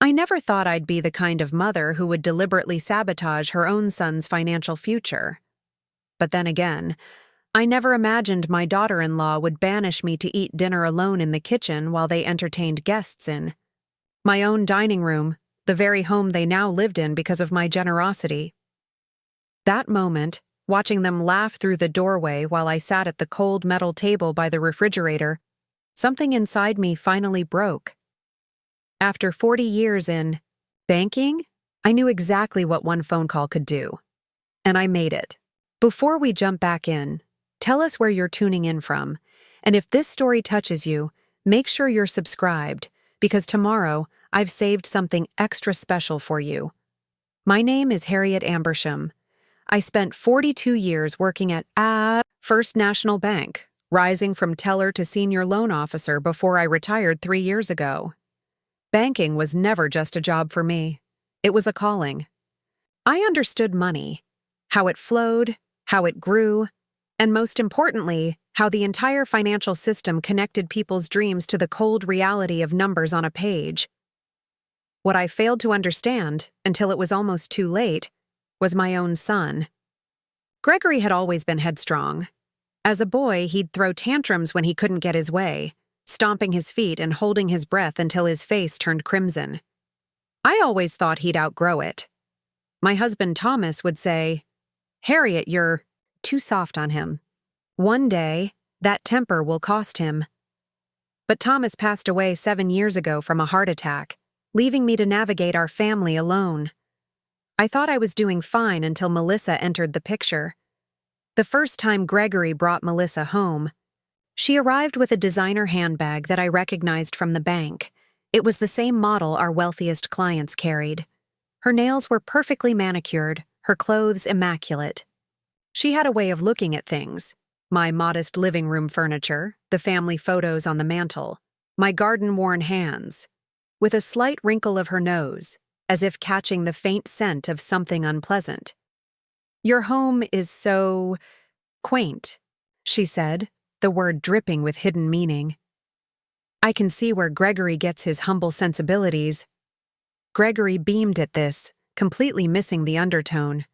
I never thought I'd be the kind of mother who would deliberately sabotage her own son's financial future. But then again, I never imagined my daughter-in-law would banish me to eat dinner alone in the kitchen while they entertained guests in my own dining room, the very home they now lived in because of my generosity. That moment, watching them laugh through the doorway while I sat at the cold metal table by the refrigerator, something inside me finally broke. After 40 years in banking, I knew exactly what one phone call could do. And I made it. Before we jump back in, tell us where you're tuning in from. And if this story touches you, make sure you're subscribed, because tomorrow I've saved something extra special for you. My name is Harriet Ambersham. I spent 42 years working at First National Bank, rising from teller to senior loan officer before I retired 3 years ago. Banking was never just a job for me. It was a calling. I understood money, how it flowed, how it grew, and most importantly, how the entire financial system connected people's dreams to the cold reality of numbers on a page. What I failed to understand, until it was almost too late, was my own son. Gregory had always been headstrong. As a boy, he'd throw tantrums when he couldn't get his way, stomping his feet and holding his breath until his face turned crimson. I always thought he'd outgrow it. My husband Thomas would say, "Harriet, you're too soft on him. One day, that temper will cost him." But Thomas passed away 7 years ago from a heart attack, leaving me to navigate our family alone. I thought I was doing fine until Melissa entered the picture. The first time Gregory brought Melissa home, she arrived with a designer handbag that I recognized from the bank. It was the same model our wealthiest clients carried. Her nails were perfectly manicured, her clothes immaculate. She had a way of looking at things: my modest living room furniture, the family photos on the mantel, my garden-worn hands, with a slight wrinkle of her nose, as if catching the faint scent of something unpleasant. "Your home is so quaint," she said, the word dripping with hidden meaning. I can see where Gregory gets his humble sensibilities. Gregory beamed at this, completely missing the undertone.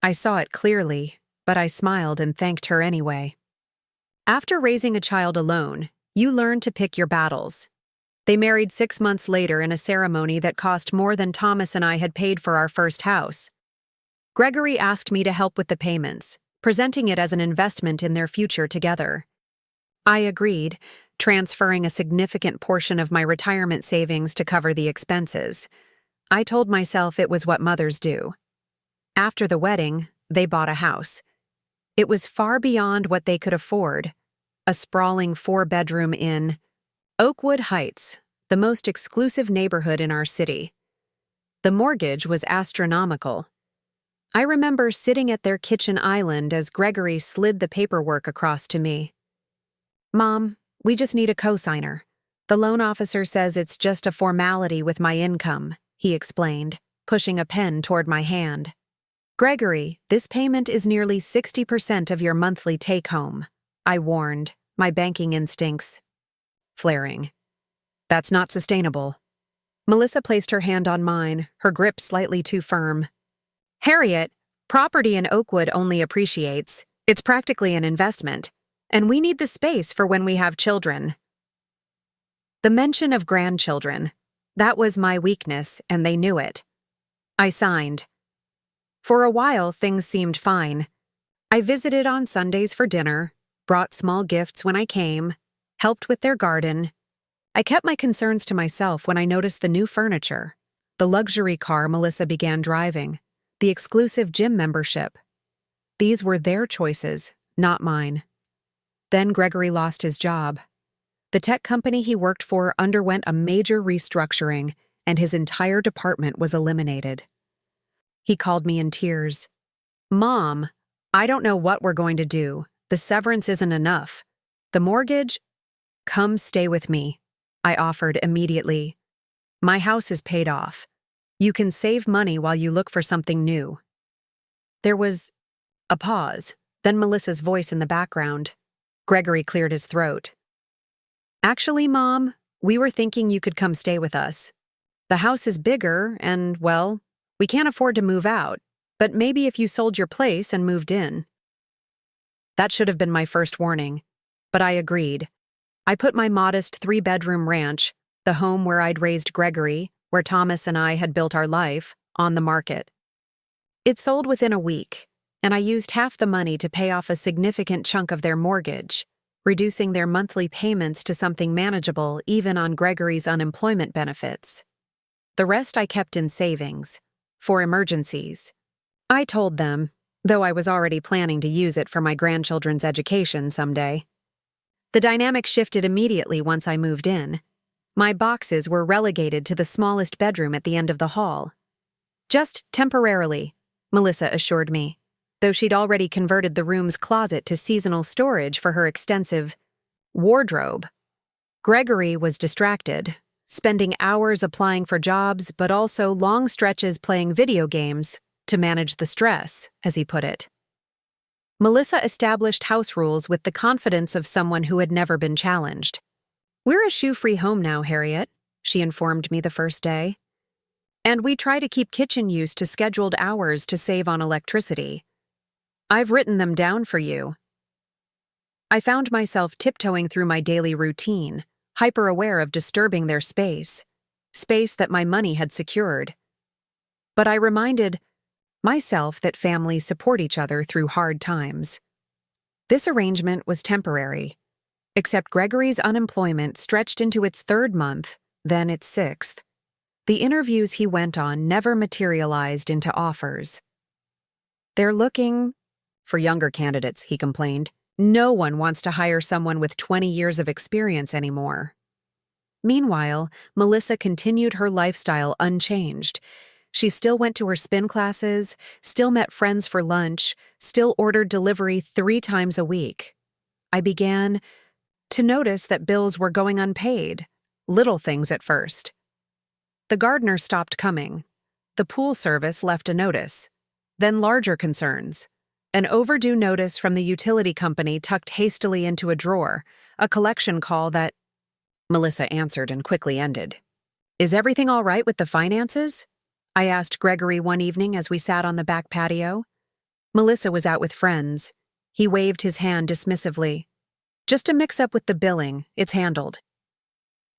I saw it clearly, but I smiled and thanked her anyway. After raising a child alone, you learn to pick your battles. They married 6 months later in a ceremony that cost more than Thomas and I had paid for our first house. Gregory asked me to help with the payments, presenting it as an investment in their future together. I agreed, transferring a significant portion of my retirement savings to cover the expenses. I told myself it was what mothers do. After the wedding, they bought a house. It was far beyond what they could afford. A sprawling 4-bedroom in Oakwood Heights, the most exclusive neighborhood in our city. The mortgage was astronomical. I remember sitting at their kitchen island as Gregory slid the paperwork across to me. "Mom, we just need a cosigner. The loan officer says it's just a formality with my income," he explained, pushing a pen toward my hand. "Gregory, this payment is nearly 60% of your monthly take-home," I warned, my banking instincts flaring. "That's not sustainable." Melissa placed her hand on mine, her grip slightly too firm. "Harriet, property in Oakwood only appreciates. It's practically an investment, and we need the space for when we have children." The mention of grandchildren, that was my weakness, and they knew it. I signed. For a while, things seemed fine. I visited on Sundays for dinner, brought small gifts when I came, helped with their garden. I kept my concerns to myself when I noticed the new furniture, the luxury car Melissa began driving, the exclusive gym membership. These were their choices, not mine. Then Gregory lost his job. The tech company he worked for underwent a major restructuring, and his entire department was eliminated. He called me in tears. "Mom, I don't know what we're going to do. The severance isn't enough. The mortgage? Come stay with me," I offered immediately. "My house is paid off. You can save money while you look for something new." There was a pause, then Melissa's voice in the background. Gregory cleared his throat. "Actually, Mom, we were thinking you could come stay with us. The house is bigger and, well, we can't afford to move out, but maybe if you sold your place and moved in. That should have been my first warning, but I agreed. I put my modest 3-bedroom ranch, the home where I'd raised Gregory, where Thomas and I had built our life, on the market. It sold within a week, and I used half the money to pay off a significant chunk of their mortgage, reducing their monthly payments to something manageable even on Gregory's unemployment benefits. The rest I kept in savings, for emergencies. I told them, though I was already planning to use it for my grandchildren's education someday. The dynamic shifted immediately once I moved in. My boxes were relegated to the smallest bedroom at the end of the hall. Just temporarily, Melissa assured me, though she'd already converted the room's closet to seasonal storage for her extensive wardrobe. Gregory was distracted, spending hours applying for jobs but also long stretches playing video games to manage the stress, as he put it. Melissa established house rules with the confidence of someone who had never been challenged. "We're a shoe-free home now, Harriet," she informed me the first day. "And we try to keep kitchen use to scheduled hours to save on electricity. I've written them down for you." I found myself tiptoeing through my daily routine, hyper-aware of disturbing their space that my money had secured. But I reminded myself that families support each other through hard times. This arrangement was temporary, except Gregory's unemployment stretched into its 3rd month, then its 6th. The interviews he went on never materialized into offers. "They're looking for younger candidates," he complained. "No one wants to hire someone with 20 years of experience anymore." Meanwhile, Melissa continued her lifestyle unchanged. She still went to her spin classes, still met friends for lunch, still ordered delivery 3 times a week. I began to notice that bills were going unpaid, little things at first. The gardener stopped coming. The pool service left a notice. Then larger concerns. An overdue notice from the utility company tucked hastily into a drawer, a collection call that Melissa answered and quickly ended. "Is everything all right with the finances?" I asked Gregory one evening as we sat on the back patio. Melissa was out with friends. He waved his hand dismissively. "Just a mix-up with the billing, it's handled."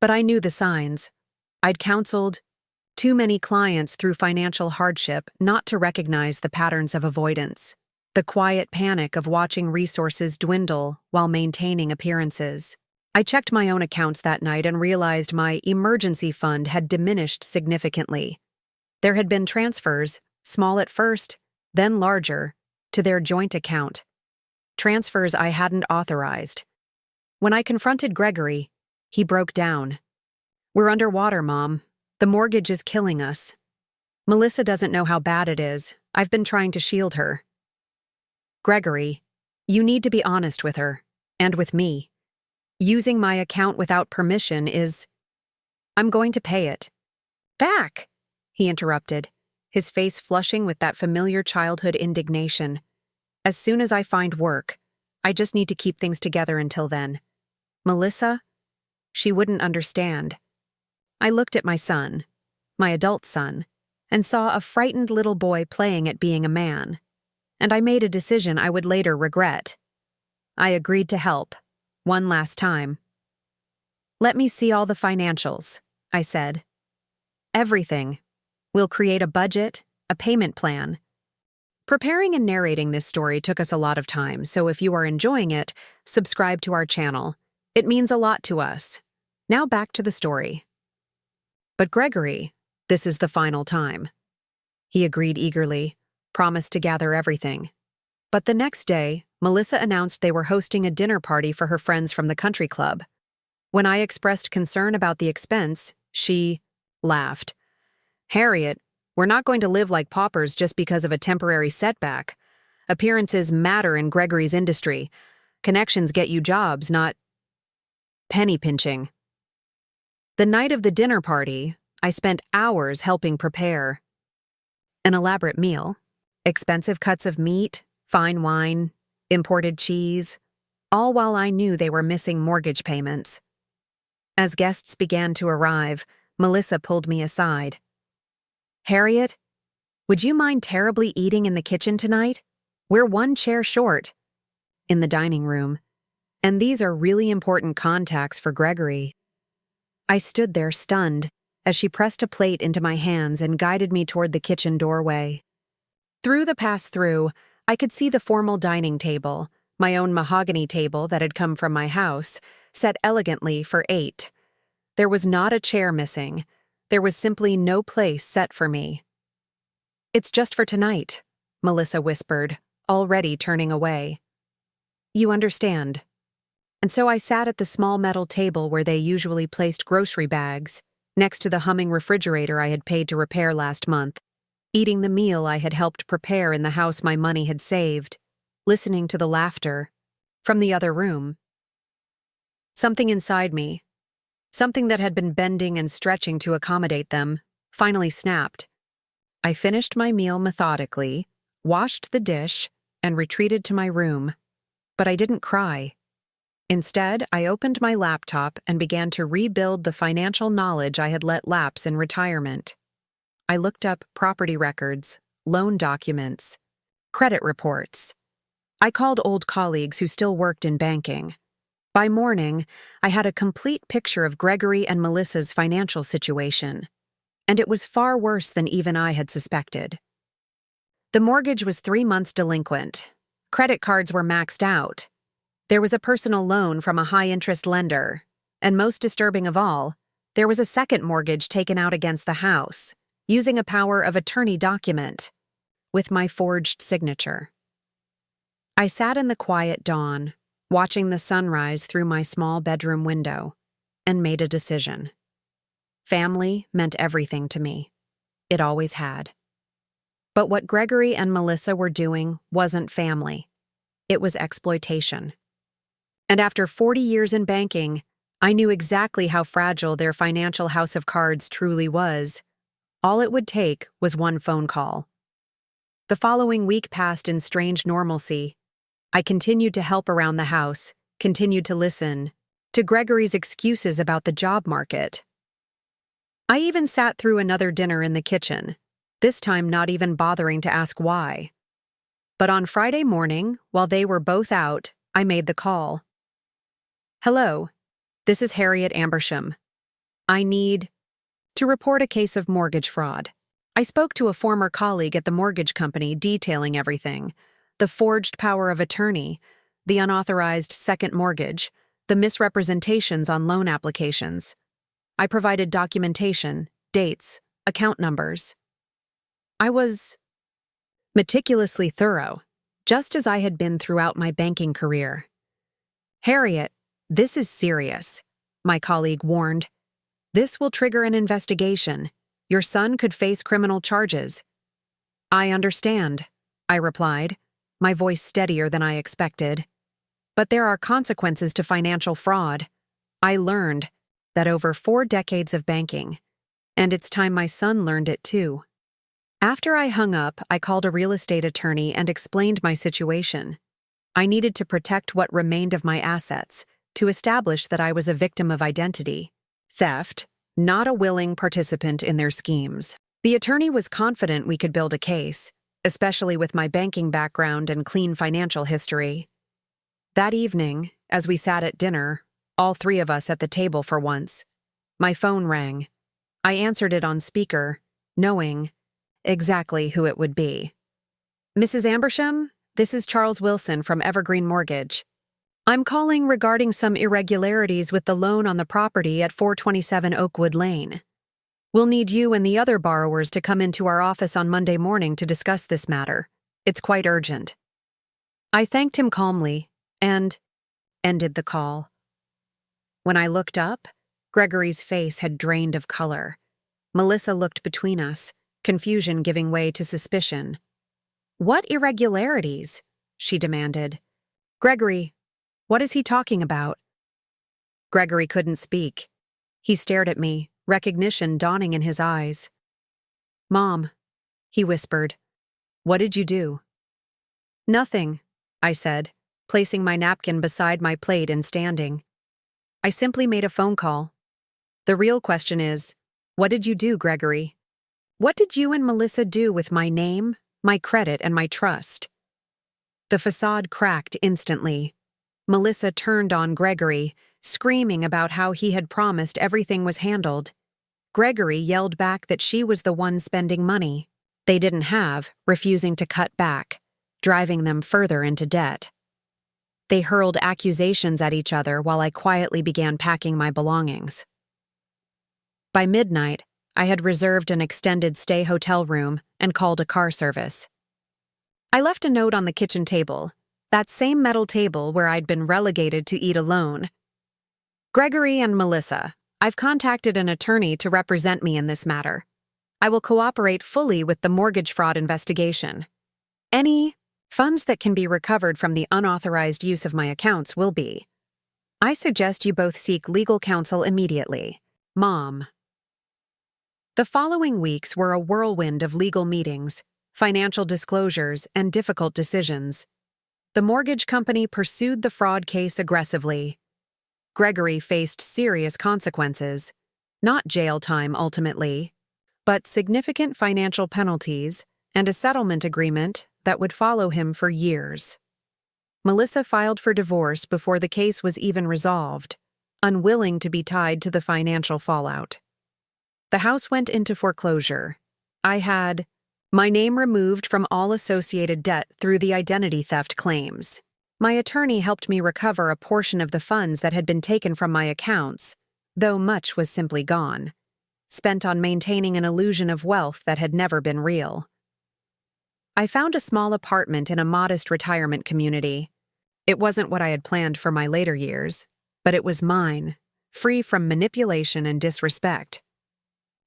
But I knew the signs. I'd counseled too many clients through financial hardship not to recognize the patterns of avoidance, the quiet panic of watching resources dwindle while maintaining appearances. I checked my own accounts that night and realized my emergency fund had diminished significantly. There had been transfers, small at first, then larger, to their joint account. Transfers I hadn't authorized. When I confronted Gregory, he broke down. "We're underwater, Mom. The mortgage is killing us. Melissa doesn't know how bad it is. I've been trying to shield her." "Gregory, you need to be honest with her, and with me. Using my account without permission is... I'm going to pay it." "Back," he interrupted, his face flushing with that familiar childhood indignation. "As soon as I find work, I just need to keep things together until then." Melissa? She wouldn't understand. I looked at my son, my adult son, and saw a frightened little boy playing at being a man. And I made a decision I would later regret. I agreed to help, one last time. "Let me see all the financials," I said. "Everything. We'll create a budget, a payment plan." Preparing and narrating this story took us a lot of time, so if you are enjoying it, subscribe to our channel. It means a lot to us. Now back to the story. But Gregory, this is the final time. He agreed eagerly, promised to gather everything. But the next day, Melissa announced they were hosting a dinner party for her friends from the country club. When I expressed concern about the expense, she laughed. "Harriet, we're not going to live like paupers just because of a temporary setback. Appearances matter in Gregory's industry. Connections get you jobs, not penny pinching." The night of the dinner party, I spent hours helping prepare an elaborate meal, expensive cuts of meat, fine wine, imported cheese, all while I knew they were missing mortgage payments. As guests began to arrive, Melissa pulled me aside. "Harriet, would you mind terribly eating in the kitchen tonight? We're one chair short." In the dining room. And these are really important contacts for Gregory. I stood there stunned as she pressed a plate into my hands and guided me toward the kitchen doorway. Through the pass-through, I could see the formal dining table, my own mahogany table that had come from my house, set elegantly for 8. There was not a chair missing. There was simply no place set for me. "It's just for tonight," Melissa whispered, already turning away. "You understand." And so I sat at the small metal table where they usually placed grocery bags, next to the humming refrigerator I had paid to repair last month, eating the meal I had helped prepare in the house my money had saved, listening to the laughter from the other room. Something inside me, something that had been bending and stretching to accommodate them, finally snapped. I finished my meal methodically, washed the dish, and retreated to my room. But I didn't cry. Instead, I opened my laptop and began to rebuild the financial knowledge I had let lapse in retirement. I looked up property records, loan documents, credit reports. I called old colleagues who still worked in banking. By morning, I had a complete picture of Gregory and Melissa's financial situation, and it was far worse than even I had suspected. The mortgage was 3 months delinquent. Credit cards were maxed out. There was a personal loan from a high-interest lender, and most disturbing of all, there was a second mortgage taken out against the house, using a power of attorney document, with my forged signature. I sat in the quiet dawn, watching the sunrise through my small bedroom window, and made a decision. Family meant everything to me. It always had. But what Gregory and Melissa were doing wasn't family. It was exploitation. And after 40 years in banking, I knew exactly how fragile their financial house of cards truly was. All it would take was one phone call. The following week passed in strange normalcy. I continued to help around the house, continued to listen to Gregory's excuses about the job market. I even sat through another dinner in the kitchen, this time not even bothering to ask why. But on Friday morning, while they were both out, I made the call. "Hello, this is Harriet Ambersham. I need to report a case of mortgage fraud." I spoke to a former colleague at the mortgage company detailing everything: the forged power of attorney, the unauthorized second mortgage, the misrepresentations on loan applications. I provided documentation, dates, account numbers. I was meticulously thorough, just as I had been throughout my banking career. "Harriet, this is serious," my colleague warned. "This will trigger an investigation. Your son could face criminal charges." "I understand," I replied, my voice steadier than I expected. "But there are consequences to financial fraud. I learned that over 4 decades of banking, and it's time my son learned it too." After I hung up, I called a real estate attorney and explained my situation. I needed to protect what remained of my assets, to establish that I was a victim of identity theft, not a willing participant in their schemes. The attorney was confident we could build a case, especially with my banking background and clean financial history. That evening, as we sat at dinner, all 3 of us at the table for once, my phone rang. I answered it on speaker, knowing exactly who it would be. "Mrs. Ambersham, this is Charles Wilson from Evergreen Mortgage. I'm calling regarding some irregularities with the loan on the property at 427 Oakwood Lane. We'll need you and the other borrowers to come into our office on Monday morning to discuss this matter. It's quite urgent." I thanked him calmly and ended the call. When I looked up, Gregory's face had drained of color. Melissa looked between us, confusion giving way to suspicion. "What irregularities?" she demanded. "Gregory, what is he talking about?" Gregory couldn't speak. He stared at me, recognition dawning in his eyes. "Mom," he whispered, "what did you do?" "Nothing," I said, placing my napkin beside my plate and standing. "I simply made a phone call. The real question is, What did you do, Gregory? What did you and Melissa do with my name, my credit, and my trust? The facade cracked instantly. Melissa turned on Gregory, screaming about how he had promised everything was handled. Gregory yelled back that she was the one spending money they didn't have, refusing to cut back, driving them further into debt. They hurled accusations at each other while I quietly began packing my belongings. By midnight, I had reserved an extended stay hotel room and called a car service. I left a note on the kitchen table, that same metal table where I'd been relegated to eat alone. Gregory and Melissa, I've contacted an attorney to represent me in this matter. I will cooperate fully with the mortgage fraud investigation. Any funds that can be recovered from the unauthorized use of my accounts will be. I suggest you both seek legal counsel immediately. Mom. The following weeks were a whirlwind of legal meetings, financial disclosures, and difficult decisions. The mortgage company pursued the fraud case aggressively. Gregory faced serious consequences, not jail time ultimately, but significant financial penalties and a settlement agreement that would follow him for years. Melissa filed for divorce before the case was even resolved, unwilling to be tied to the financial fallout. The house went into foreclosure. I had my name removed from all associated debt through the identity theft claims. My attorney helped me recover a portion of the funds that had been taken from my accounts, though much was simply gone, spent on maintaining an illusion of wealth that had never been real. I found a small apartment in a modest retirement community. It wasn't what I had planned for my later years, but it was mine, free from manipulation and disrespect.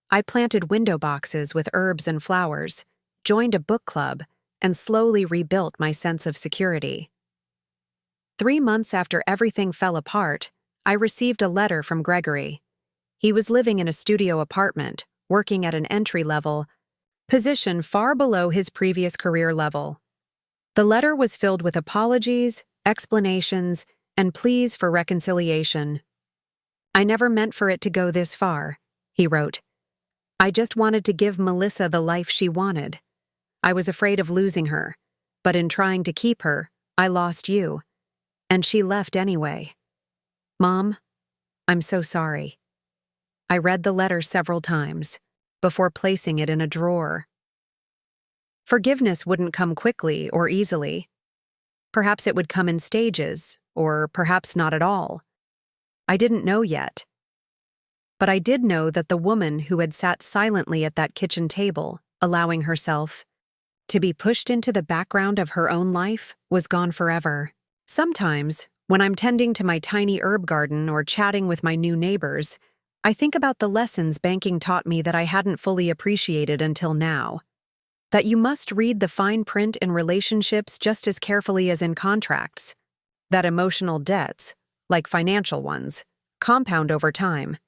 I planted window boxes with herbs and flowers, joined a book club, and slowly rebuilt my sense of security. 3 months after everything fell apart, I received a letter from Gregory. He was living in a studio apartment, working at an entry-level position far below his previous career level. The letter was filled with apologies, explanations, and pleas for reconciliation. "I never meant for it to go this far," he wrote. "I just wanted to give Melissa the life she wanted. I was afraid of losing her, but in trying to keep her, I lost you. And she left anyway. Mom, I'm so sorry." I read the letter several times, before placing it in a drawer. Forgiveness wouldn't come quickly or easily. Perhaps it would come in stages, or perhaps not at all. I didn't know yet. But I did know that the woman who had sat silently at that kitchen table, allowing herself to be pushed into the background of her own life, was gone forever. Sometimes, when I'm tending to my tiny herb garden or chatting with my new neighbors, I think about the lessons banking taught me that I hadn't fully appreciated until now. That you must read the fine print in relationships just as carefully as in contracts. That emotional debts, like financial ones, compound over time.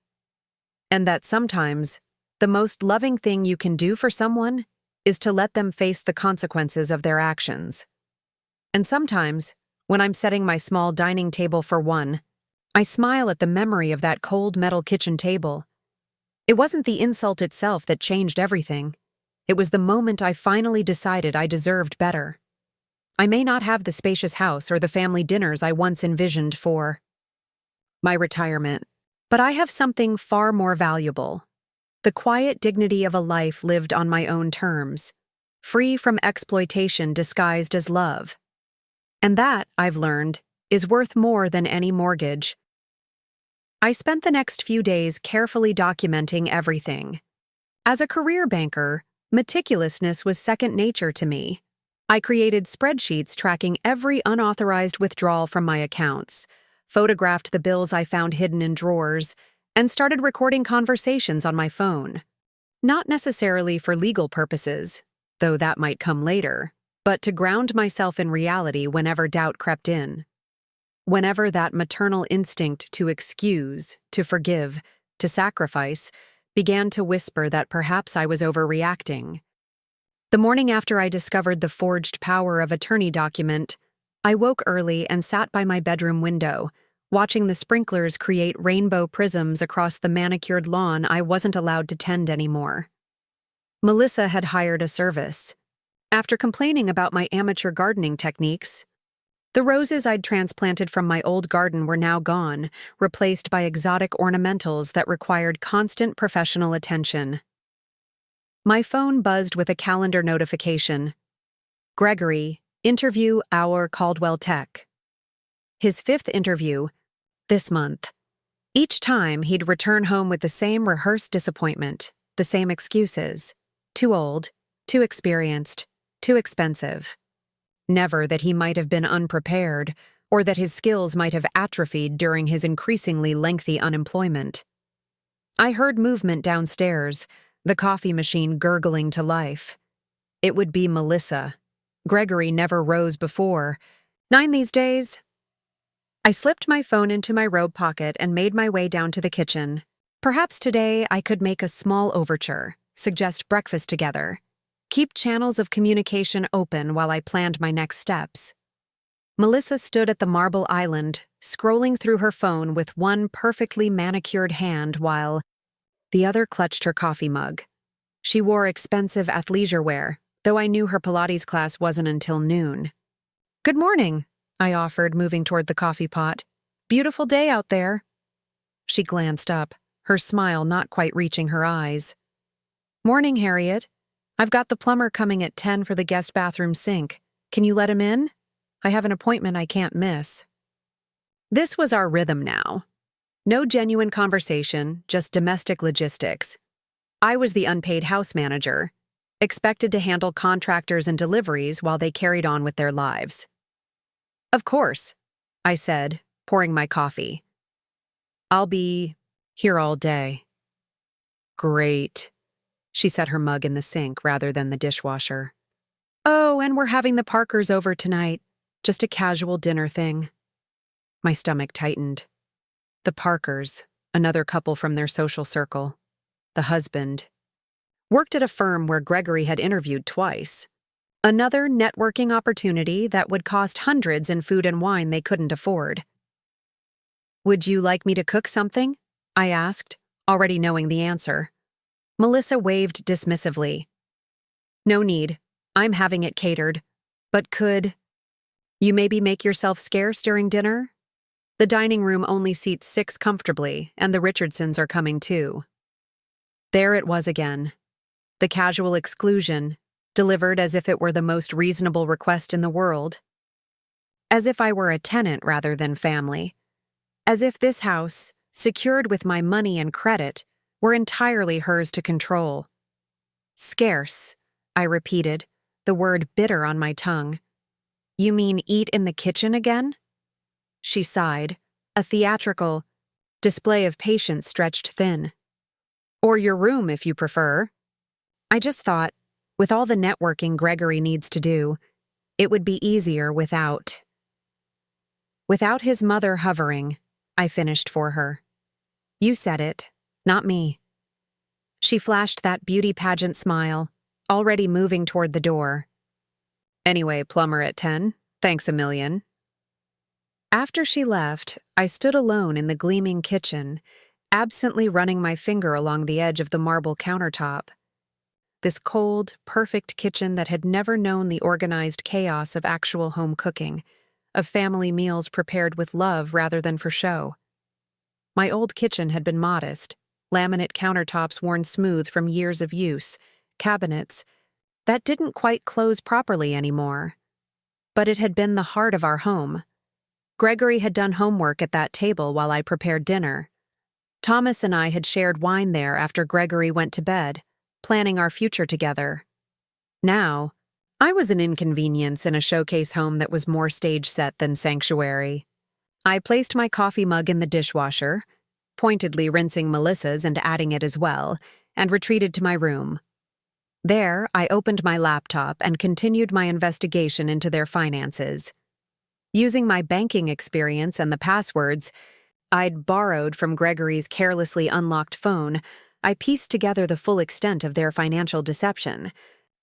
And that sometimes, the most loving thing you can do for someone is to let them face the consequences of their actions. And sometimes, when I'm setting my small dining table for one, I smile at the memory of that cold metal kitchen table. It wasn't the insult itself that changed everything. It was the moment I finally decided I deserved better. I may not have the spacious house or the family dinners I once envisioned for my retirement, but I have something far more valuable. The quiet dignity of a life lived on my own terms, free from exploitation disguised as love. And that, I've learned, is worth more than any mortgage. I spent the next few days carefully documenting everything. As a career banker, meticulousness was second nature to me. I created spreadsheets tracking every unauthorized withdrawal from my accounts, photographed the bills I found hidden in drawers, and started recording conversations on my phone. Not necessarily for legal purposes, though that might come later, but to ground myself in reality whenever doubt crept in. Whenever that maternal instinct to excuse, to forgive, to sacrifice began to whisper that perhaps I was overreacting. The morning after I discovered the forged power of attorney document, I woke early and sat by my bedroom window, watching the sprinklers create rainbow prisms across the manicured lawn I wasn't allowed to tend anymore. Melissa had hired a service. After complaining about my amateur gardening techniques, the roses I'd transplanted from my old garden were now gone, replaced by exotic ornamentals that required constant professional attention. My phone buzzed with a calendar notification. Gregory, interview hour Caldwell Tech. His 5th interview, this month. Each time he'd return home with the same rehearsed disappointment, the same excuses. Too old, too experienced, too expensive. Never that he might have been unprepared, or that his skills might have atrophied during his increasingly lengthy unemployment. I heard movement downstairs, the coffee machine gurgling to life. It would be Melissa. Gregory never rose before. 9 these days. I slipped my phone into my robe pocket and made my way down to the kitchen. Perhaps today I could make a small overture, suggest breakfast together. Keep channels of communication open while I planned my next steps. Melissa stood at the marble island, scrolling through her phone with one perfectly manicured hand while the other clutched her coffee mug. She wore expensive athleisure wear, though I knew her Pilates class wasn't until noon. "Good morning," I offered, moving toward the coffee pot. "Beautiful day out there." She glanced up, her smile not quite reaching her eyes. "Morning, Harriet. I've got the plumber coming at 10 for the guest bathroom sink. Can you let him in? I have an appointment I can't miss." This was our rhythm now. No genuine conversation, just domestic logistics. I was the unpaid house manager, expected to handle contractors and deliveries while they carried on with their lives. "Of course," I said, pouring my coffee. "I'll be here all day." "Great." She set her mug in the sink rather than the dishwasher. "Oh, and we're having the Parkers over tonight. Just a casual dinner thing." My stomach tightened. The Parkers, another couple from their social circle. The husband. Worked at a firm where Gregory had interviewed twice. Another networking opportunity that would cost hundreds in food and wine they couldn't afford. "Would you like me to cook something?" I asked, already knowing the answer. Melissa waved dismissively. "No need. I'm having it catered. But could you maybe make yourself scarce during dinner? The dining room only seats 6 comfortably, and the Richardsons are coming too." There it was again. The casual exclusion, delivered as if it were the most reasonable request in the world. As if I were a tenant rather than family. As if this house, secured with my money and credit, were entirely hers to control. "Scarce," I repeated, the word bitter on my tongue. "You mean eat in the kitchen again?" She sighed, a theatrical display of patience stretched thin. "Or your room, if you prefer." I just thought, with all the networking Gregory needs to do, it would be easier without his mother hovering, I finished for her. "You said it. Not me." She flashed that beauty pageant smile, already moving toward the door. "Anyway, plumber at 10. Thanks a million." After she left, I stood alone in the gleaming kitchen, absently running my finger along the edge of the marble countertop. This cold, perfect kitchen that had never known the organized chaos of actual home cooking, of family meals prepared with love rather than for show. My old kitchen had been modest, laminate countertops worn smooth from years of use, cabinets that didn't quite close properly anymore. But it had been the heart of our home. Gregory had done homework at that table while I prepared dinner. Thomas and I had shared wine there after Gregory went to bed, planning our future together. Now, I was an inconvenience in a showcase home that was more stage set than sanctuary. I placed my coffee mug in the dishwasher, pointedly rinsing Melissa's and adding it as well, and retreated to my room. There, I opened my laptop and continued my investigation into their finances. Using my banking experience and the passwords I'd borrowed from Gregory's carelessly unlocked phone, I pieced together the full extent of their financial deception.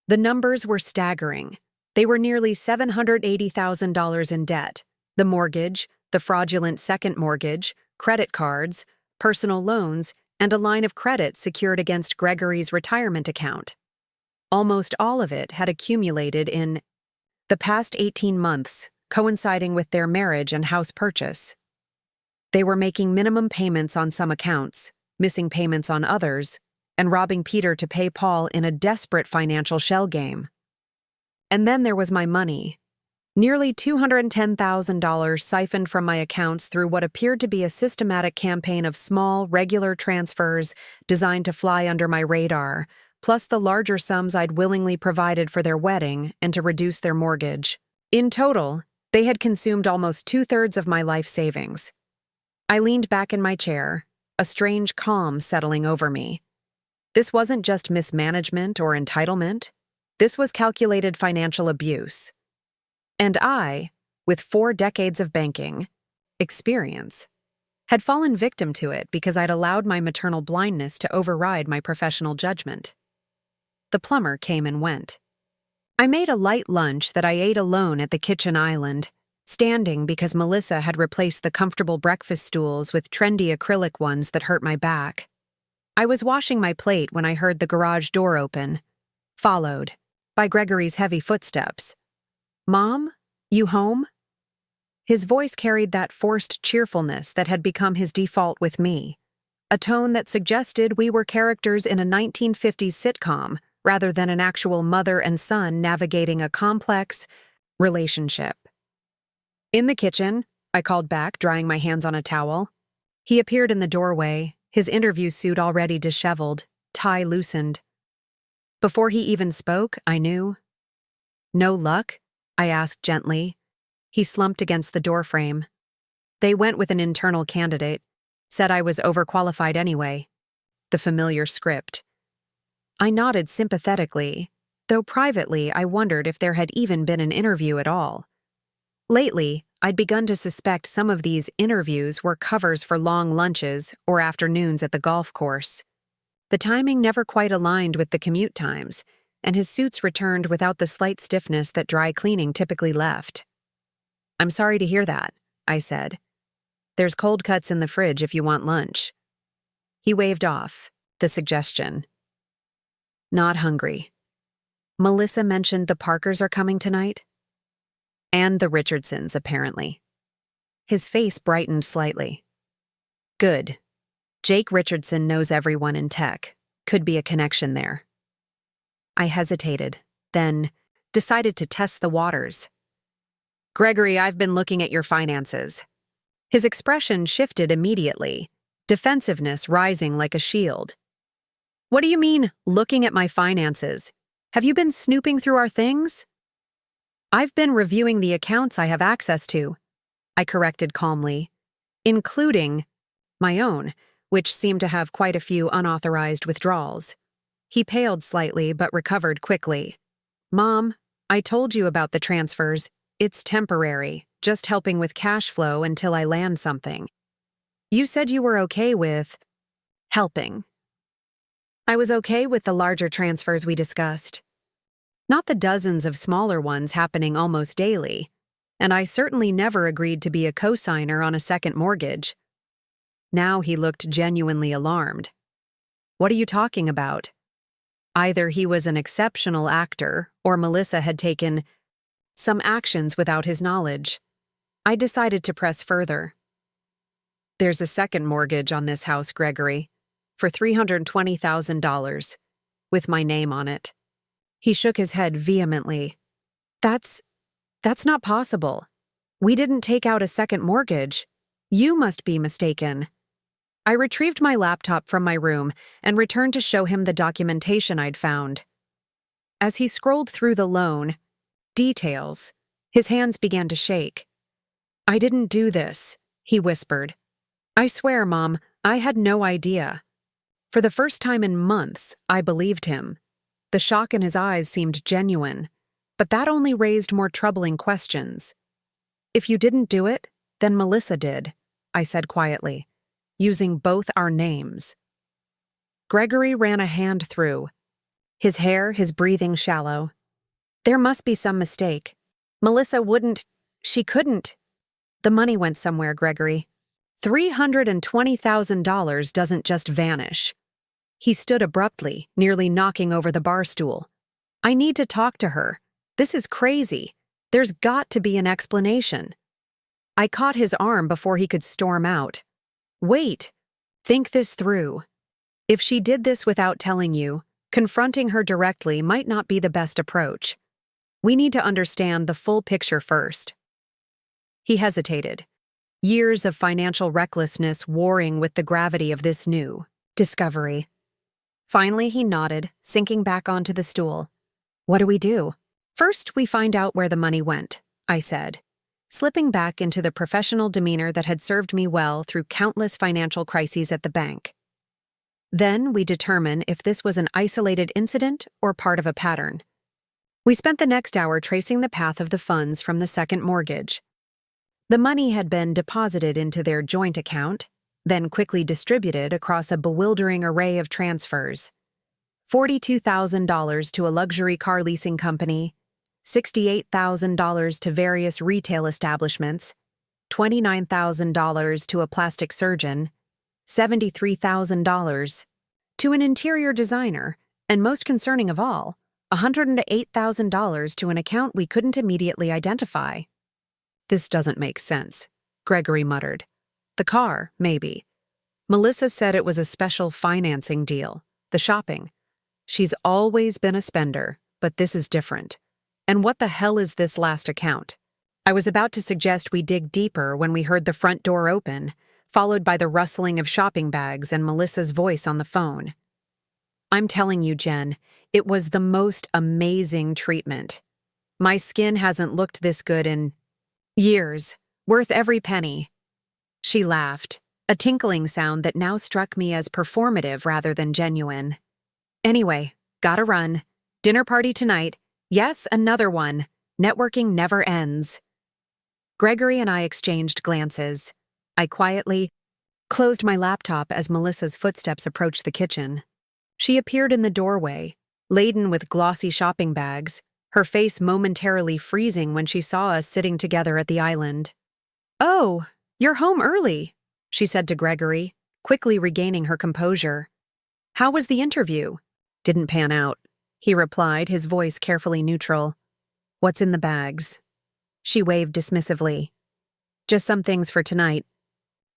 The numbers were staggering. They were nearly $780,000 in debt, the mortgage, the fraudulent second mortgage, credit cards, personal loans, and a line of credit secured against Gregory's retirement account. Almost all of it had accumulated in the past 18 months, coinciding with their marriage and house purchase. They were making minimum payments on some accounts, missing payments on others, and robbing Peter to pay Paul in a desperate financial shell game. And then there was my money. Nearly $210,000 siphoned from my accounts through what appeared to be a systematic campaign of small, regular transfers designed to fly under my radar, plus the larger sums I'd willingly provided for their wedding and to reduce their mortgage. In total, they had consumed almost 2/3 of my life savings. I leaned back in my chair, a strange calm settling over me. This wasn't just mismanagement or entitlement. This was calculated financial abuse. And I, with 4 decades of banking experience, had fallen victim to it because I'd allowed my maternal blindness to override my professional judgment. The plumber came and went. I made a light lunch that I ate alone at the kitchen island, standing because Melissa had replaced the comfortable breakfast stools with trendy acrylic ones that hurt my back. I was washing my plate when I heard the garage door open, followed by Gregory's heavy footsteps. "Mom, you home?" His voice carried that forced cheerfulness that had become his default with me, a tone that suggested we were characters in a 1950s sitcom rather than an actual mother and son navigating a complex relationship. "In the kitchen," I called back, drying my hands on a towel. He appeared in the doorway, his interview suit already disheveled, tie loosened. Before he even spoke, I knew. "No luck?" I asked gently. He slumped against the doorframe. "They went with an internal candidate, said I was overqualified anyway." The familiar script. I nodded sympathetically, though privately I wondered if there had even been an interview at all. Lately, I'd begun to suspect some of these interviews were covers for long lunches or afternoons at the golf course. The timing never quite aligned with the commute times, and his suits returned without the slight stiffness that dry cleaning typically left. "I'm sorry to hear that," I said. "There's cold cuts in the fridge if you want lunch." He waved off the suggestion. "Not hungry. Melissa mentioned the Parkers are coming tonight?" "And the Richardsons, apparently." His face brightened slightly. "Good. Jake Richardson knows everyone in tech. Could be a connection there." I hesitated, then decided to test the waters. "Gregory, I've been looking at your finances." His expression shifted immediately, defensiveness rising like a shield. "What do you mean, looking at my finances? Have you been snooping through our things?" "I've been reviewing the accounts I have access to," I corrected calmly, "including my own, which seemed to have quite a few unauthorized withdrawals." He paled slightly but recovered quickly. "Mom, I told you about the transfers. It's temporary, just helping with cash flow until I land something. You said you were okay with helping." I was okay with the larger transfers we discussed. Not the dozens of smaller ones happening almost daily, and I certainly never agreed to be a co-signer on a second mortgage. Now he looked genuinely alarmed. "What are you talking about?" Either he was an exceptional actor, or Melissa had taken some actions without his knowledge. I decided to press further. "There's a second mortgage on this house, Gregory, for $320,000, with my name on it." He shook his head vehemently. That's not possible. We didn't take out a second mortgage. You must be mistaken." I retrieved my laptop from my room and returned to show him the documentation I'd found. As he scrolled through the loan details, his hands began to shake. "I didn't do this," he whispered. "I swear, Mom, I had no idea." For the first time in months, I believed him. The shock in his eyes seemed genuine, but that only raised more troubling questions. "If you didn't do it, then Melissa did," I said quietly, using both our names. Gregory ran a hand through, his hair, his breathing shallow. "There must be some mistake. Melissa she couldn't." The money went somewhere, Gregory. $320,000 doesn't just vanish. He stood abruptly, nearly knocking over the bar stool. I need to talk to her. This is crazy. There's got to be an explanation. I caught his arm before he could storm out. Wait. Think this through. If she did this without telling you, confronting her directly might not be the best approach. We need to understand the full picture first. He hesitated. Years of financial recklessness warring with the gravity of this new discovery. Finally, he nodded, sinking back onto the stool. What do we do? First, we find out where the money went, I said, slipping back into the professional demeanor that had served me well through countless financial crises at the bank. Then we determine if this was an isolated incident or part of a pattern. We spent the next hour tracing the path of the funds from the second mortgage. The money had been deposited into their joint account, then quickly distributed across a bewildering array of transfers. $42,000 to a luxury car leasing company, $68,000 to various retail establishments, $29,000 to a plastic surgeon, $73,000 to an interior designer, and most concerning of all, $108,000 to an account we couldn't immediately identify. This doesn't make sense, Gregory muttered. The car, maybe. Melissa said it was a special financing deal, the shopping. She's always been a spender, but this is different. And what the hell is this last account? I was about to suggest we dig deeper when we heard the front door open, followed by the rustling of shopping bags and Melissa's voice on the phone. I'm telling you, Jen, it was the most amazing treatment. My skin hasn't looked this good in years, worth every penny. She laughed, a tinkling sound that now struck me as performative rather than genuine. Anyway, gotta run. Dinner party tonight. Yes, another one. Networking never ends. Gregory and I exchanged glances. I quietly closed my laptop as Melissa's footsteps approached the kitchen. She appeared in the doorway, laden with glossy shopping bags, her face momentarily freezing when she saw us sitting together at the island. "Oh, you're home early," she said to Gregory, quickly regaining her composure. "How was the interview?" "Didn't pan out," he replied, his voice carefully neutral. "What's in the bags?" She waved dismissively. "Just some things for tonight.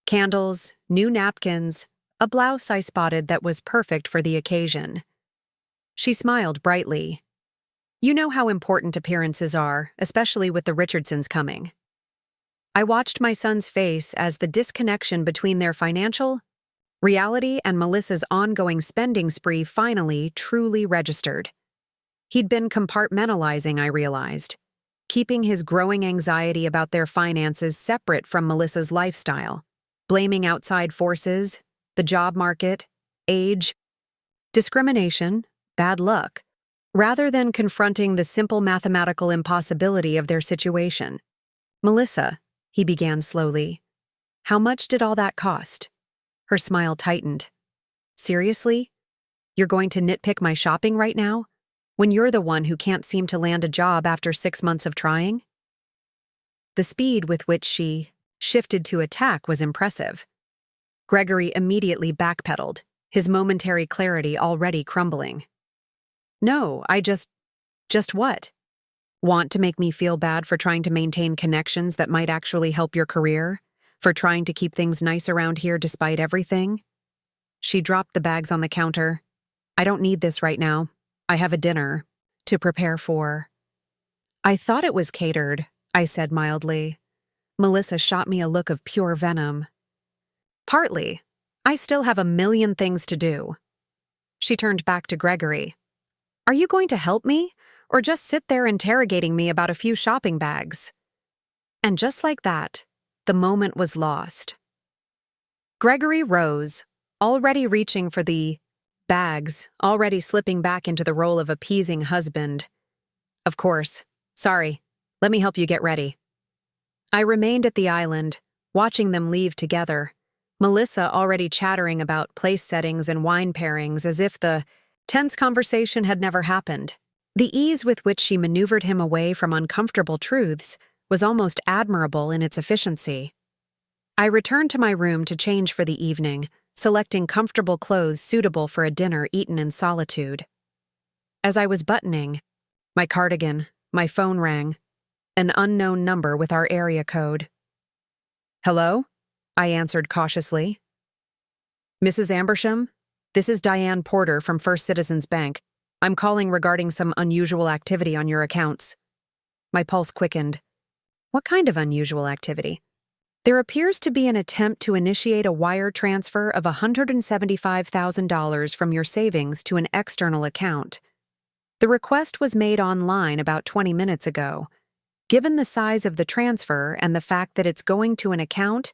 Candles, new napkins, a blouse I spotted that was perfect for the occasion." She smiled brightly. "You know how important appearances are, especially with the Richardsons coming." I watched my son's face as the disconnection between their financial reality and Melissa's ongoing spending spree finally truly registered. He'd been compartmentalizing, I realized, keeping his growing anxiety about their finances separate from Melissa's lifestyle, blaming outside forces, the job market, age, discrimination, bad luck, rather than confronting the simple mathematical impossibility of their situation. "Melissa," he began slowly, "how much did all that cost?" Her smile tightened. "Seriously? You're going to nitpick my shopping right now, when you're the one who can't seem to land a job after 6 months of trying?" The speed with which she shifted to attack was impressive. Gregory immediately backpedaled, his momentary clarity already crumbling. "No, I just what? Want to make me feel bad for trying to maintain connections that might actually help your career? For trying to keep things nice around here despite everything?" She dropped the bags on the counter. "I don't need this right now. I have a dinner to prepare for." "I thought it was catered," I said mildly. Melissa shot me a look of pure venom. "Partly. I still have a million things to do." She turned back to Gregory. "Are you going to help me, or just sit there interrogating me about a few shopping bags?" And just like that, the moment was lost. Gregory rose, already reaching for the bags, already slipping back into the role of appeasing husband. "Of course. Sorry. Let me help you get ready." I remained at the island, watching them leave together, Melissa already chattering about place settings and wine pairings as if the tense conversation had never happened. The ease with which she maneuvered him away from uncomfortable truths was almost admirable in its efficiency. I returned to my room to change for the evening, selecting comfortable clothes suitable for a dinner eaten in solitude. As I was buttoning my cardigan, my phone rang, an unknown number with our area code. "Hello?" I answered cautiously. "Mrs. Ambersham? This is Diane Porter from First Citizens Bank. I'm calling regarding some unusual activity on your accounts." My pulse quickened. What kind of unusual activity? "There appears to be an attempt to initiate a wire transfer of $175,000 from your savings to an external account. The request was made online about 20 minutes ago. Given the size of the transfer and the fact that it's going to an account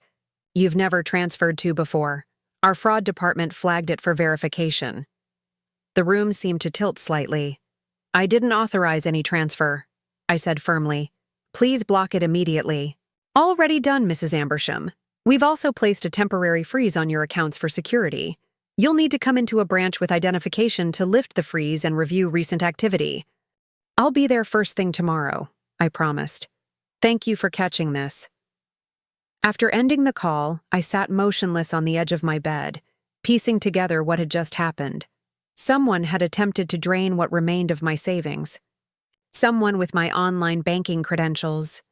you've never transferred to before, our fraud department flagged it for verification." The room seemed to tilt slightly. "I didn't authorize any transfer," I said firmly. "Please block it immediately." "Already done, Mrs. Ambersham. We've also placed a temporary freeze on your accounts for security. You'll need to come into a branch with identification to lift the freeze and review recent activity." "I'll be there first thing tomorrow," I promised. "Thank you for catching this." After ending the call, I sat motionless on the edge of my bed, piecing together what had just happened. Someone had attempted to drain what remained of my savings. Someone with my online banking credentials.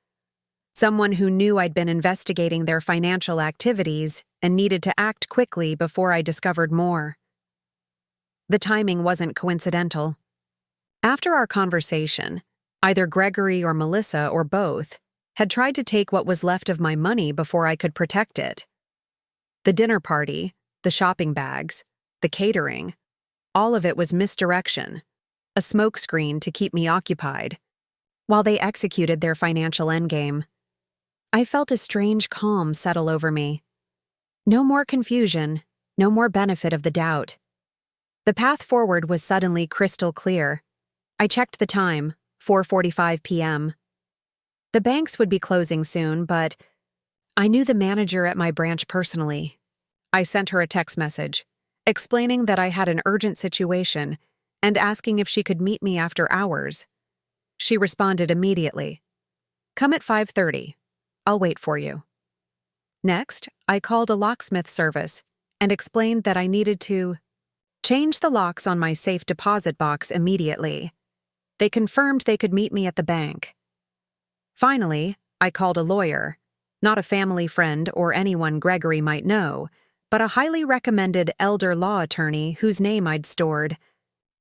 Someone who knew I'd been investigating their financial activities and needed to act quickly before I discovered more. The timing wasn't coincidental. After our conversation, either Gregory or Melissa or both had tried to take what was left of my money before I could protect it. The dinner party, the shopping bags, the catering, all of it was misdirection, a smokescreen to keep me occupied, while they executed their financial endgame. I felt a strange calm settle over me. No more confusion, no more benefit of the doubt. The path forward was suddenly crystal clear. I checked the time, 4:45 p.m. The banks would be closing soon, but I knew the manager at my branch personally. I sent her a text message, explaining that I had an urgent situation and asking if she could meet me after hours. She responded immediately. "Come at 5:30. I'll wait for you." Next, I called a locksmith service and explained that I needed to change the locks on my safe deposit box immediately. They confirmed they could meet me at the bank. Finally, I called a lawyer, not a family friend or anyone Gregory might know, but a highly recommended elder law attorney whose name I'd stored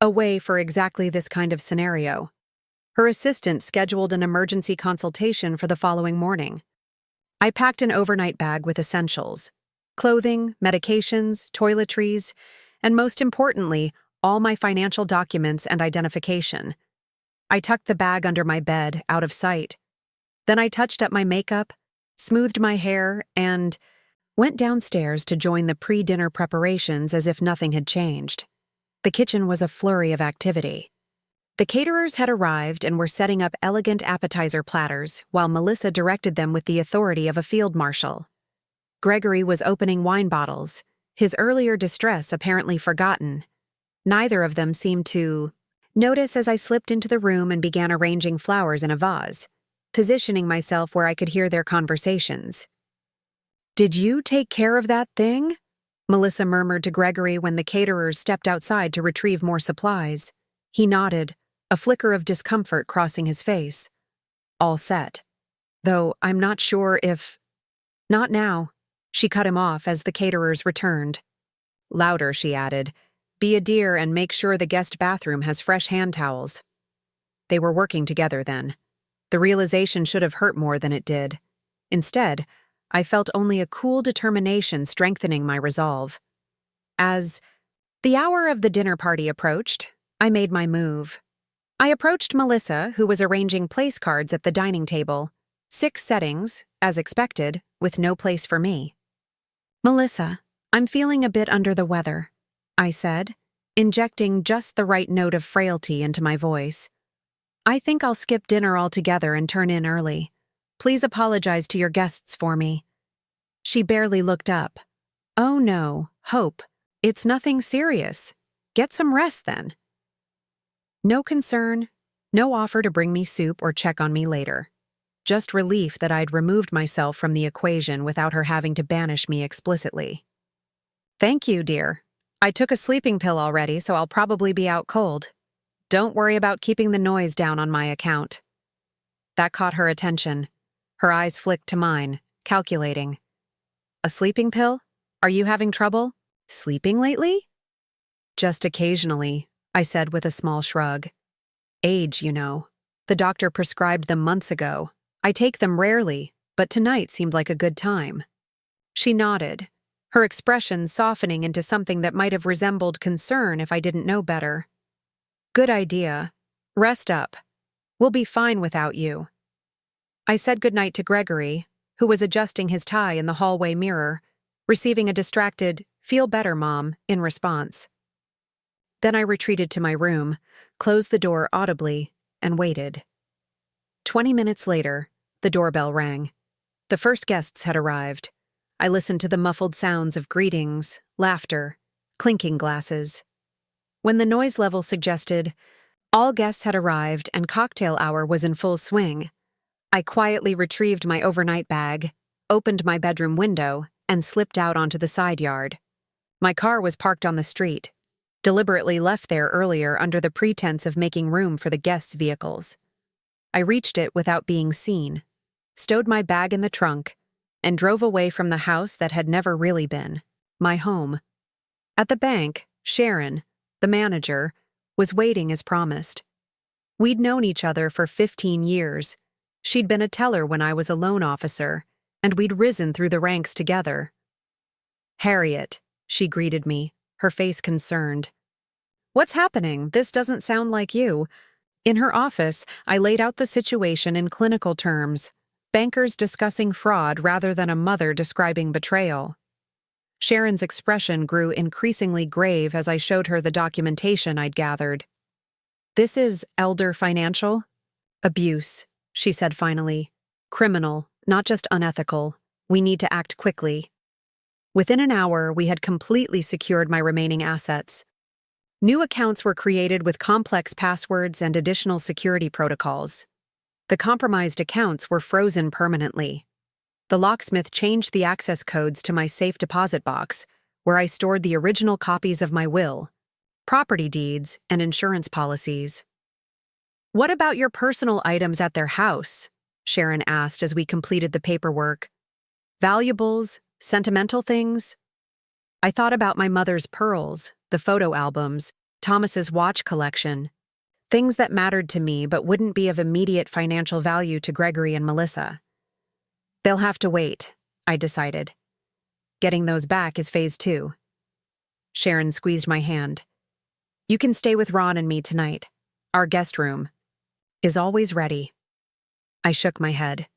away for exactly this kind of scenario. Her assistant scheduled an emergency consultation for the following morning. I packed an overnight bag with essentials: clothing, medications, toiletries, and most importantly, all my financial documents and identification. I tucked the bag under my bed, out of sight. Then I touched up my makeup, smoothed my hair, and went downstairs to join the pre-dinner preparations as if nothing had changed. The kitchen was a flurry of activity. The caterers had arrived and were setting up elegant appetizer platters while Melissa directed them with the authority of a field marshal. Gregory was opening wine bottles, his earlier distress apparently forgotten. Neither of them seemed to notice as I slipped into the room and began arranging flowers in a vase, positioning myself where I could hear their conversations. "Did you take care of that thing?" Melissa murmured to Gregory when the caterers stepped outside to retrieve more supplies. He nodded, a flicker of discomfort crossing his face. "All set. Though I'm not sure if—" "Not now," she cut him off as the caterers returned. Louder, she added, "Be a dear and make sure the guest bathroom has fresh hand towels." They were working together then. The realization should have hurt more than it did. Instead, I felt only a cool determination strengthening my resolve. As the hour of the dinner party approached, I made my move. I approached Melissa, who was arranging place cards at the dining table. 6 settings, as expected, with no place for me. "Melissa, I'm feeling a bit under the weather," I said, injecting just the right note of frailty into my voice. "I think I'll skip dinner altogether and turn in early. Please apologize to your guests for me." She barely looked up. "Oh no, Hope, it's nothing serious. Get some rest then." No concern, no offer to bring me soup or check on me later. just relief that I'd removed myself from the equation without her having to banish me explicitly. "Thank you, dear. I took a sleeping pill already, so I'll probably be out cold. Don't worry about keeping the noise down on my account." That caught her attention. Her eyes flicked to mine, calculating. "A sleeping pill? Are you having trouble sleeping lately?" "Just occasionally," I said with a small shrug. "Age, you know. The doctor prescribed them months ago. I take them rarely, but tonight seemed like a good time." She nodded, her expression softening into something that might have resembled concern if I didn't know better. "Good idea. Rest up. We'll be fine without you." I said goodnight to Gregory, who was adjusting his tie in the hallway mirror, receiving a distracted, "Feel better, Mom," in response. Then I retreated to my room, closed the door audibly, and waited. 20 minutes later, the doorbell rang. The first guests had arrived. I listened to the muffled sounds of greetings, laughter, clinking glasses. When the noise level suggested all guests had arrived and cocktail hour was in full swing, I quietly retrieved my overnight bag, opened my bedroom window, and slipped out onto the side yard. My car was parked on the street, deliberately left there earlier under the pretense of making room for the guests' vehicles. I reached it without being seen, stowed my bag in the trunk, and drove away from the house that had never really been my home. At the bank, Sharon, the manager, was waiting as promised. We'd known each other for 15 years. She'd been a teller when I was a loan officer, and we'd risen through the ranks together. "Harriet," she greeted me, her face concerned. "What's happening? This doesn't sound like you." In her office, I laid out the situation in clinical terms, bankers discussing fraud rather than a mother describing betrayal. Sharon's expression grew increasingly grave as I showed her the documentation I'd gathered. "This is elder financial abuse," she said finally. "Criminal, not just unethical. We need to act quickly." Within an hour, we had completely secured my remaining assets. New accounts were created with complex passwords and additional security protocols. The compromised accounts were frozen permanently. The locksmith changed the access codes to my safe deposit box, where I stored the original copies of my will, property deeds, and insurance policies. "What about your personal items at their house?" Sharon asked as we completed the paperwork. "Valuables, sentimental things?" I thought about my mother's pearls, the photo albums, Thomas's watch collection, things that mattered to me but wouldn't be of immediate financial value to Gregory and Melissa. "They'll have to wait," I decided. "Getting those back is phase 2. Sharon squeezed my hand. "You can stay with Ron and me tonight. Our guest room is always ready." I shook my head.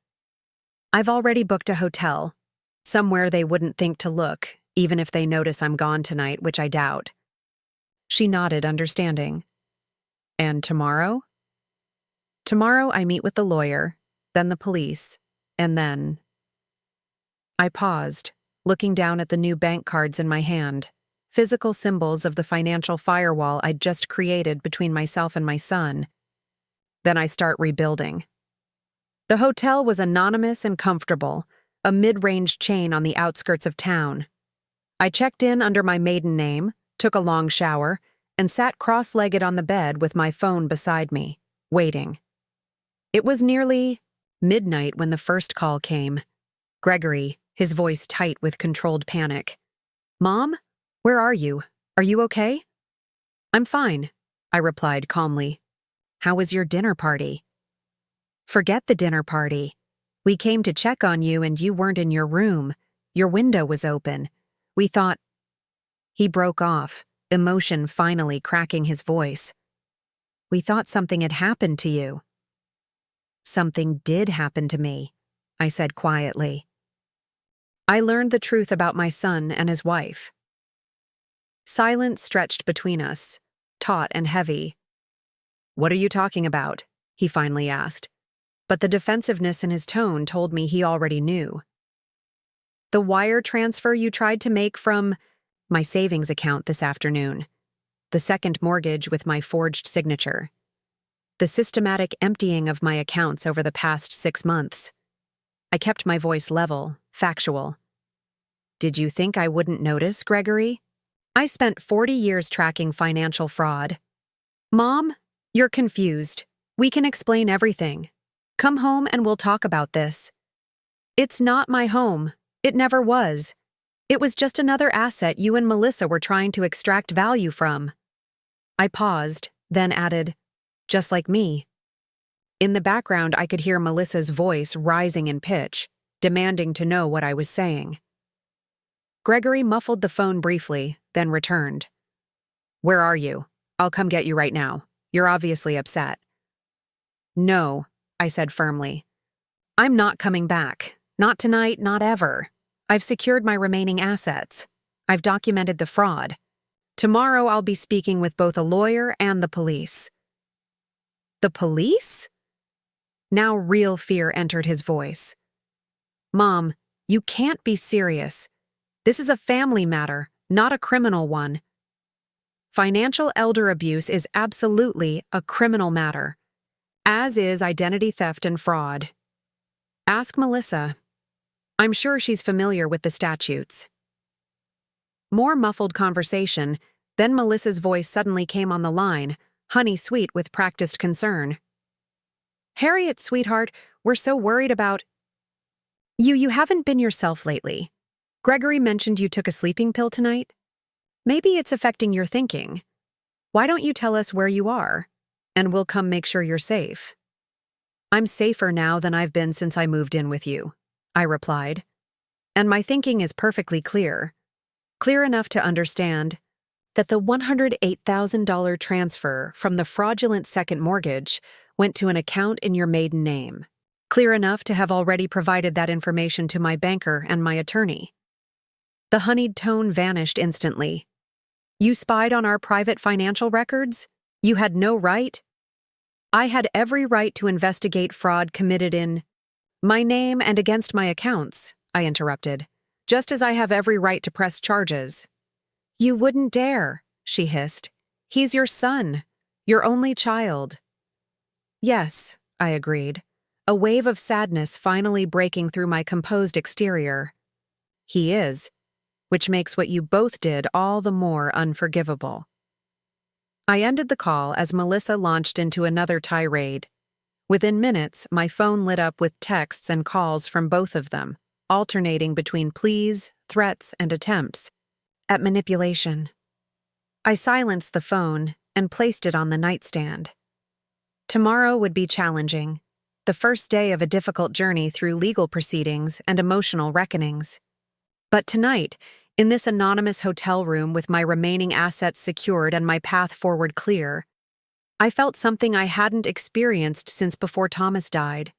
"I've already booked a hotel, somewhere they wouldn't think to look, even if they notice I'm gone tonight, which I doubt." She nodded, understanding. "And tomorrow?" "Tomorrow I meet with the lawyer, then the police, and then—" I paused, looking down at the new bank cards in my hand, physical symbols of the financial firewall I'd just created between myself and my son. "Then I start rebuilding." The hotel was anonymous and comfortable, a mid-range chain on the outskirts of town. I checked in under my maiden name, took a long shower, and sat cross-legged on the bed with my phone beside me, waiting. It was nearly midnight when the first call came. Gregory, his voice tight with controlled panic. "Mom? Where are you? Are you okay?" "I'm fine," I replied calmly. "How was your dinner party?" "Forget the dinner party. We came to check on you and you weren't in your room. Your window was open. We thought—" He broke off, emotion finally cracking his voice. "We thought something had happened to you." "Something did happen to me," I said quietly. I learned the truth about my son and his wife. Silence stretched between us, taut and heavy. "What are you talking about?" he finally asked, but the defensiveness in his tone told me he already knew. "The wire transfer you tried to make from my savings account this afternoon. The second mortgage with my forged signature." the systematic emptying of my accounts over the past 6 months. I kept my voice level, factual. Did you think I wouldn't notice, Gregory? I spent 40 years tracking financial fraud. Mom, you're confused. We can explain everything. Come home and we'll talk about this. It's not my home. It never was. It was just another asset you and Melissa were trying to extract value from. I paused, then added, just like me. In the background, I could hear Melissa's voice rising in pitch, demanding to know what I was saying. Gregory muffled the phone briefly, then returned. Where are you? I'll come get you right now. You're obviously upset. No, I said firmly. I'm not coming back. Not tonight, not ever. I've secured my remaining assets. I've documented the fraud. Tomorrow I'll be speaking with both a lawyer and the police. The police? Now real fear entered his voice. Mom, you can't be serious. This is a family matter, not a criminal one. Financial elder abuse is absolutely a criminal matter, as is identity theft and fraud. Ask Melissa. I'm sure she's familiar with the statutes. More muffled conversation, then Melissa's voice suddenly came on the line, honey sweet with practiced concern. Harriet, sweetheart, we're so worried about… You haven't been yourself lately. Gregory mentioned you took a sleeping pill tonight. Maybe it's affecting your thinking. Why don't you tell us where you are, and we'll come make sure you're safe. I'm safer now than I've been since I moved in with you, I replied. And my thinking is perfectly clear. Clear enough to understand that the $108,000 transfer from the fraudulent second mortgage went to an account in your maiden name. Clear enough to have already provided that information to my banker and my attorney. The honeyed tone vanished instantly. You spied on our private financial records? You had no right? I had every right to investigate fraud committed in my name and against my accounts, I interrupted, just as I have every right to press charges. You wouldn't dare, she hissed. He's your son, your only child. Yes, I agreed, a wave of sadness finally breaking through my composed exterior. He is, which makes what you both did all the more unforgivable. I ended the call as Melissa launched into another tirade. Within minutes, my phone lit up with texts and calls from both of them, alternating between pleas, threats, and attempts at manipulation. I silenced the phone and placed it on the nightstand. Tomorrow would be challenging, the first day of a difficult journey through legal proceedings and emotional reckonings. But tonight, in this anonymous hotel room with my remaining assets secured and my path forward clear, I felt something I hadn't experienced since before Thomas died.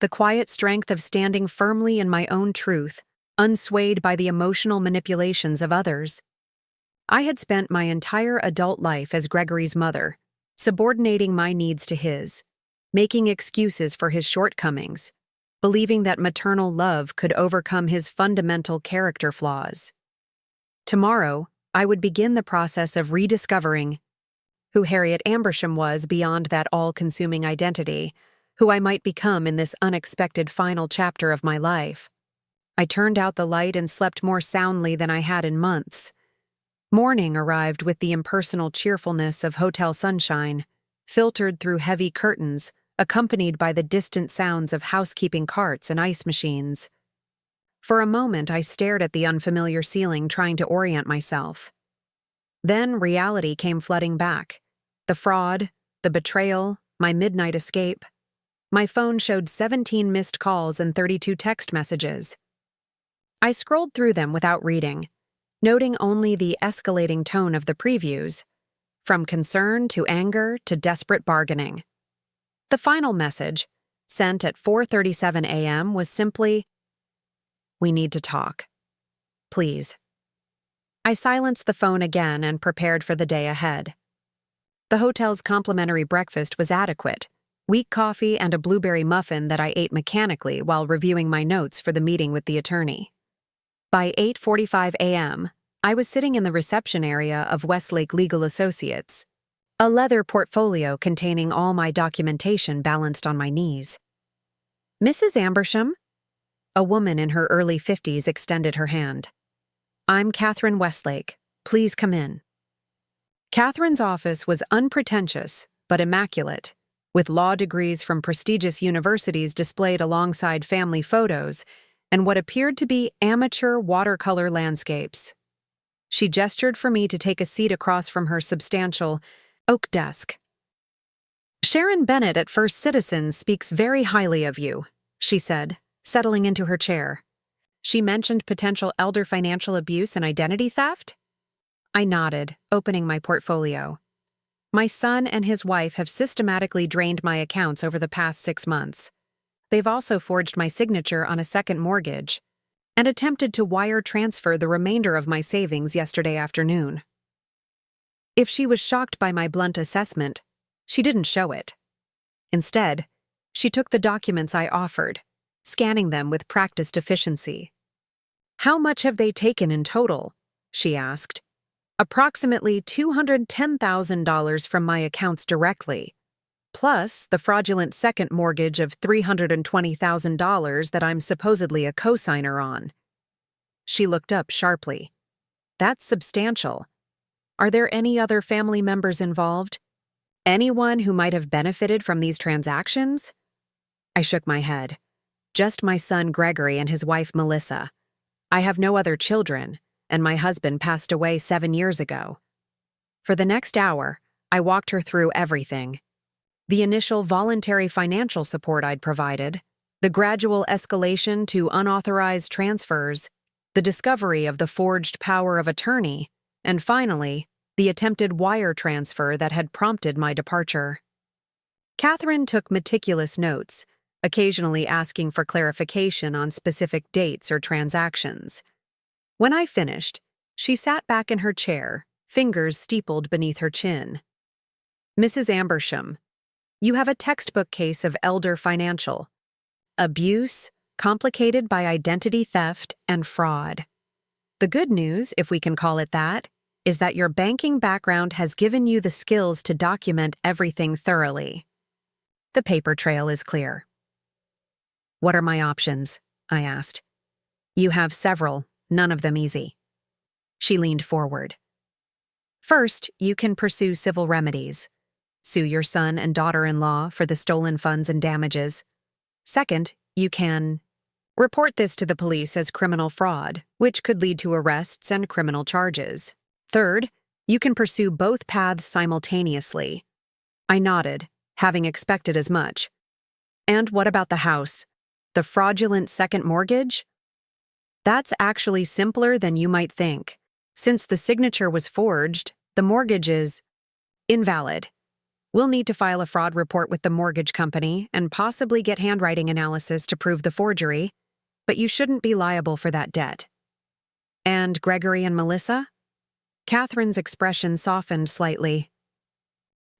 The quiet strength of standing firmly in my own truth, unswayed by the emotional manipulations of others. I had spent my entire adult life as Gregory's mother, subordinating my needs to his, making excuses for his shortcomings, believing that maternal love could overcome his fundamental character flaws. Tomorrow, I would begin the process of rediscovering who Harriet Ambersham was beyond that all-consuming identity, who I might become in this unexpected final chapter of my life. I turned out the light and slept more soundly than I had in months. Morning arrived with the impersonal cheerfulness of hotel sunshine, filtered through heavy curtains, accompanied by the distant sounds of housekeeping carts and ice machines. For a moment, I stared at the unfamiliar ceiling, trying to orient myself. Then reality came flooding back. The fraud, the betrayal, my midnight escape. My phone showed 17 missed calls and 32 text messages. I scrolled through them without reading, noting only the escalating tone of the previews, from concern to anger to desperate bargaining. The final message, sent at 4:37 a.m., was simply, "We need to talk. Please." I silenced the phone again and prepared for the day ahead. The hotel's complimentary breakfast was adequate, weak coffee and a blueberry muffin that I ate mechanically while reviewing my notes for the meeting with the attorney. By 8:45 a.m., I was sitting in the reception area of Westlake Legal Associates. A leather portfolio containing all my documentation balanced on my knees. "Mrs. Ambersham?" A woman in her early 50s extended her hand. "I'm Catherine Westlake. Please come in." Catherine's office was unpretentious but immaculate, with law degrees from prestigious universities displayed alongside family photos and what appeared to be amateur watercolor landscapes. She gestured for me to take a seat across from her substantial oak desk. "Sharon Bennett at First Citizens speaks very highly of you," she said, settling into her chair. "She mentioned potential elder financial abuse and identity theft?" I nodded, opening my portfolio. "My son and his wife have systematically drained my accounts over the past 6 months. They've also forged my signature on a second mortgage and attempted to wire transfer the remainder of my savings yesterday afternoon." If she was shocked by my blunt assessment, she didn't show it. Instead, she took the documents I offered, scanning them with practiced efficiency. "How much have they taken in total?" she asked. "Approximately $210,000 from my accounts directly, plus the fraudulent second mortgage of $320,000 that I'm supposedly a co-signer on." She looked up sharply. "That's substantial. Are there any other family members involved? Anyone who might have benefited from these transactions?" I shook my head. "Just my son Gregory and his wife Melissa. I have no other children, and my husband passed away 7 years ago." For the next hour, I walked her through everything. The initial voluntary financial support I'd provided, the gradual escalation to unauthorized transfers, the discovery of the forged power of attorney, and finally, the attempted wire transfer that had prompted my departure. Catherine took meticulous notes, occasionally asking for clarification on specific dates or transactions. When I finished, she sat back in her chair, fingers steepled beneath her chin. "Mrs. Ambersham, you have a textbook case of elder financial abuse, complicated by identity theft and fraud. The good news, if we can call it that, is that your banking background has given you the skills to document everything thoroughly. The paper trail is clear." "What are my options?" I asked. "You have several, none of them easy." She leaned forward. "First, you can pursue civil remedies. Sue your son and daughter-in-law for the stolen funds and damages. Second, you can report this to the police as criminal fraud, which could lead to arrests and criminal charges. Third, you can pursue both paths simultaneously." I nodded, having expected as much. "And what about the house? The fraudulent second mortgage?" "That's actually simpler than you might think. Since the signature was forged, the mortgage is invalid. We'll need to file a fraud report with the mortgage company and possibly get handwriting analysis to prove the forgery, but you shouldn't be liable for that debt." "And Gregory and Melissa?" Catherine's expression softened slightly.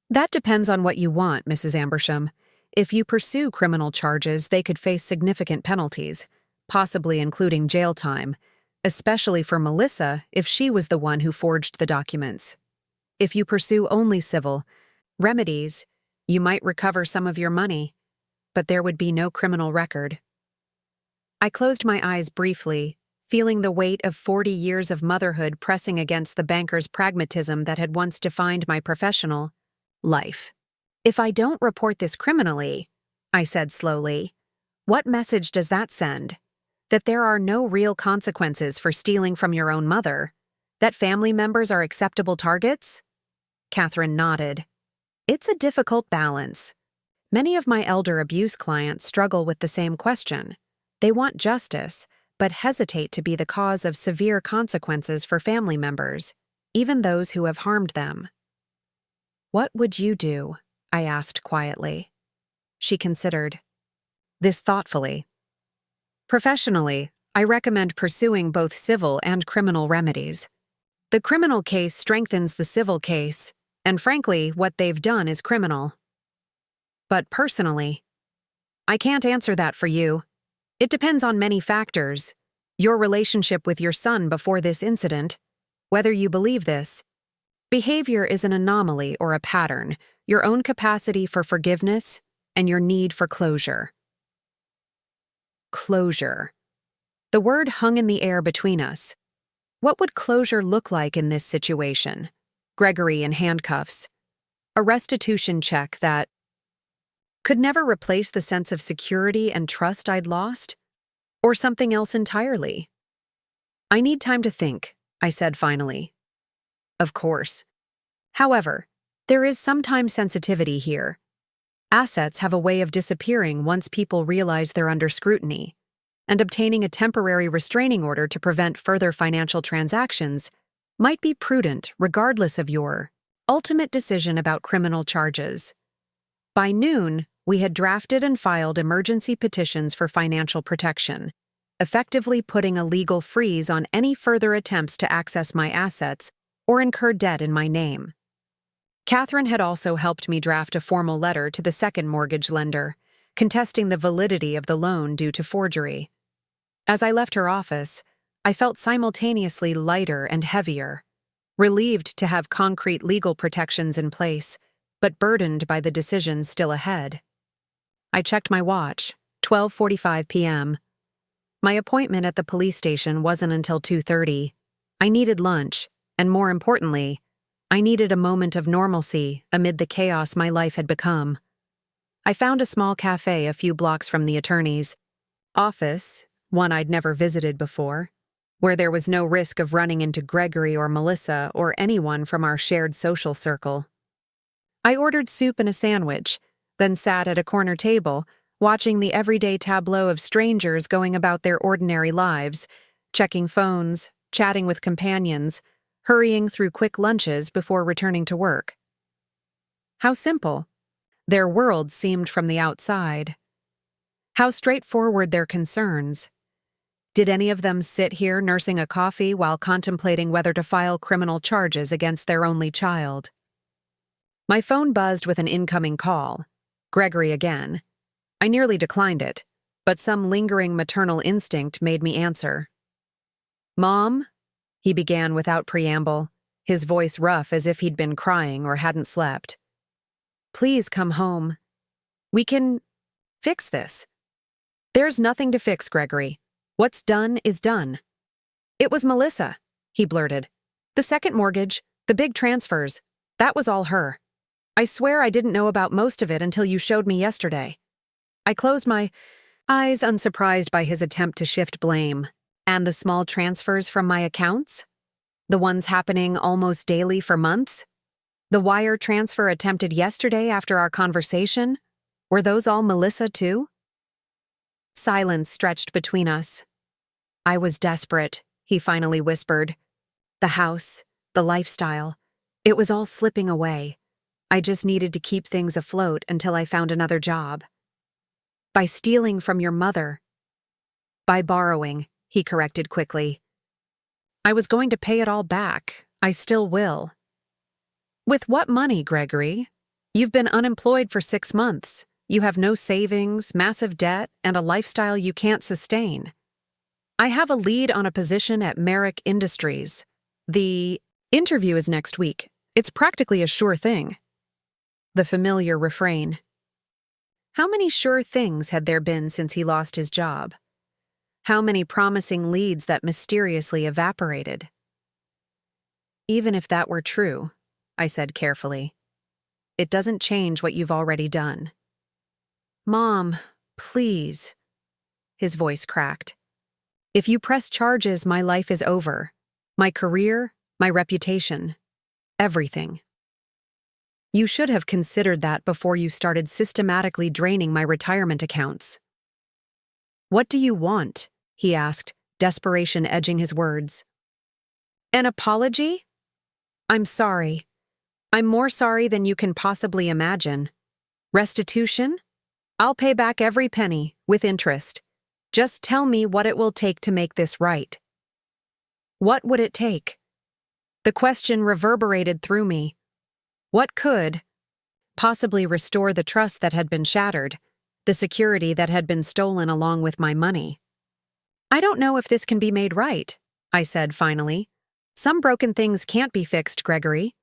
"That depends on what you want, Mrs. Ambersham. If you pursue criminal charges, they could face significant penalties, possibly including jail time, especially for Melissa if she was the one who forged the documents. If you pursue only civil remedies, you might recover some of your money, but there would be no criminal record." I closed my eyes briefly, feeling the weight of 40 years of motherhood pressing against the banker's pragmatism that had once defined my professional life. "If I don't report this criminally," I said slowly, "what message does that send? That there are no real consequences for stealing from your own mother? That family members are acceptable targets?" Catherine nodded. "It's a difficult balance. Many of my elder abuse clients struggle with the same question. They want justice, but hesitate to be the cause of severe consequences for family members, even those who have harmed them." "What would you do?" I asked quietly. She considered this thoughtfully. "Professionally, I recommend pursuing both civil and criminal remedies. The criminal case strengthens the civil case, and frankly, what they've done is criminal. But personally, I can't answer that for you. It depends on many factors. Your relationship with your son before this incident, whether you believe this Behavior is an anomaly or a pattern, your own capacity for forgiveness and your need for closure. Closure. The word hung in the air between us. What would closure look like in this situation? Gregory in handcuffs. A restitution check that could never replace the sense of security and trust I'd lost? Or something else entirely? I need time to think, I said finally. Of course. However, there is sometimes sensitivity here. Assets have a way of disappearing once people realize they're under scrutiny, and obtaining a temporary restraining order to prevent further financial transactions might be prudent regardless of your ultimate decision about criminal charges. By noon, we had drafted and filed emergency petitions for financial protection, effectively putting a legal freeze on any further attempts to access my assets or incur debt in my name. Catherine had also helped me draft a formal letter to the second mortgage lender, contesting the validity of the loan due to forgery. As I left her office, I felt simultaneously lighter and heavier, relieved to have concrete legal protections in place, but burdened by the decisions still ahead. I checked my watch, 12:45 p.m. My appointment at the police station wasn't until 2:30. I needed lunch, and more importantly, I needed a moment of normalcy amid the chaos my life had become. I found a small cafe a few blocks from the attorney's office, one I'd never visited before, where there was no risk of running into Gregory or Melissa or anyone from our shared social circle. I ordered soup and a sandwich, then sat at a corner table, watching the everyday tableau of strangers going about their ordinary lives, checking phones, chatting with companions, hurrying through quick lunches before returning to work. How simple their world seemed from the outside. How straightforward their concerns. Did any of them sit here nursing a coffee while contemplating whether to file criminal charges against their only child? My phone buzzed with an incoming call. Gregory again. I nearly declined it, but some lingering maternal instinct made me answer. "Mom?" he began without preamble, his voice rough as if he'd been crying or hadn't slept. "Please come home. We can fix this." "There's nothing to fix, Gregory. What's done is done." "It was Melissa," he blurted. "The second mortgage, the big transfers, that was all her. I swear I didn't know about most of it until you showed me yesterday." I closed my eyes, unsurprised by his attempt to shift blame. And the small transfers from my accounts? The ones happening almost daily for months? The wire transfer attempted yesterday after our conversation? Were those all Melissa too? Silence stretched between us. "I was desperate," he finally whispered. "The house, the lifestyle, it was all slipping away. I just needed to keep things afloat until I found another job." "By stealing from your mother." "By borrowing," he corrected quickly. "I was going to pay it all back. I still will." "With what money, Gregory? You've been unemployed for 6 months. You have no savings, massive debt, and a lifestyle you can't sustain. I have a lead on a position at Merrick Industries. The interview is next week. It's practically a sure thing." The familiar refrain. How many sure things had there been since he lost his job? How many promising leads that mysteriously evaporated? "Even if that were true," I said carefully, "it doesn't change what you've already done." "Mom, please." His voice cracked. "If you press charges, my life is over. My career, my reputation, everything. You should have considered that before you started systematically draining my retirement accounts." "What do you want?" he asked, desperation edging his words. "An apology? I'm sorry. I'm more sorry than you can possibly imagine. Restitution? I'll pay back every penny, with interest. Just tell me what it will take to make this right." What would it take? The question reverberated through me. What could possibly restore the trust that had been shattered, the security that had been stolen along with my money? "I don't know if this can be made right," I said finally. "Some broken things can't be fixed, Gregory.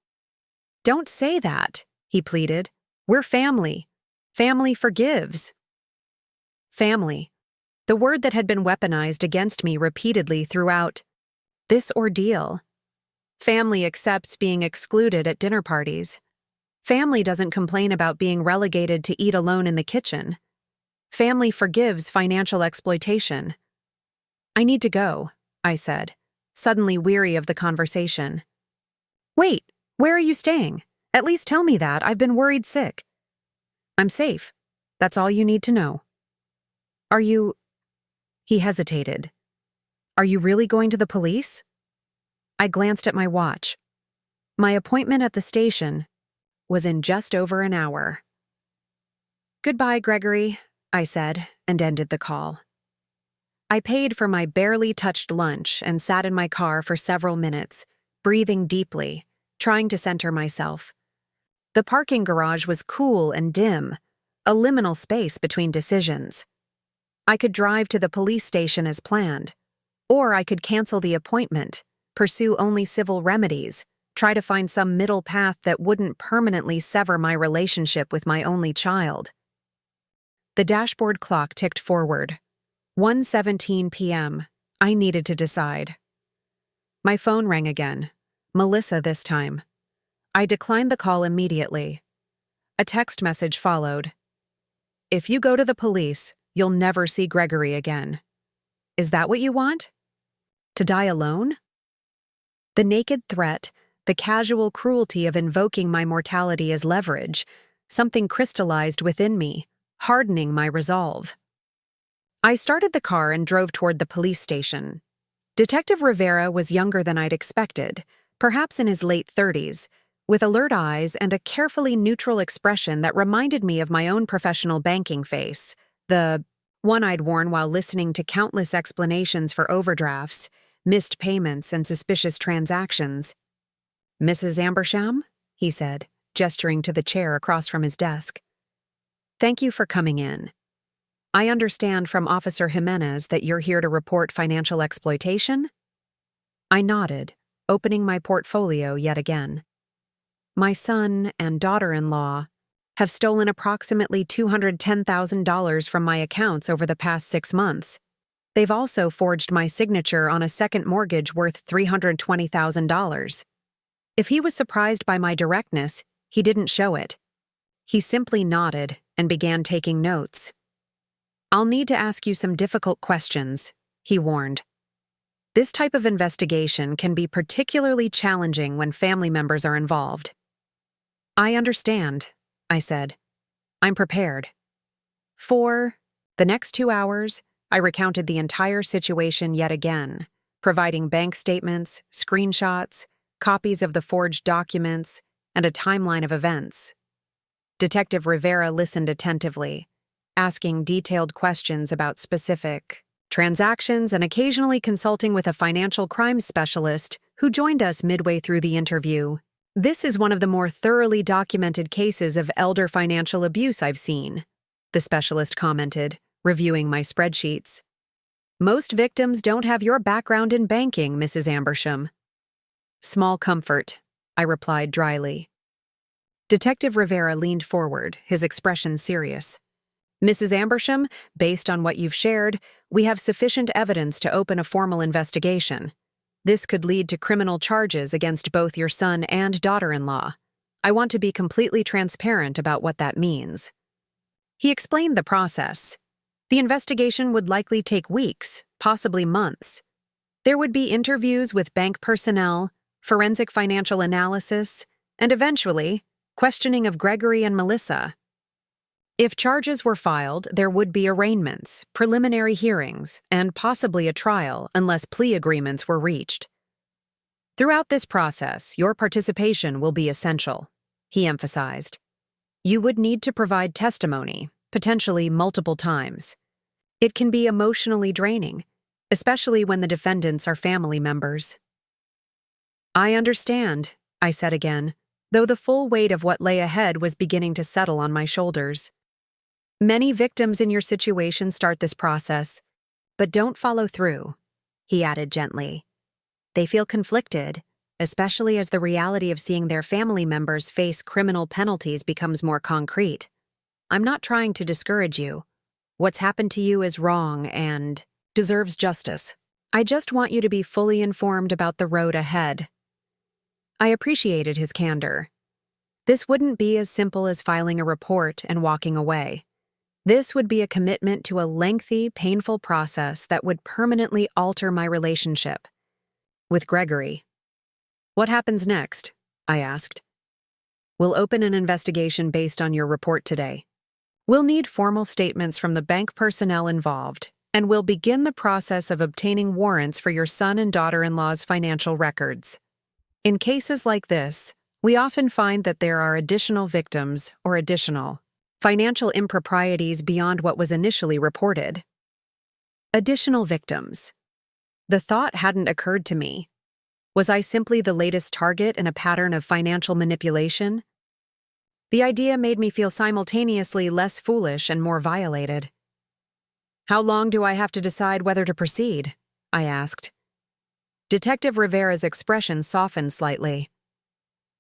Don't say that, he pleaded. We're family. Family forgives. Family. The word that had been weaponized against me repeatedly throughout this ordeal. Family accepts being excluded at dinner parties. Family doesn't complain about being relegated to eat alone in the kitchen. Family forgives financial exploitation. I need to go, I said, suddenly weary of the conversation. Wait, where are you staying? At least tell me that. I've been worried sick. I'm safe. That's all you need to know. Are you... He hesitated. Are you really going to the police? I glanced at my watch. My appointment at the station was in just over an hour. Goodbye, Gregory, I said, and ended the call. I paid for my barely touched lunch and sat in my car for several minutes, breathing deeply, trying to center myself. The parking garage was cool and dim, a liminal space between decisions. I could drive to the police station as planned, or I could cancel the appointment, pursue only civil remedies, try to find some middle path that wouldn't permanently sever my relationship with my only child. The dashboard clock ticked forward. 1:17 p.m. I needed to decide. My phone rang again. Melissa this time. I declined the call immediately. A text message followed. If you go to the police, you'll never see Gregory again. Is that what you want? To die alone? The naked threat, the casual cruelty of invoking my mortality as leverage, something crystallized within me, hardening my resolve. I started the car and drove toward the police station. Detective Rivera was younger than I'd expected, perhaps in his late 30s, with alert eyes and a carefully neutral expression that reminded me of my own professional banking face, the one I'd worn while listening to countless explanations for overdrafts, missed payments, and suspicious transactions. Mrs. Ambersham? He said, gesturing to the chair across from his desk. Thank you for coming in. I understand from Officer Jimenez that you're here to report financial exploitation? I nodded, opening my portfolio yet again. My son and daughter-in-law have stolen approximately $210,000 from my accounts over the past 6 months. They've also forged my signature on a second mortgage worth $320,000. If he was surprised by my directness, he didn't show it. He simply nodded and began taking notes. I'll need to ask you some difficult questions, he warned. This type of investigation can be particularly challenging when family members are involved. I understand, I said. I'm prepared. For the next 2 hours, I recounted the entire situation yet again, providing bank statements, screenshots, copies of the forged documents, and a timeline of events. Detective Rivera listened attentively, asking detailed questions about specific transactions and occasionally consulting with a financial crimes specialist who joined us midway through the interview. This is one of the more thoroughly documented cases of elder financial abuse I've seen, the specialist commented, reviewing my spreadsheets. Most victims don't have your background in banking, Mrs. Ambersham. Small comfort, I replied dryly. Detective Rivera leaned forward, his expression serious. Mrs. Ambersham, based on what you've shared, we have sufficient evidence to open a formal investigation. This could lead to criminal charges against both your son and daughter-in-law. I want to be completely transparent about what that means. He explained the process. The investigation would likely take weeks, possibly months. There would be interviews with bank personnel, forensic financial analysis, and eventually, questioning of Gregory and Melissa. If charges were filed, there would be arraignments, preliminary hearings, and possibly a trial unless plea agreements were reached. Throughout this process, your participation will be essential, he emphasized. You would need to provide testimony, potentially multiple times. It can be emotionally draining, especially when the defendants are family members. I understand, I said again, though the full weight of what lay ahead was beginning to settle on my shoulders. Many victims in your situation start this process, but don't follow through, he added gently. They feel conflicted, especially as the reality of seeing their family members face criminal penalties becomes more concrete. I'm not trying to discourage you. What's happened to you is wrong and deserves justice. I just want you to be fully informed about the road ahead. I appreciated his candor. This wouldn't be as simple as filing a report and walking away. This would be a commitment to a lengthy, painful process that would permanently alter my relationship with Gregory. What happens next? I asked. We'll open an investigation based on your report today. We'll need formal statements from the bank personnel involved, and we'll begin the process of obtaining warrants for your son and daughter-in-law's financial records. In cases like this, we often find that there are additional victims or additional financial improprieties beyond what was initially reported. Additional victims. The thought hadn't occurred to me. Was I simply the latest target in a pattern of financial manipulation? The idea made me feel simultaneously less foolish and more violated. How long do I have to decide whether to proceed? I asked. Detective Rivera's expression softened slightly.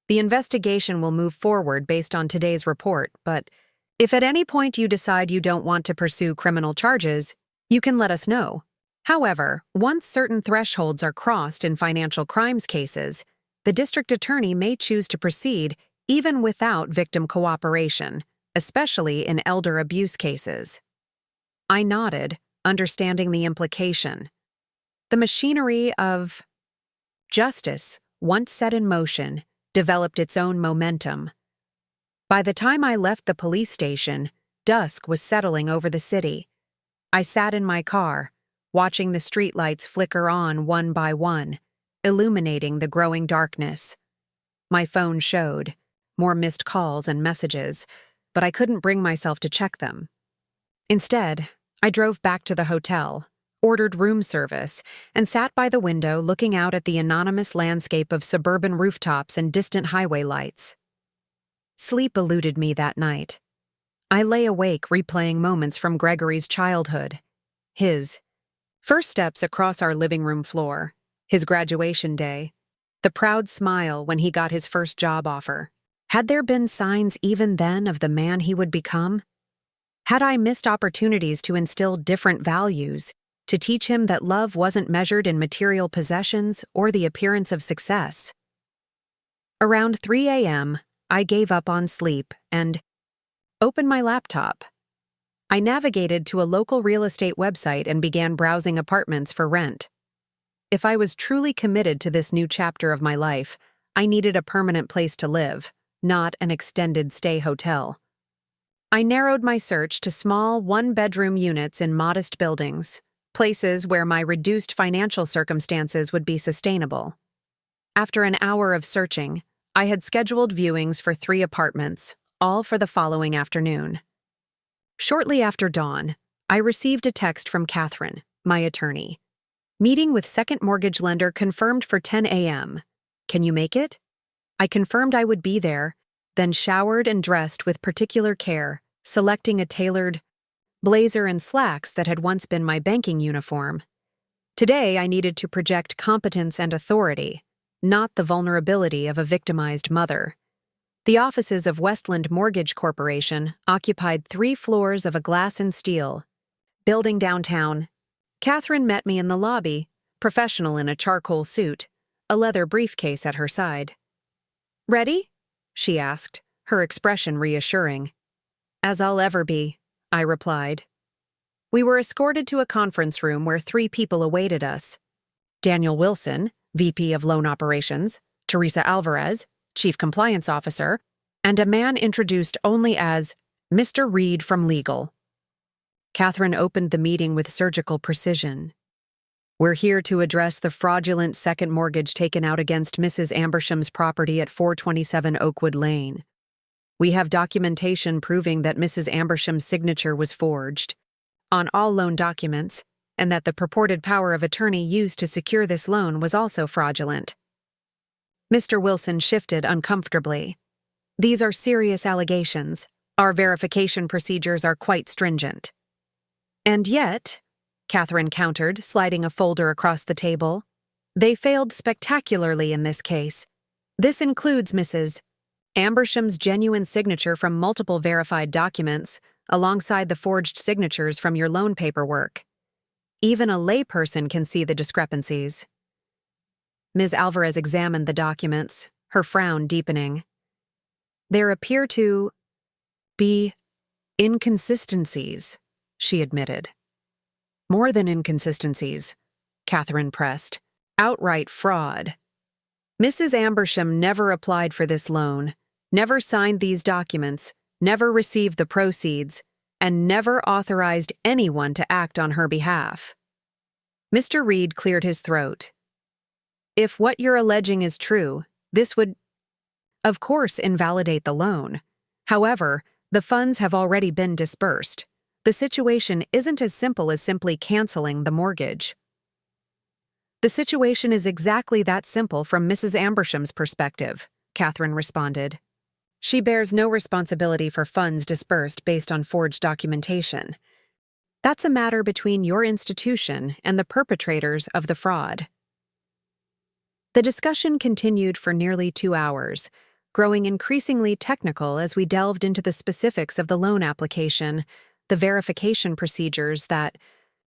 The investigation will move forward based on today's report, but if at any point you decide you don't want to pursue criminal charges, you can let us know. However, once certain thresholds are crossed in financial crimes cases, the district attorney may choose to proceed even without victim cooperation, especially in elder abuse cases. I nodded, understanding the implication. The machinery of justice, once set in motion, developed its own momentum. By the time I left the police station, dusk was settling over the city. I sat in my car, watching the streetlights flicker on one by one, illuminating the growing darkness. My phone showed more missed calls and messages, but I couldn't bring myself to check them. Instead, I drove back to the hotel, ordered room service, and sat by the window looking out at the anonymous landscape of suburban rooftops and distant highway lights. Sleep eluded me that night. I lay awake replaying moments from Gregory's childhood. His first steps across our living room floor, his graduation day, the proud smile when he got his first job offer. Had there been signs even then of the man he would become? Had I missed opportunities to instill different values, to teach him that love wasn't measured in material possessions or the appearance of success? Around 3 a.m., I gave up on sleep and opened my laptop. I navigated to a local real estate website and began browsing apartments for rent. If I was truly committed to this new chapter of my life, I needed a permanent place to live, not an extended stay hotel. I narrowed my search to small one-bedroom units in modest buildings, places where my reduced financial circumstances would be sustainable. After an hour of searching, I had scheduled viewings for 3 apartments, all for the following afternoon. Shortly after dawn, I received a text from Catherine, my attorney. Meeting with second mortgage lender confirmed for 10 a.m. Can you make it? I confirmed I would be there, then showered and dressed with particular care, selecting a tailored blazer and slacks that had once been my banking uniform. Today, I needed to project competence and authority, not the vulnerability of a victimized mother. The offices of Westland Mortgage Corporation occupied 3 floors of a glass and steel building downtown. Catherine met me in the lobby, professional in a charcoal suit, a leather briefcase at her side. "Ready?" she asked, her expression reassuring. "As I'll ever be," I replied. We were escorted to a conference room where 3 people awaited us. Daniel Wilson, VP of Loan Operations, Teresa Alvarez, Chief Compliance Officer, and a man introduced only as Mr. Reed from Legal. Catherine opened the meeting with surgical precision. "We're here to address the fraudulent second mortgage taken out against Mrs. Ambersham's property at 427 Oakwood Lane. We have documentation proving that Mrs. Ambersham's signature was forged on all loan documents, and that the purported power of attorney used to secure this loan was also fraudulent." Mr. Wilson shifted uncomfortably. "These are serious allegations. Our verification procedures are quite stringent." "And yet," Catherine countered, sliding a folder across the table, They failed spectacularly in this case. This includes Mrs. Ambersham's genuine signature from multiple verified documents, alongside the forged signatures from your loan paperwork. Even a layperson can see the discrepancies. Ms. Alvarez examined the documents, her frown deepening. There appear to be inconsistencies, she admitted. More than inconsistencies, Catherine pressed. Outright fraud. Mrs. Ambersham never applied for this loan, never signed these documents, never received the proceeds, and never authorized anyone to act on her behalf. Mr. Reed cleared his throat. If what you're alleging is true, this would, of course, invalidate the loan. However, the funds have already been dispersed. The situation isn't as simple as simply canceling the mortgage. The situation is exactly that simple from Mrs. Ambersham's perspective, Catherine responded. She bears no responsibility for funds dispersed based on forged documentation. That's a matter between your institution and the perpetrators of the fraud. The discussion continued for nearly 2 hours, growing increasingly technical as we delved into the specifics of the loan application, the verification procedures that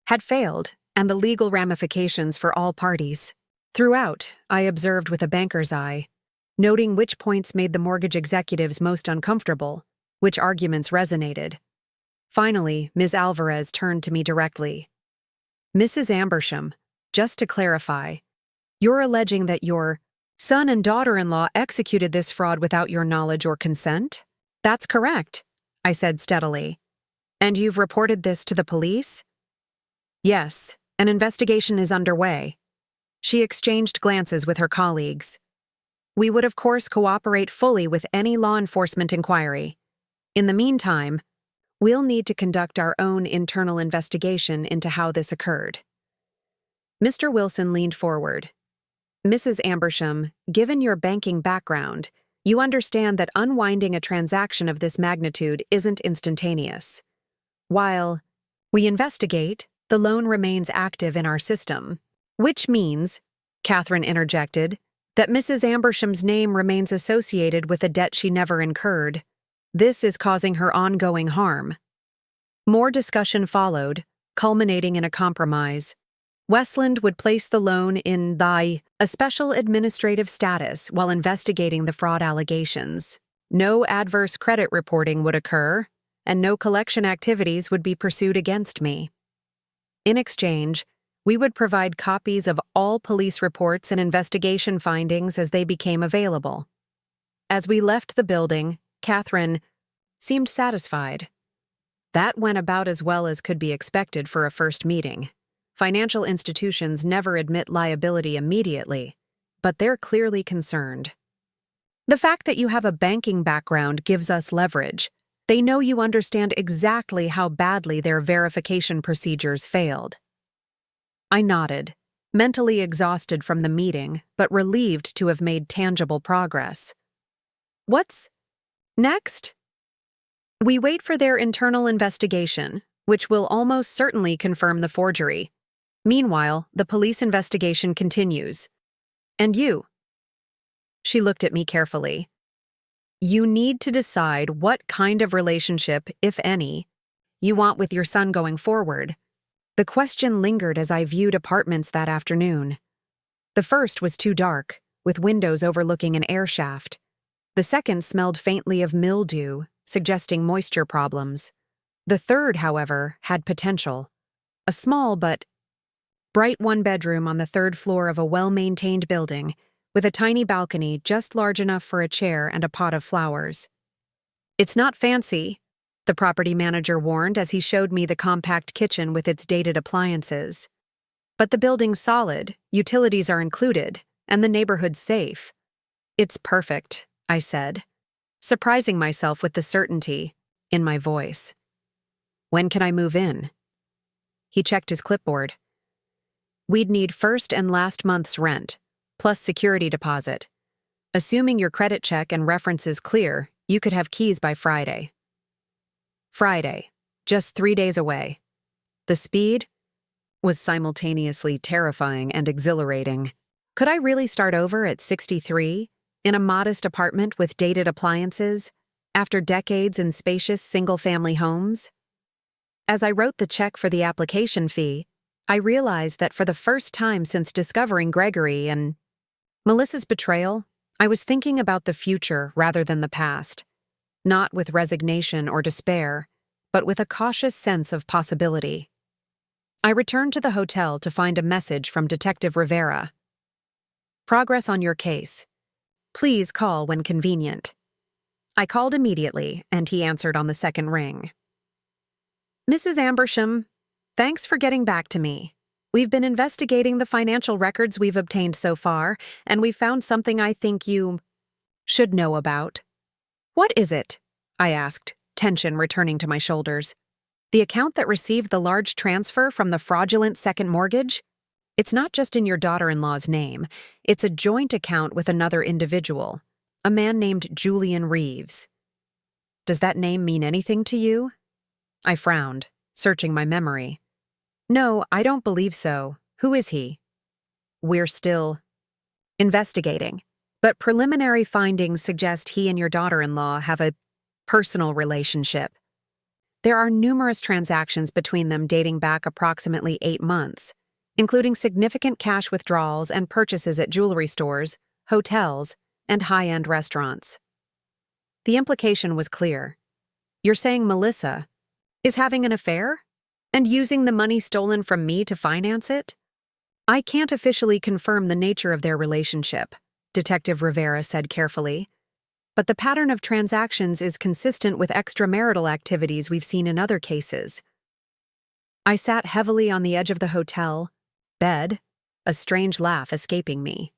had failed, and the legal ramifications for all parties. Throughout, I observed with a banker's eye, noting which points made the mortgage executives most uncomfortable, which arguments resonated. Finally, Ms. Alvarez turned to me directly. Mrs. Ambersham, just to clarify, you're alleging that your son and daughter-in-law executed this fraud without your knowledge or consent? That's correct, I said steadily. And you've reported this to the police? Yes, an investigation is underway. She exchanged glances with her colleagues. We would, of course, cooperate fully with any law enforcement inquiry. In the meantime, we'll need to conduct our own internal investigation into how this occurred. Mr. Wilson leaned forward. Mrs. Ambersham, given your banking background, you understand that unwinding a transaction of this magnitude isn't instantaneous. While we investigate, the loan remains active in our system, which means, Catherine interjected, that Mrs. Ambersham's name remains associated with a debt she never incurred. This is causing her ongoing harm. More discussion followed, culminating in a compromise. Westland would place the loan in a special administrative status while investigating the fraud allegations. No adverse credit reporting would occur, and no collection activities would be pursued against me. In exchange, we would provide copies of all police reports and investigation findings as they became available. As we left the building, Catherine seemed satisfied. That went about as well as could be expected for a first meeting. Financial institutions never admit liability immediately, but they're clearly concerned. The fact that you have a banking background gives us leverage. They know you understand exactly how badly their verification procedures failed. I nodded, mentally exhausted from the meeting, but relieved to have made tangible progress. What's next? We wait for their internal investigation, which will almost certainly confirm the forgery. Meanwhile, the police investigation continues. And you? She looked at me carefully. You need to decide what kind of relationship, if any, you want with your son going forward. The question lingered as I viewed apartments that afternoon. The first was too dark, with windows overlooking an air shaft. The second smelled faintly of mildew, suggesting moisture problems. The third, however, had potential. A small but bright one-bedroom on the 3rd floor of a well-maintained building, with a tiny balcony just large enough for a chair and a pot of flowers. It's not fancy, the property manager warned as he showed me the compact kitchen with its dated appliances. But the building's solid, utilities are included, and the neighborhood's safe. It's perfect, I said, surprising myself with the certainty in my voice. When can I move in? He checked his clipboard. We'd need first and last month's rent, plus security deposit. Assuming your credit check and references clear, you could have keys by Friday. Friday, just 3 days away. The speed was simultaneously terrifying and exhilarating. Could I really start over at 63, in a modest apartment with dated appliances, after decades in spacious single-family homes? As I wrote the check for the application fee, I realized that for the first time since discovering Gregory and Melissa's betrayal, I was thinking about the future rather than the past, not with resignation or despair, but with a cautious sense of possibility. I returned to the hotel to find a message from Detective Rivera. Progress on your case. Please call when convenient. I called immediately, and he answered on the second ring. Mrs. Ambersham, thanks for getting back to me. We've been investigating the financial records we've obtained so far, and we've found something I think you should know about. What is it? I asked, tension returning to my shoulders. The account that received the large transfer from the fraudulent second mortgage? It's not just in your daughter-in-law's name. It's a joint account with another individual, a man named Julian Reeves. Does that name mean anything to you? I frowned, searching my memory. No, I don't believe so. Who is he? We're still investigating, but preliminary findings suggest he and your daughter-in-law have a personal relationship. There are numerous transactions between them dating back approximately 8 months, including significant cash withdrawals and purchases at jewelry stores, hotels, and high-end restaurants. The implication was clear. You're saying Melissa is having an affair? And using the money stolen from me to finance it? I can't officially confirm the nature of their relationship, Detective Rivera said carefully, but the pattern of transactions is consistent with extramarital activities we've seen in other cases. I sat heavily on the edge of the hotel bed, a strange laugh escaping me.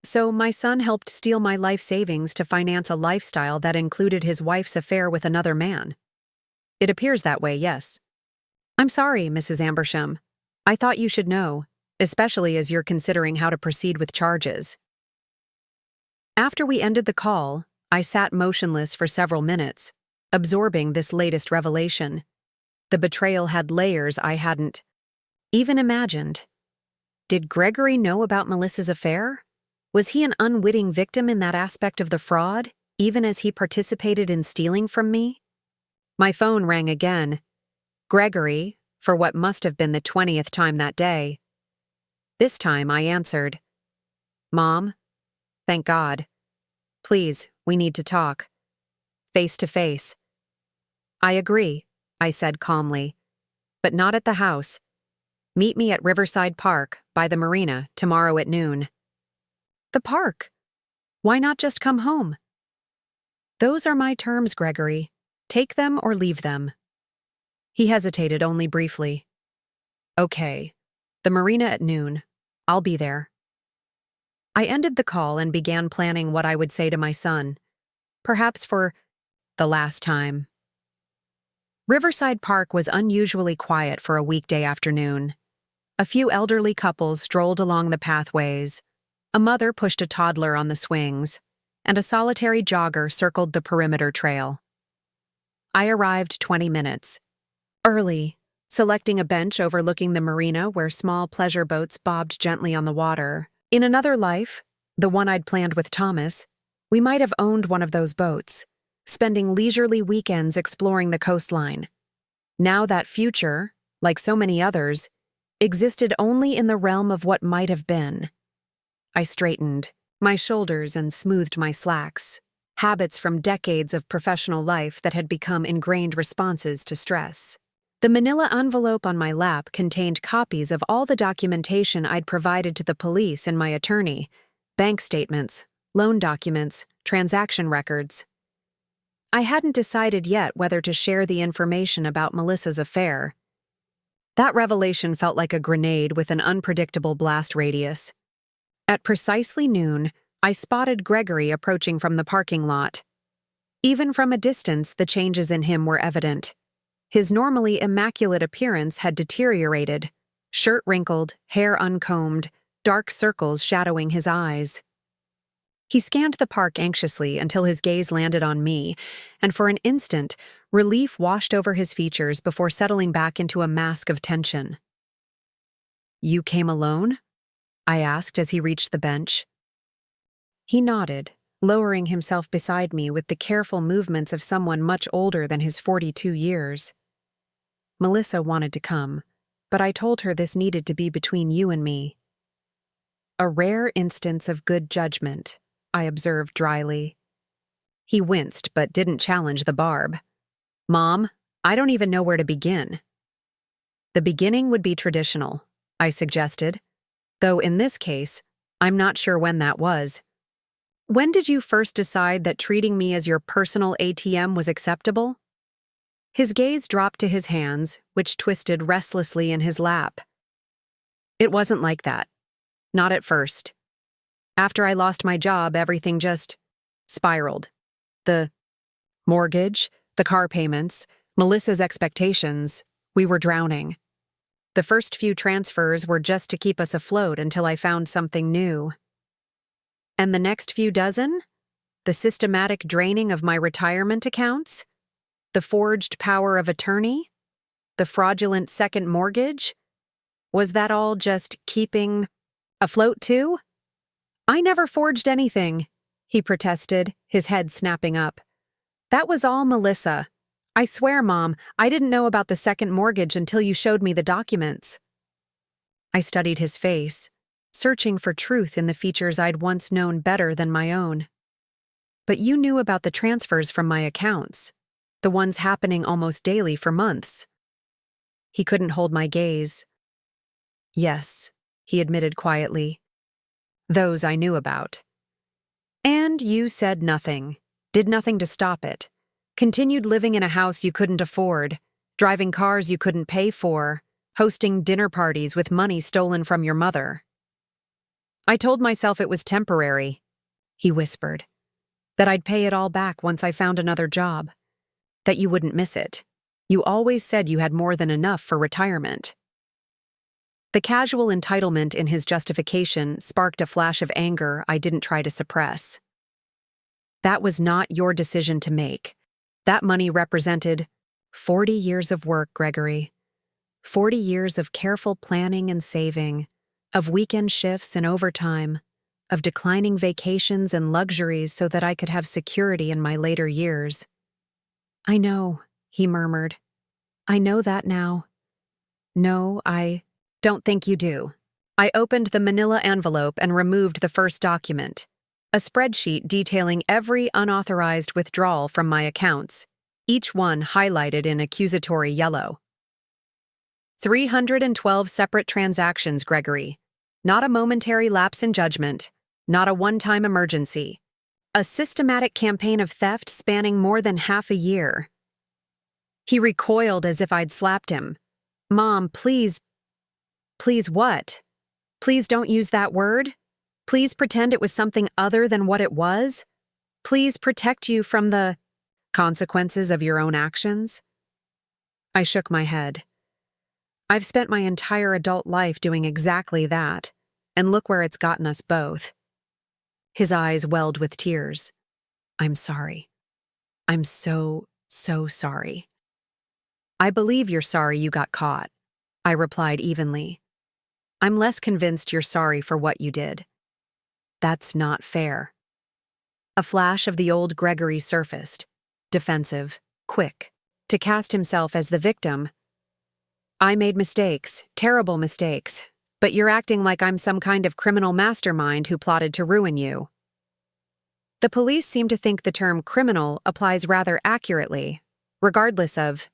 So my son helped steal my life savings to finance a lifestyle that included his wife's affair with another man. It appears that way, yes. I'm sorry, Mrs. Ambersham. I thought you should know, especially as you're considering how to proceed with charges. After we ended the call, I sat motionless for several minutes, absorbing this latest revelation. The betrayal had layers I hadn't even imagined. Did Gregory know about Melissa's affair? Was he an unwitting victim in that aspect of the fraud, even as he participated in stealing from me? My phone rang again. Gregory, for what must have been the 20th time that day. This time I answered. Mom? Thank God. Please, we need to talk. Face to face. I agree, I said calmly. But not at the house. Meet me at Riverside Park, by the marina, tomorrow at noon. The park? Why not just come home? Those are my terms, Gregory. Take them or leave them. He hesitated only briefly. Okay. The marina at noon. I'll be there. I ended the call and began planning what I would say to my son, perhaps for the last time. Riverside Park was unusually quiet for a weekday afternoon. A few elderly couples strolled along the pathways. A mother pushed a toddler on the swings, and a solitary jogger circled the perimeter trail. I arrived 20 minutes early, selecting a bench overlooking the marina where small pleasure boats bobbed gently on the water. In another life, the one I'd planned with Thomas, we might have owned one of those boats, spending leisurely weekends exploring the coastline. Now that future, like so many others, existed only in the realm of what might have been. I straightened my shoulders and smoothed my slacks, habits from decades of professional life that had become ingrained responses to stress. The manila envelope on my lap contained copies of all the documentation I'd provided to the police and my attorney, bank statements, loan documents, transaction records. I hadn't decided yet whether to share the information about Melissa's affair. That revelation felt like a grenade with an unpredictable blast radius. At precisely noon, I spotted Gregory approaching from the parking lot. Even from a distance, the changes in him were evident. His normally immaculate appearance had deteriorated, shirt wrinkled, hair uncombed, dark circles shadowing his eyes. He scanned the park anxiously until his gaze landed on me, and for an instant, relief washed over his features before settling back into a mask of tension. You came alone? I asked as he reached the bench. He nodded, lowering himself beside me with the careful movements of someone much older than his 42 years. Melissa wanted to come, but I told her this needed to be between you and me. A rare instance of good judgment, I observed dryly. He winced but didn't challenge the barb. Mom, I don't even know where to begin. The beginning would be traditional, I suggested, though in this case, I'm not sure when that was. When did you first decide that treating me as your personal ATM was acceptable? His gaze dropped to his hands, which twisted restlessly in his lap. It wasn't like that. Not at first. After I lost my job, everything just spiraled. The mortgage, the car payments, Melissa's expectations, we were drowning. The first few transfers were just to keep us afloat until I found something new. And the next few dozen? The systematic draining of my retirement accounts? The forged power of attorney? The fraudulent second mortgage? Was that all just keeping afloat too? I never forged anything, he protested, his head snapping up. That was all Melissa. I swear, Mom, I didn't know about the second mortgage until you showed me the documents. I studied his face, searching for truth in the features I'd once known better than my own. But you knew about the transfers from my accounts, the ones happening almost daily for months. He couldn't hold my gaze. Yes, he admitted quietly. Those I knew about. And you said nothing, did nothing to stop it. Continued living in a house you couldn't afford, driving cars you couldn't pay for, hosting dinner parties with money stolen from your mother. I told myself it was temporary, he whispered, that I'd pay it all back once I found another job, that you wouldn't miss it. You always said you had more than enough for retirement. The casual entitlement in his justification sparked a flash of anger I didn't try to suppress. That was not your decision to make. That money represented 40 years of work, Gregory. 40 years of careful planning and saving, of weekend shifts and overtime, of declining vacations and luxuries so that I could have security in my later years. I know, he murmured. I know that now. No, I don't think you do. I opened the manila envelope and removed the first document, a spreadsheet detailing every unauthorized withdrawal from my accounts, each one highlighted in accusatory yellow. 312 separate transactions, Gregory. Not a momentary lapse in judgment, not a one-time emergency. A systematic campaign of theft spanning more than half a year. He recoiled as if I'd slapped him. Mom, please. Please what? Please don't use that word? Please pretend it was something other than what it was? Please protect you from the consequences of your own actions? I shook my head. I've spent my entire adult life doing exactly that, and look where it's gotten us both. His eyes welled with tears. I'm sorry. I'm so sorry. I believe you're sorry you got caught, I replied evenly. I'm less convinced you're sorry for what you did. That's not fair. A flash of the old Gregory surfaced, defensive, quick, to cast himself as the victim. I made mistakes, terrible mistakes, but you're acting like I'm some kind of criminal mastermind who plotted to ruin you. The police seem to think the term criminal applies rather accurately, regardless of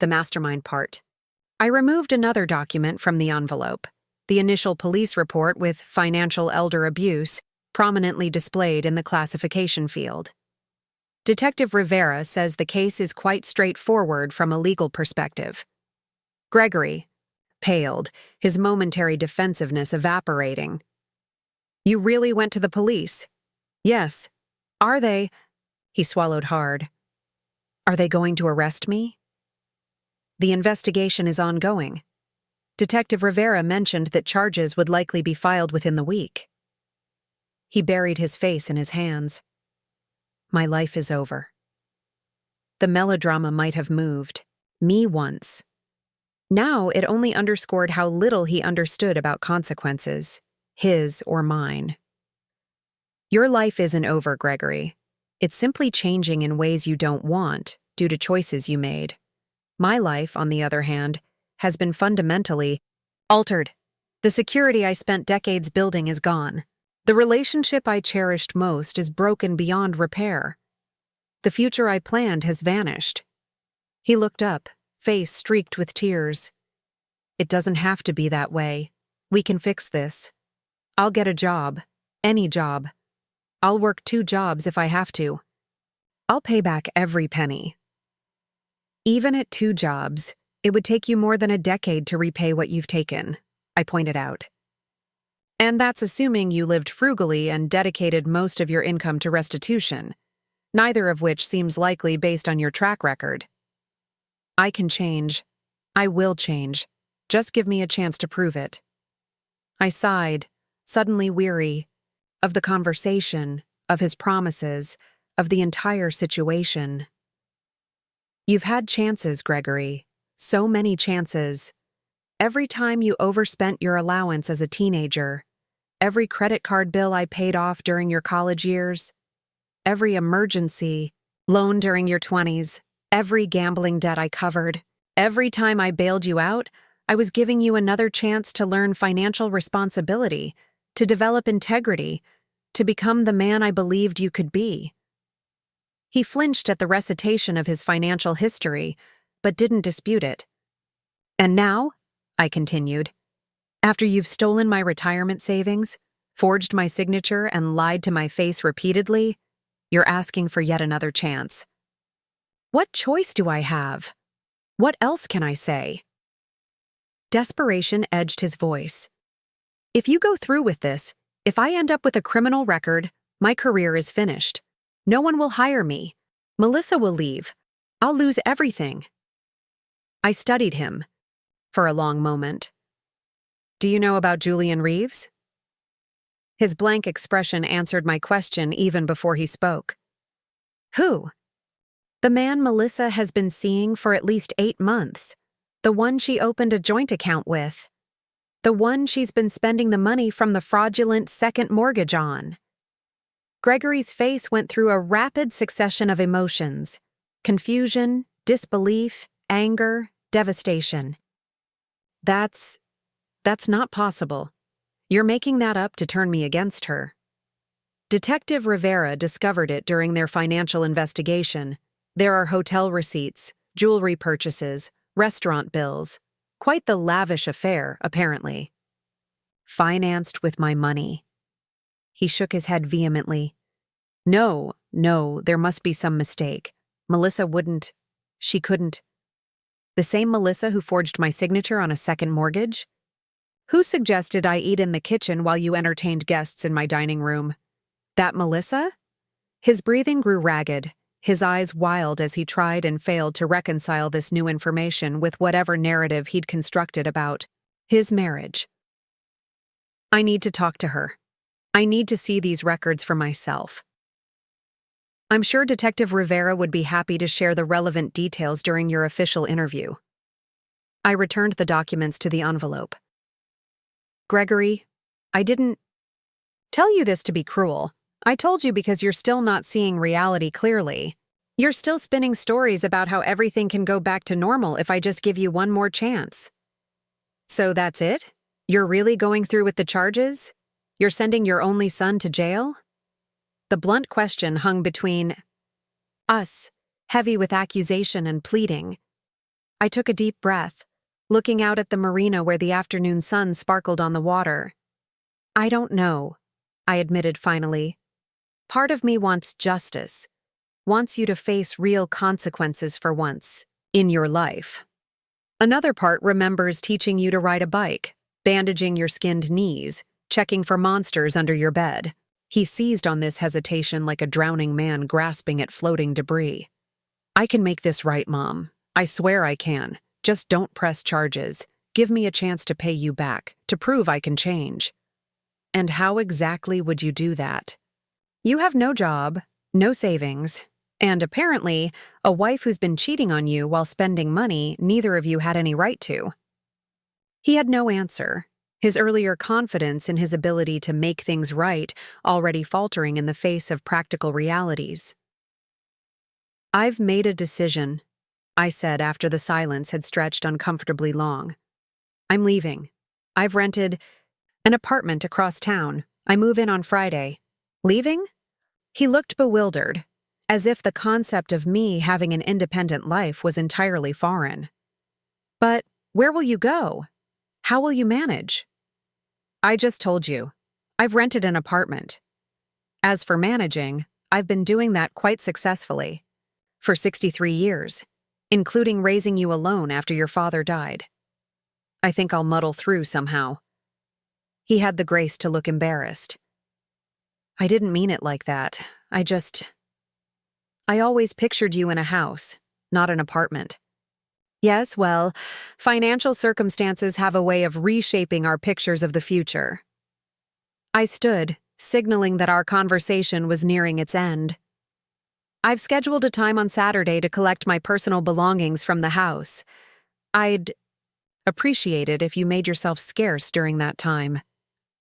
the mastermind part. I removed another document from the envelope, the initial police report with financial elder abuse prominently displayed in the classification field. Detective Rivera says the case is quite straightforward from a legal perspective. Gregory paled, his momentary defensiveness evaporating. You really went to the police? Yes. Are they? He swallowed hard. Are they going to arrest me? The investigation is ongoing. Detective Rivera mentioned that charges would likely be filed within the week. He buried his face in his hands. My life is over. The melodrama might have moved me once. Now it only underscored how little he understood about consequences, his or mine. Your life isn't over, Gregory. It's simply changing in ways you don't want due to choices you made. My life, on the other hand, has been fundamentally altered. The security I spent decades building is gone. The relationship I cherished most is broken beyond repair. The future I planned has vanished. He looked up, face streaked with tears. It doesn't have to be that way. We can fix this. I'll get a job. Any job. I'll work 2 jobs if I have to. I'll pay back every penny. Even at 2 jobs, it would take you more than a decade to repay what you've taken, I pointed out. And that's assuming you lived frugally and dedicated most of your income to restitution, neither of which seems likely based on your track record. I can change. I will change. Just give me a chance to prove it. I sighed, suddenly weary of the conversation, of his promises, of the entire situation. You've had chances, Gregory. So many chances. Every time you overspent your allowance as a teenager, every credit card bill I paid off during your college years, every emergency loan during your 20s, every gambling debt I covered, every time I bailed you out, I was giving you another chance to learn financial responsibility, to develop integrity, to become the man I believed you could be. He flinched at the recitation of his financial history, but didn't dispute it. And now, I continued, after you've stolen my retirement savings, forged my signature, and lied to my face repeatedly, you're asking for yet another chance. What choice do I have? What else can I say? Desperation edged his voice. If you go through with this, if I end up with a criminal record, my career is finished. No one will hire me. Melissa will leave. I'll lose everything. I studied him for a long moment. Do you know about Julian Reeves? His blank expression answered my question even before he spoke. Who? The man Melissa has been seeing for at least 8 months. The one she opened a joint account with. The one she's been spending the money from the fraudulent second mortgage on. Gregory's face went through a rapid succession of emotions. Confusion, disbelief, anger, devastation. That's not possible. You're making that up to turn me against her. Detective Rivera discovered it during their financial investigation. There are hotel receipts, jewelry purchases, restaurant bills. Quite the lavish affair, apparently. Financed with my money. He shook his head vehemently. No, there must be some mistake. Melissa wouldn't. She couldn't. The same Melissa who forged my signature on a second mortgage? Who suggested I eat in the kitchen while you entertained guests in my dining room? That Melissa? His breathing grew ragged, his eyes wild as he tried and failed to reconcile this new information with whatever narrative he'd constructed about his marriage. I need to talk to her. I need to see these records for myself. I'm sure Detective Rivera would be happy to share the relevant details during your official interview. I returned the documents to the envelope. Gregory, I didn't tell you this to be cruel. I told you because you're still not seeing reality clearly. You're still spinning stories about how everything can go back to normal if I just give you one more chance. So that's it? You're really going through with the charges? You're sending your only son to jail? The blunt question hung between us, heavy with accusation and pleading. I took a deep breath, looking out at the marina where the afternoon sun sparkled on the water. I don't know, I admitted finally. Part of me wants justice, wants you to face real consequences for once in your life. Another part remembers teaching you to ride a bike, bandaging your skinned knees, checking for monsters under your bed. He seized on this hesitation like a drowning man grasping at floating debris. I can make this right, Mom. I swear I can. Just don't press charges. Give me a chance to pay you back, to prove I can change. And how exactly would you do that? You have no job, no savings, and apparently a wife who's been cheating on you while spending money neither of you had any right to. He had no answer. his earlier confidence in his ability to make things right already faltering in the face of practical realities. "I've made a decision," I said after the silence had stretched uncomfortably long. "I'm leaving. I've rented an apartment across town. I move in on Friday." "Leaving?" He looked bewildered, as if the concept of me having an independent life was entirely foreign. "But where will you go? How will you manage?" "I just told you. I've rented an apartment. As for managing, I've been doing that quite successfully. For 63 years, including raising you alone after your father died. I think I'll muddle through somehow." He had the grace to look embarrassed. "I didn't mean it like that. I always pictured you in a house, not an apartment." "Yes, well, financial circumstances have a way of reshaping our pictures of the future." I stood, signaling that our conversation was nearing its end. "I've scheduled a time on Saturday to collect my personal belongings from the house. I'd appreciate it if you made yourself scarce during that time."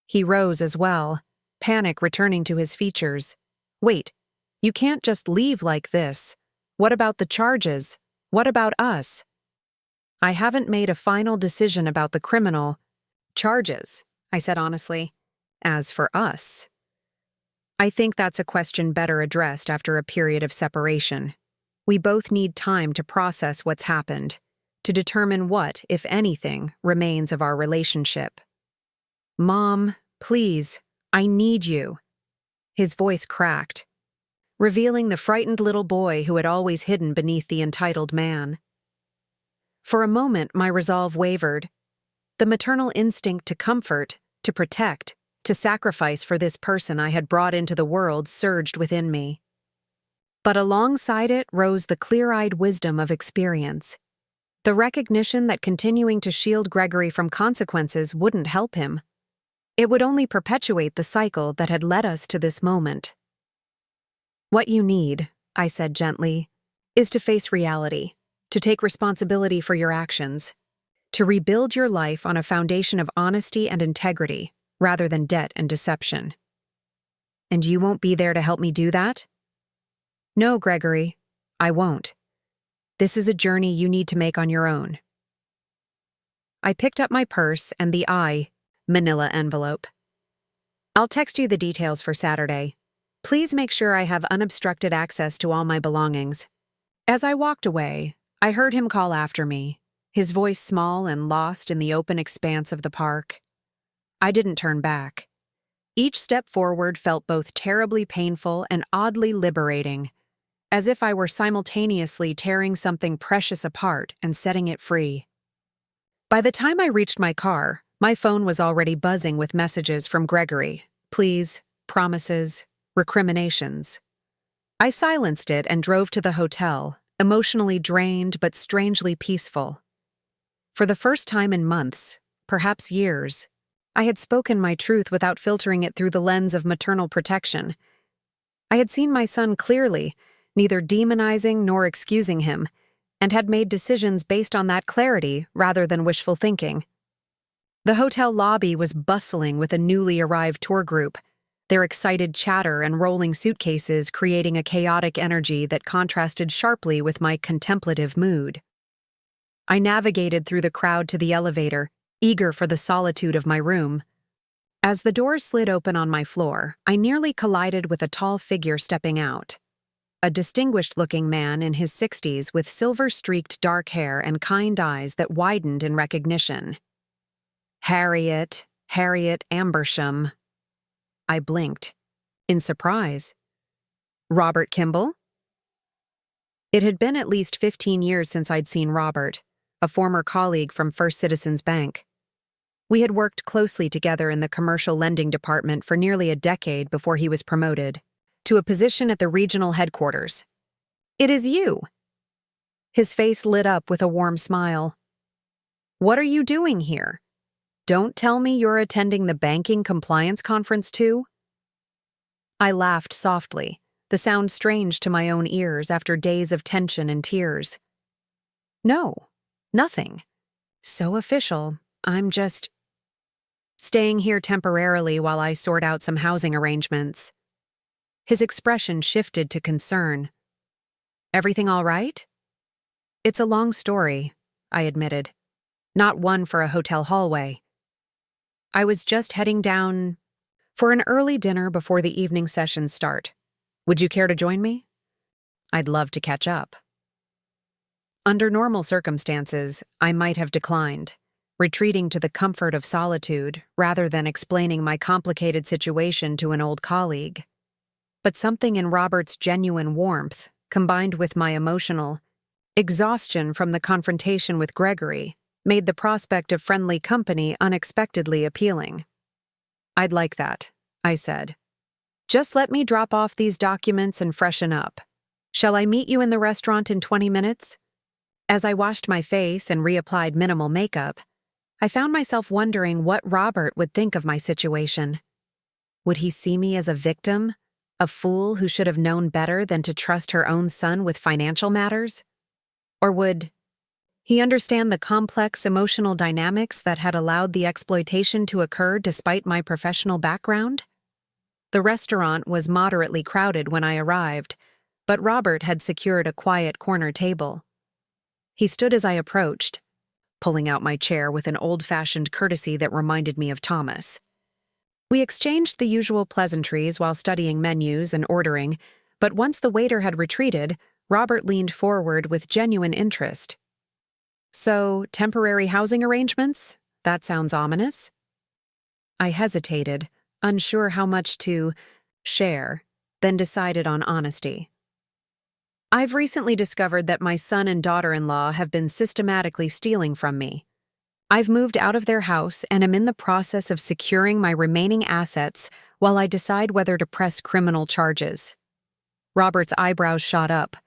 He rose as well, panic returning to his features. "Wait, you can't just leave like this. What about the charges? What about us?" "I haven't made a final decision about the criminal charges," I said honestly. "As for us, I think that's a question better addressed after a period of separation. We both need time to process what's happened, to determine what, if anything, remains of our relationship." "Mom, please, I need you." His voice cracked, revealing the frightened little boy who had always hidden beneath the entitled man. For a moment, my resolve wavered. The maternal instinct to comfort, to protect, to sacrifice for this person I had brought into the world surged within me. But alongside it rose the clear-eyed wisdom of experience, the recognition that continuing to shield Gregory from consequences wouldn't help him. It would only perpetuate the cycle that had led us to this moment. "What you need," I said gently, "is to face reality, to take responsibility for your actions, to rebuild your life on a foundation of honesty and integrity, rather than debt and deception." "And you won't be there to help me do that?" "No, Gregory, I won't. This is a journey you need to make on your own." I picked up my purse and the manila envelope. "I'll text you the details for Saturday. Please make sure I have unobstructed access to all my belongings." As I walked away, I heard him call after me, his voice small and lost in the open expanse of the park. I didn't turn back. Each step forward felt both terribly painful and oddly liberating, as if I were simultaneously tearing something precious apart and setting it free. By the time I reached my car, my phone was already buzzing with messages from Gregory, pleas, promises, recriminations. I silenced it and drove to the hotel, emotionally drained but strangely peaceful. For the first time in months, perhaps years, I had spoken my truth without filtering it through the lens of maternal protection. I had seen my son clearly, neither demonizing nor excusing him, and had made decisions based on that clarity rather than wishful thinking. The hotel lobby was bustling with a newly arrived tour group, their excited chatter and rolling suitcases creating a chaotic energy that contrasted sharply with my contemplative mood. I navigated through the crowd to the elevator, eager for the solitude of my room. As the door slid open on my floor, I nearly collided with a tall figure stepping out. A distinguished-looking man in his 60s with silver-streaked dark hair and kind eyes that widened in recognition. Harriet Ambersham. I blinked, in surprise. Robert Kimball? It had been at least 15 years since I'd seen Robert, a former colleague from First Citizens Bank. We had worked closely together in the commercial lending department for nearly a decade before he was promoted to a position at the regional headquarters. "It is you." His face lit up with a warm smile. "What are you doing here? Don't tell me you're attending the banking compliance conference too?" I laughed softly, the sound strange to my own ears after days of tension and tears. "No, nothing. So official. I'm just..." staying here temporarily while I sort out some housing arrangements. His expression shifted to concern. Everything all right? It's a long story, I admitted. Not one for a hotel hallway. I was just heading down for an early dinner before the evening sessions start. Would you care to join me? I'd love to catch up. Under normal circumstances, I might have declined, retreating to the comfort of solitude rather than explaining my complicated situation to an old colleague. But something in Robert's genuine warmth, combined with my emotional exhaustion from the confrontation with Gregory, made the prospect of friendly company unexpectedly appealing. I'd like that, I said. Just let me drop off these documents and freshen up. Shall I meet you in the restaurant in 20 minutes? As I washed my face and reapplied minimal makeup, I found myself wondering what Robert would think of my situation. Would he see me as a victim, a fool who should have known better than to trust her own son with financial matters? Or would he understand the complex emotional dynamics that had allowed the exploitation to occur despite my professional background? The restaurant was moderately crowded when I arrived, but Robert had secured a quiet corner table. He stood as I approached, pulling out my chair with an old-fashioned courtesy that reminded me of Thomas. We exchanged the usual pleasantries while studying menus and ordering, but once the waiter had retreated, Robert leaned forward with genuine interest. So, temporary housing arrangements? That sounds ominous. I hesitated, unsure how much to share, then decided on honesty. I've recently discovered that my son and daughter-in-law have been systematically stealing from me. I've moved out of their house and am in the process of securing my remaining assets while I decide whether to press criminal charges. Robert's eyebrows shot up,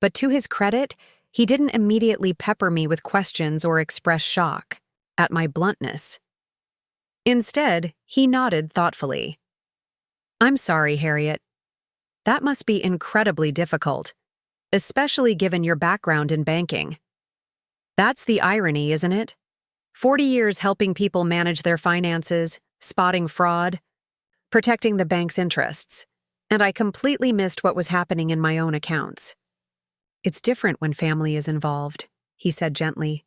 but to his credit, he didn't immediately pepper me with questions or express shock at my bluntness. Instead, he nodded thoughtfully. I'm sorry, Harriet. That must be incredibly difficult, especially given your background in banking. That's the irony, isn't it? 40 years helping people manage their finances, spotting fraud, protecting the bank's interests, and I completely missed what was happening in my own accounts. It's different when family is involved, he said gently.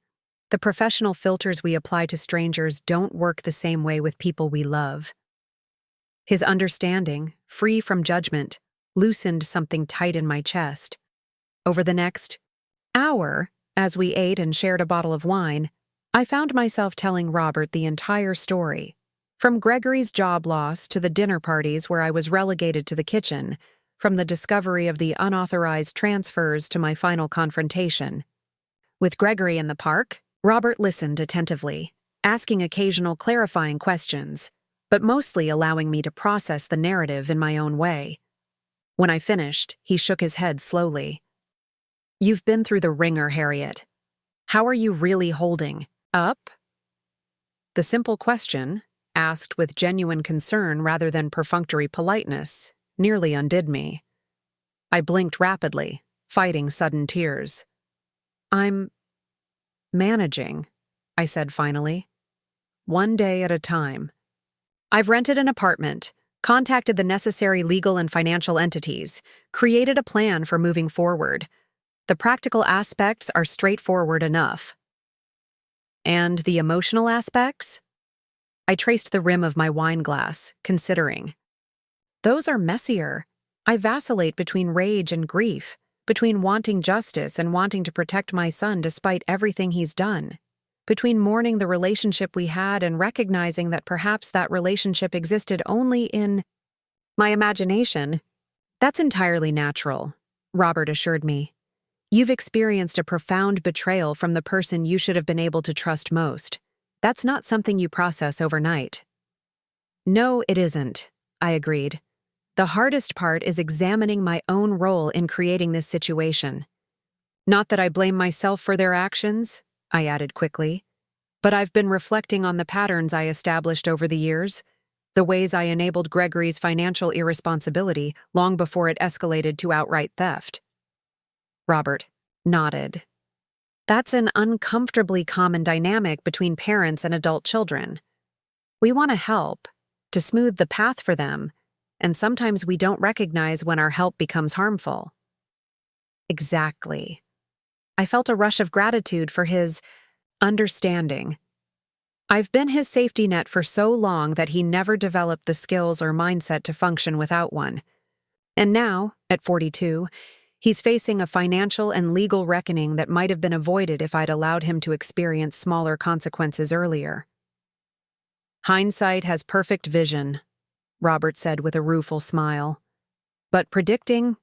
The professional filters we apply to strangers don't work the same way with people we love. His understanding, free from judgment, loosened something tight in my chest. Over the next hour, as we ate and shared a bottle of wine, I found myself telling Robert the entire story, from Gregory's job loss to the dinner parties where I was relegated to the kitchen, from the discovery of the unauthorized transfers to my final confrontation. With Gregory in the park, Robert listened attentively, asking occasional clarifying questions, but mostly allowing me to process the narrative in my own way. When I finished, he shook his head slowly. You've been through the ringer, Harriet. How are you really holding up? The simple question, asked with genuine concern rather than perfunctory politeness, nearly undid me. I blinked rapidly, fighting sudden tears. I'm managing, I said finally. One day at a time. I've rented an apartment, contacted the necessary legal and financial entities, created a plan for moving forward. The practical aspects are straightforward enough. And the emotional aspects? I traced the rim of my wine glass, considering. Those are messier. I vacillate between rage and grief, between wanting justice and wanting to protect my son despite everything he's done, between mourning the relationship we had and recognizing that perhaps that relationship existed only in my imagination. That's entirely natural, Robert assured me. You've experienced a profound betrayal from the person you should have been able to trust most. That's not something you process overnight. No, it isn't, I agreed. The hardest part is examining my own role in creating this situation. Not that I blame myself for their actions, I added quickly, but I've been reflecting on the patterns I established over the years, the ways I enabled Gregory's financial irresponsibility long before it escalated to outright theft. Robert nodded. That's an uncomfortably common dynamic between parents and adult children. We want to help, to smooth the path for them, and sometimes we don't recognize when our help becomes harmful. Exactly. I felt a rush of gratitude for his understanding. I've been his safety net for so long that he never developed the skills or mindset to function without one. And now, at 42, he's facing a financial and legal reckoning that might have been avoided if I'd allowed him to experience smaller consequences earlier. Hindsight has perfect vision, Robert said with a rueful smile. But predicting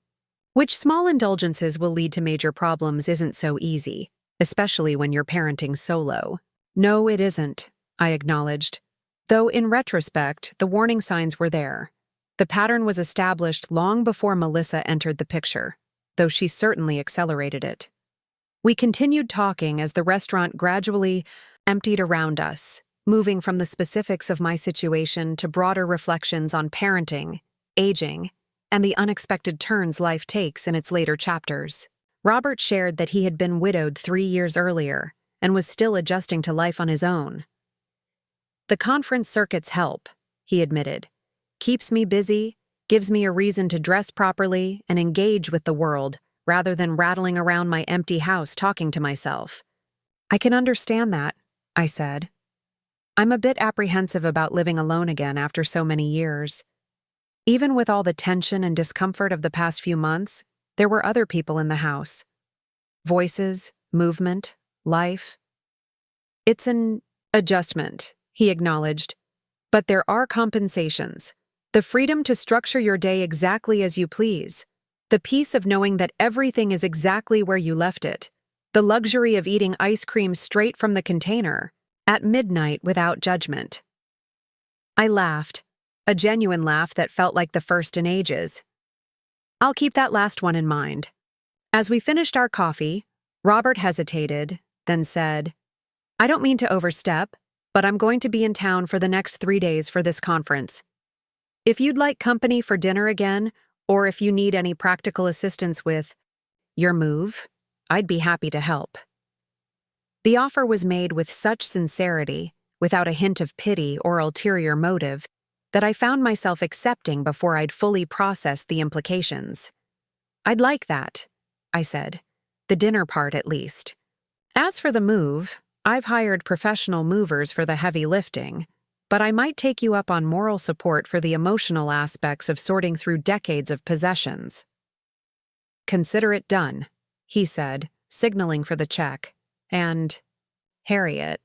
which small indulgences will lead to major problems isn't so easy, especially when you're parenting solo. No, it isn't, I acknowledged. Though in retrospect, the warning signs were there. The pattern was established long before Melissa entered the picture, though she certainly accelerated it. We continued talking as the restaurant gradually emptied around us, moving from the specifics of my situation to broader reflections on parenting, aging, and the unexpected turns life takes in its later chapters. Robert shared that he had been widowed 3 years earlier and was still adjusting to life on his own. The conference circuits help, he admitted. Keeps me busy, gives me a reason to dress properly and engage with the world, rather than rattling around my empty house talking to myself. I can understand that, I said. I'm a bit apprehensive about living alone again after so many years. Even with all the tension and discomfort of the past few months, there were other people in the house. Voices, movement, life. It's an adjustment, he acknowledged. But there are compensations. The freedom to structure your day exactly as you please. The peace of knowing that everything is exactly where you left it. The luxury of eating ice cream straight from the container, at midnight without judgment. I laughed. A genuine laugh that felt like the first in ages. I'll keep that last one in mind. As we finished our coffee, Robert hesitated, then said, I don't mean to overstep, but I'm going to be in town for the next 3 days for this conference. If you'd like company for dinner again, or if you need any practical assistance with your move, I'd be happy to help. The offer was made with such sincerity, without a hint of pity or ulterior motive, that I found myself accepting before I'd fully processed the implications. I'd like that, I said. The dinner part, at least. As for the move, I've hired professional movers for the heavy lifting, but I might take you up on moral support for the emotional aspects of sorting through decades of possessions. Consider it done, he said, signaling for the check. And, Harriet,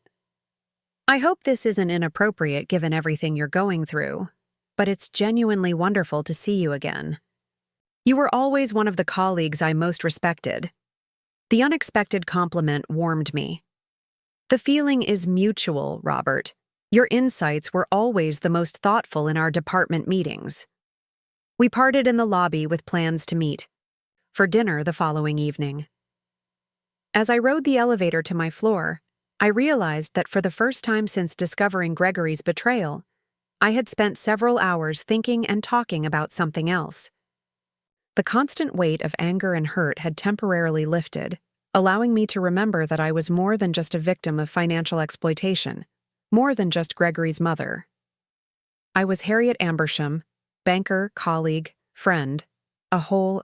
I hope this isn't inappropriate given everything you're going through, but it's genuinely wonderful to see you again. You were always one of the colleagues I most respected. The unexpected compliment warmed me. The feeling is mutual, Robert. Your insights were always the most thoughtful in our department meetings. We parted in the lobby with plans to meet for dinner the following evening. As I rode the elevator to my floor, I realized that for the first time since discovering Gregory's betrayal, I had spent several hours thinking and talking about something else. The constant weight of anger and hurt had temporarily lifted, allowing me to remember that I was more than just a victim of financial exploitation, more than just Gregory's mother. I was Harriet Ambersham, banker, colleague, friend, a whole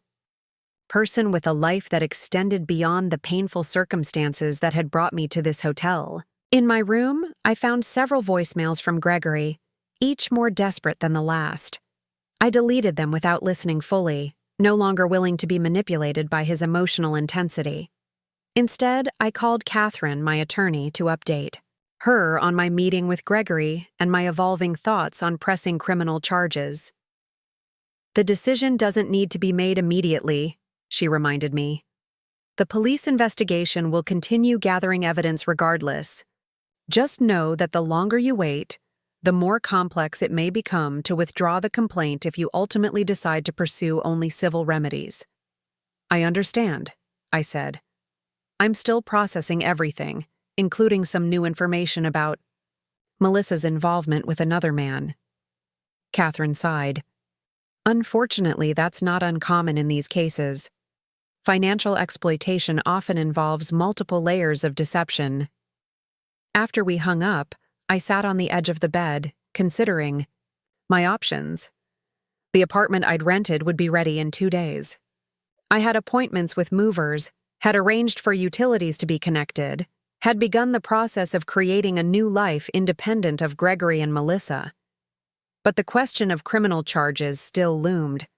person with a life that extended beyond the painful circumstances that had brought me to this hotel. In my room, I found several voicemails from Gregory, each more desperate than the last. I deleted them without listening fully, no longer willing to be manipulated by his emotional intensity. Instead, I called Catherine, my attorney, to update her on my meeting with Gregory and my evolving thoughts on pressing criminal charges. The decision doesn't need to be made immediately, she reminded me. The police investigation will continue gathering evidence regardless. Just know that the longer you wait, the more complex it may become to withdraw the complaint if you ultimately decide to pursue only civil remedies. I understand, I said. I'm still processing everything, including some new information about Melissa's involvement with another man. Catherine sighed. Unfortunately, that's not uncommon in these cases. Financial exploitation often involves multiple layers of deception. After we hung up, I sat on the edge of the bed, considering my options. The apartment I'd rented would be ready in 2 days. I had appointments with movers, had arranged for utilities to be connected, had begun the process of creating a new life independent of Gregory and Melissa. But the question of criminal charges still loomed,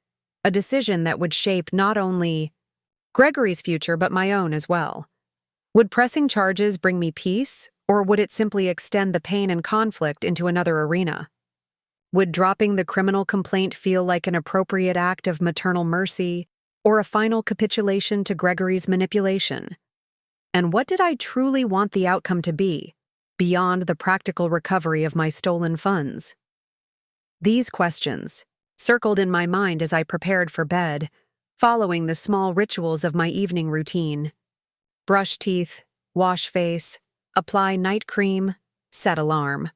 a decision that would shape not only Gregory's future but my own as well. Would pressing charges bring me peace, or would it simply extend the pain and conflict into another arena? Would dropping the criminal complaint feel like an appropriate act of maternal mercy, or a final capitulation to Gregory's manipulation? And what did I truly want the outcome to be, beyond the practical recovery of my stolen funds? These questions circled in my mind as I prepared for bed, following the small rituals of my evening routine. Brush teeth, wash face, apply night cream, set alarm.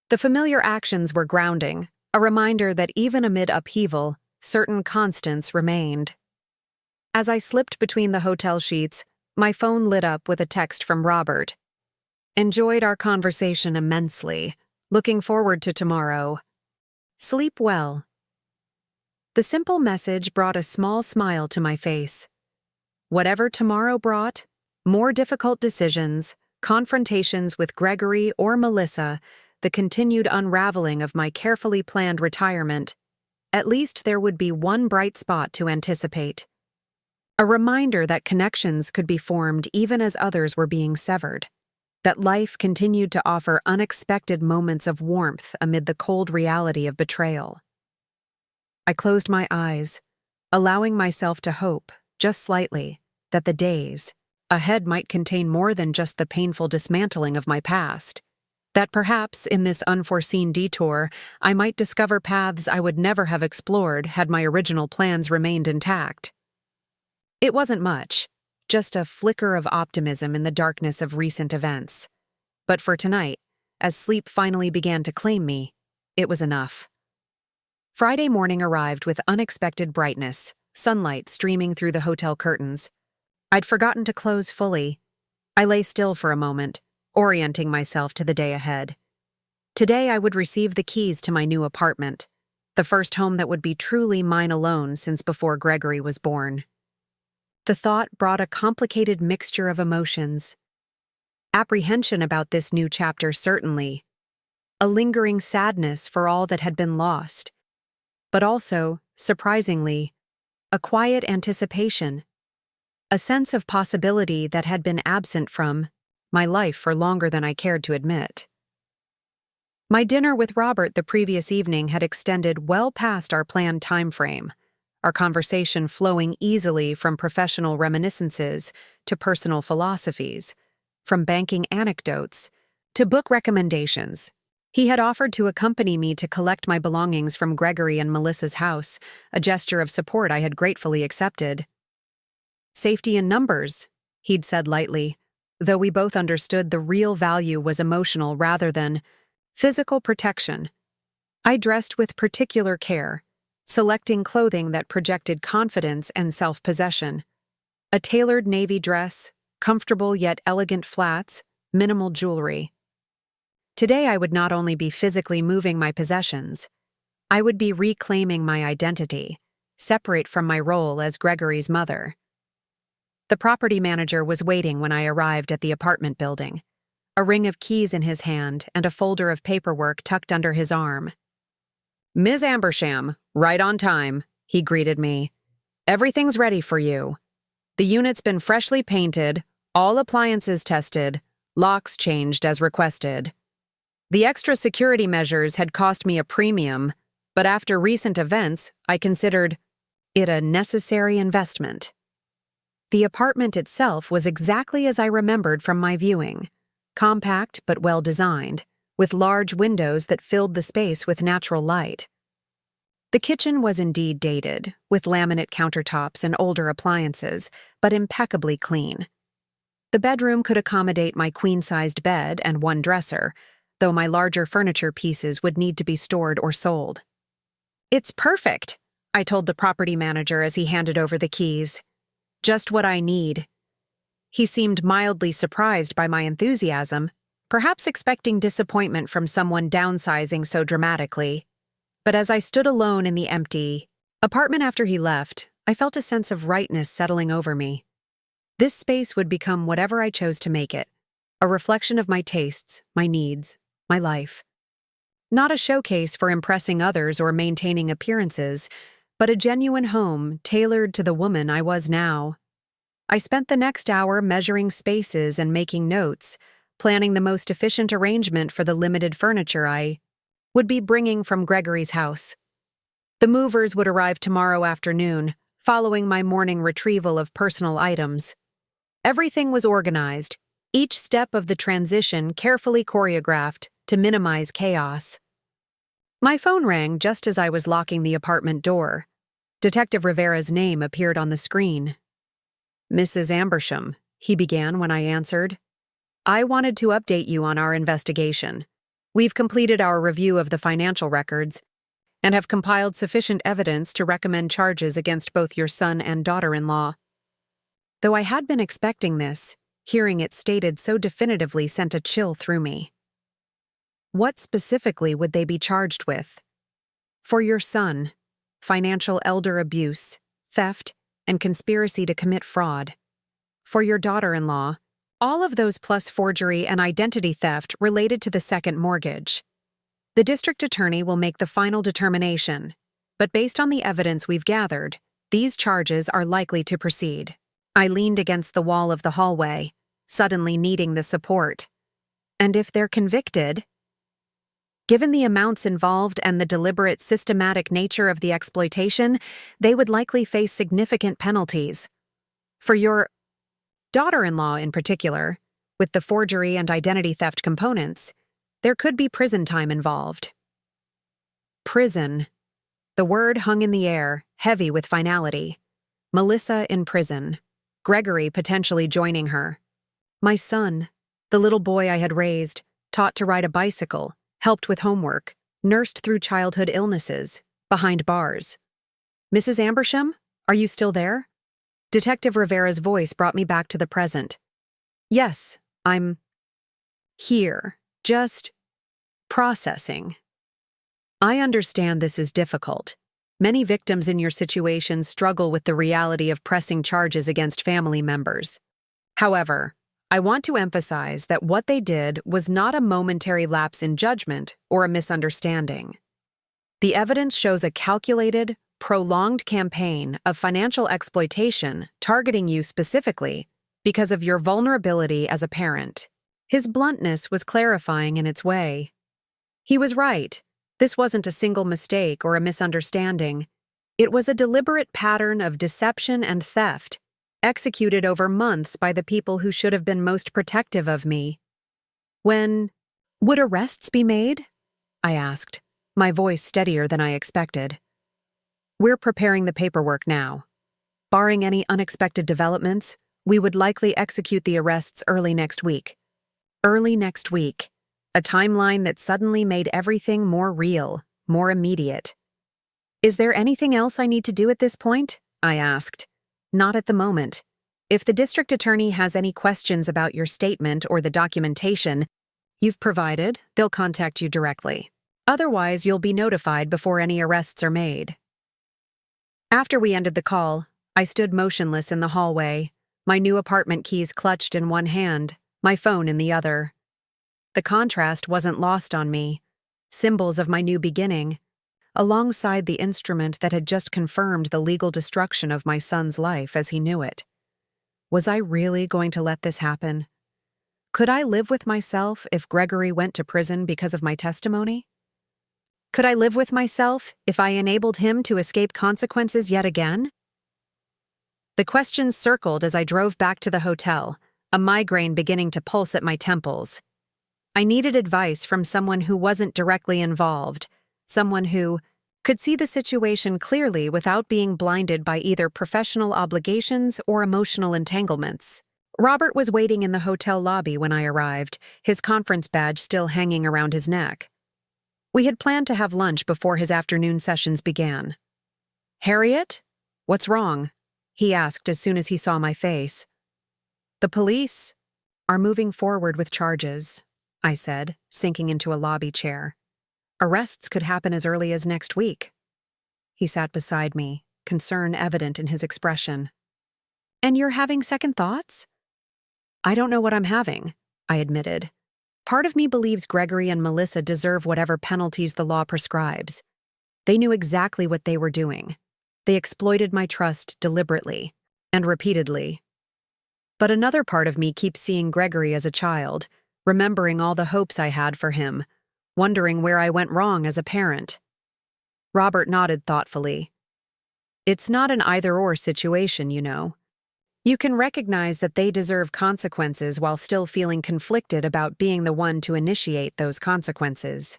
The familiar actions were grounding, a reminder that even amid upheaval, certain constants remained. As I slipped between the hotel sheets, my phone lit up with a text from Robert. Enjoyed our conversation immensely. Looking forward to tomorrow. Sleep well. The simple message brought a small smile to my face. Whatever tomorrow brought, more difficult decisions, confrontations with Gregory or Melissa, the continued unraveling of my carefully planned retirement, at least there would be one bright spot to anticipate. A reminder that connections could be formed even as others were being severed, that life continued to offer unexpected moments of warmth amid the cold reality of betrayal. I closed my eyes, allowing myself to hope, just slightly, that the days ahead might contain more than just the painful dismantling of my past, that perhaps in this unforeseen detour I might discover paths I would never have explored had my original plans remained intact. It wasn't much, just a flicker of optimism in the darkness of recent events. But for tonight, as sleep finally began to claim me, it was enough. Friday morning arrived with unexpected brightness, sunlight streaming through the hotel curtains. I'd forgotten to close fully. I lay still for a moment, orienting myself to the day ahead. Today I would receive the keys to my new apartment, the first home that would be truly mine alone since before Gregory was born. The thought brought a complicated mixture of emotions. Apprehension about this new chapter certainly, a lingering sadness for all that had been lost, but also, surprisingly, a quiet anticipation, a sense of possibility that had been absent from my life for longer than I cared to admit. My dinner with Robert the previous evening had extended well past our planned time frame, our conversation flowing easily from professional reminiscences to personal philosophies, from banking anecdotes to book recommendations. He had offered to accompany me to collect my belongings from Gregory and Melissa's house, a gesture of support I had gratefully accepted. Safety in numbers, he'd said lightly, though we both understood the real value was emotional rather than physical protection. I dressed with particular care, selecting clothing that projected confidence and self-possession. A tailored navy dress, comfortable yet elegant flats, minimal jewelry. Today I would not only be physically moving my possessions, I would be reclaiming my identity, separate from my role as Gregory's mother. The property manager was waiting when I arrived at the apartment building, a ring of keys in his hand and a folder of paperwork tucked under his arm. "Ms. Ambersham, right on time," he greeted me. "Everything's ready for you. The unit's been freshly painted, all appliances tested, locks changed as requested. The extra security measures had cost me a premium, but after recent events, I considered it a necessary investment." The apartment itself was exactly as I remembered from my viewing, compact but well-designed, with large windows that filled the space with natural light. The kitchen was indeed dated, with laminate countertops and older appliances, but impeccably clean. The bedroom could accommodate my queen-sized bed and one dresser, though my larger furniture pieces would need to be stored or sold. "It's perfect," I told the property manager as he handed over the keys. "Just what I need." He seemed mildly surprised by my enthusiasm, perhaps expecting disappointment from someone downsizing so dramatically. But as I stood alone in the empty apartment after he left, I felt a sense of rightness settling over me. This space would become whatever I chose to make it, a reflection of my tastes, my needs, my life. Not a showcase for impressing others or maintaining appearances, but a genuine home tailored to the woman I was now. I spent the next hour measuring spaces and making notes, planning the most efficient arrangement for the limited furniture I would be bringing from Gregory's house. The movers would arrive tomorrow afternoon, following my morning retrieval of personal items. Everything was organized, each step of the transition carefully choreographed to minimize chaos. My phone rang just as I was locking the apartment door. Detective Rivera's name appeared on the screen. "Mrs. Ambersham," he began when I answered. "I wanted to update you on our investigation. We've completed our review of the financial records and have compiled sufficient evidence to recommend charges against both your son and daughter-in-law." Though I had been expecting this, hearing it stated so definitively sent a chill through me. What specifically would they be charged with? For your son, financial elder abuse, theft, and conspiracy to commit fraud. For your daughter-in-law, all of those plus forgery and identity theft related to the second mortgage. The district attorney will make the final determination, but based on the evidence we've gathered, these charges are likely to proceed. I leaned against the wall of the hallway, suddenly needing the support. And if they're convicted, given the amounts involved and the deliberate, systematic nature of the exploitation, they would likely face significant penalties. For your daughter-in-law in particular, with the forgery and identity theft components, there could be prison time involved. Prison. The word hung in the air, heavy with finality. Melissa in prison. Gregory potentially joining her. My son, the little boy I had raised, taught to ride a bicycle, helped with homework, nursed through childhood illnesses, behind bars. "Mrs. Ambersham, are you still there?" Detective Rivera's voice brought me back to the present. "Yes, I'm here, just processing. I understand this is difficult. Many victims in your situation struggle with the reality of pressing charges against family members. However, I want to emphasize that what they did was not a momentary lapse in judgment or a misunderstanding. The evidence shows a calculated, prolonged campaign of financial exploitation targeting you specifically because of your vulnerability as a parent." His bluntness was clarifying in its way. He was right. This wasn't a single mistake or a misunderstanding. It was a deliberate pattern of deception and theft, executed over months by the people who should have been most protective of me. "When would arrests be made?" I asked, my voice steadier than I expected. "We're preparing the paperwork now. Barring any unexpected developments, we would likely execute the arrests early next week." Early next week. A timeline that suddenly made everything more real, more immediate. "Is there anything else I need to do at this point?" I asked. "Not at the moment. If the district attorney has any questions about your statement or the documentation you've provided, they'll contact you directly. Otherwise, you'll be notified before any arrests are made." After we ended the call, I stood motionless in the hallway, my new apartment keys clutched in one hand, my phone in the other. The contrast wasn't lost on me. Symbols of my new beginning, alongside the instrument that had just confirmed the legal destruction of my son's life as he knew it. Was I really going to let this happen? Could I live with myself if Gregory went to prison because of my testimony? Could I live with myself if I enabled him to escape consequences yet again? The questions circled as I drove back to the hotel, a migraine beginning to pulse at my temples. I needed advice from someone who wasn't directly involved, someone who could see the situation clearly without being blinded by either professional obligations or emotional entanglements. Robert was waiting in the hotel lobby when I arrived, his conference badge still hanging around his neck. We had planned to have lunch before his afternoon sessions began. "Harriet? What's wrong?" he asked as soon as he saw my face. "The police are moving forward with charges," I said, sinking into a lobby chair. Arrests could happen as early as next week. He sat beside me, concern evident in his expression. And you're having second thoughts? I don't know what I'm having, I admitted. Part of me believes Gregory and Melissa deserve whatever penalties the law prescribes. They knew exactly what they were doing. They exploited my trust deliberately and repeatedly. But another part of me keeps seeing Gregory as a child, remembering all the hopes I had for him, wondering where I went wrong as a parent. Robert nodded thoughtfully. It's not an either-or situation, you know. You can recognize that they deserve consequences while still feeling conflicted about being the one to initiate those consequences.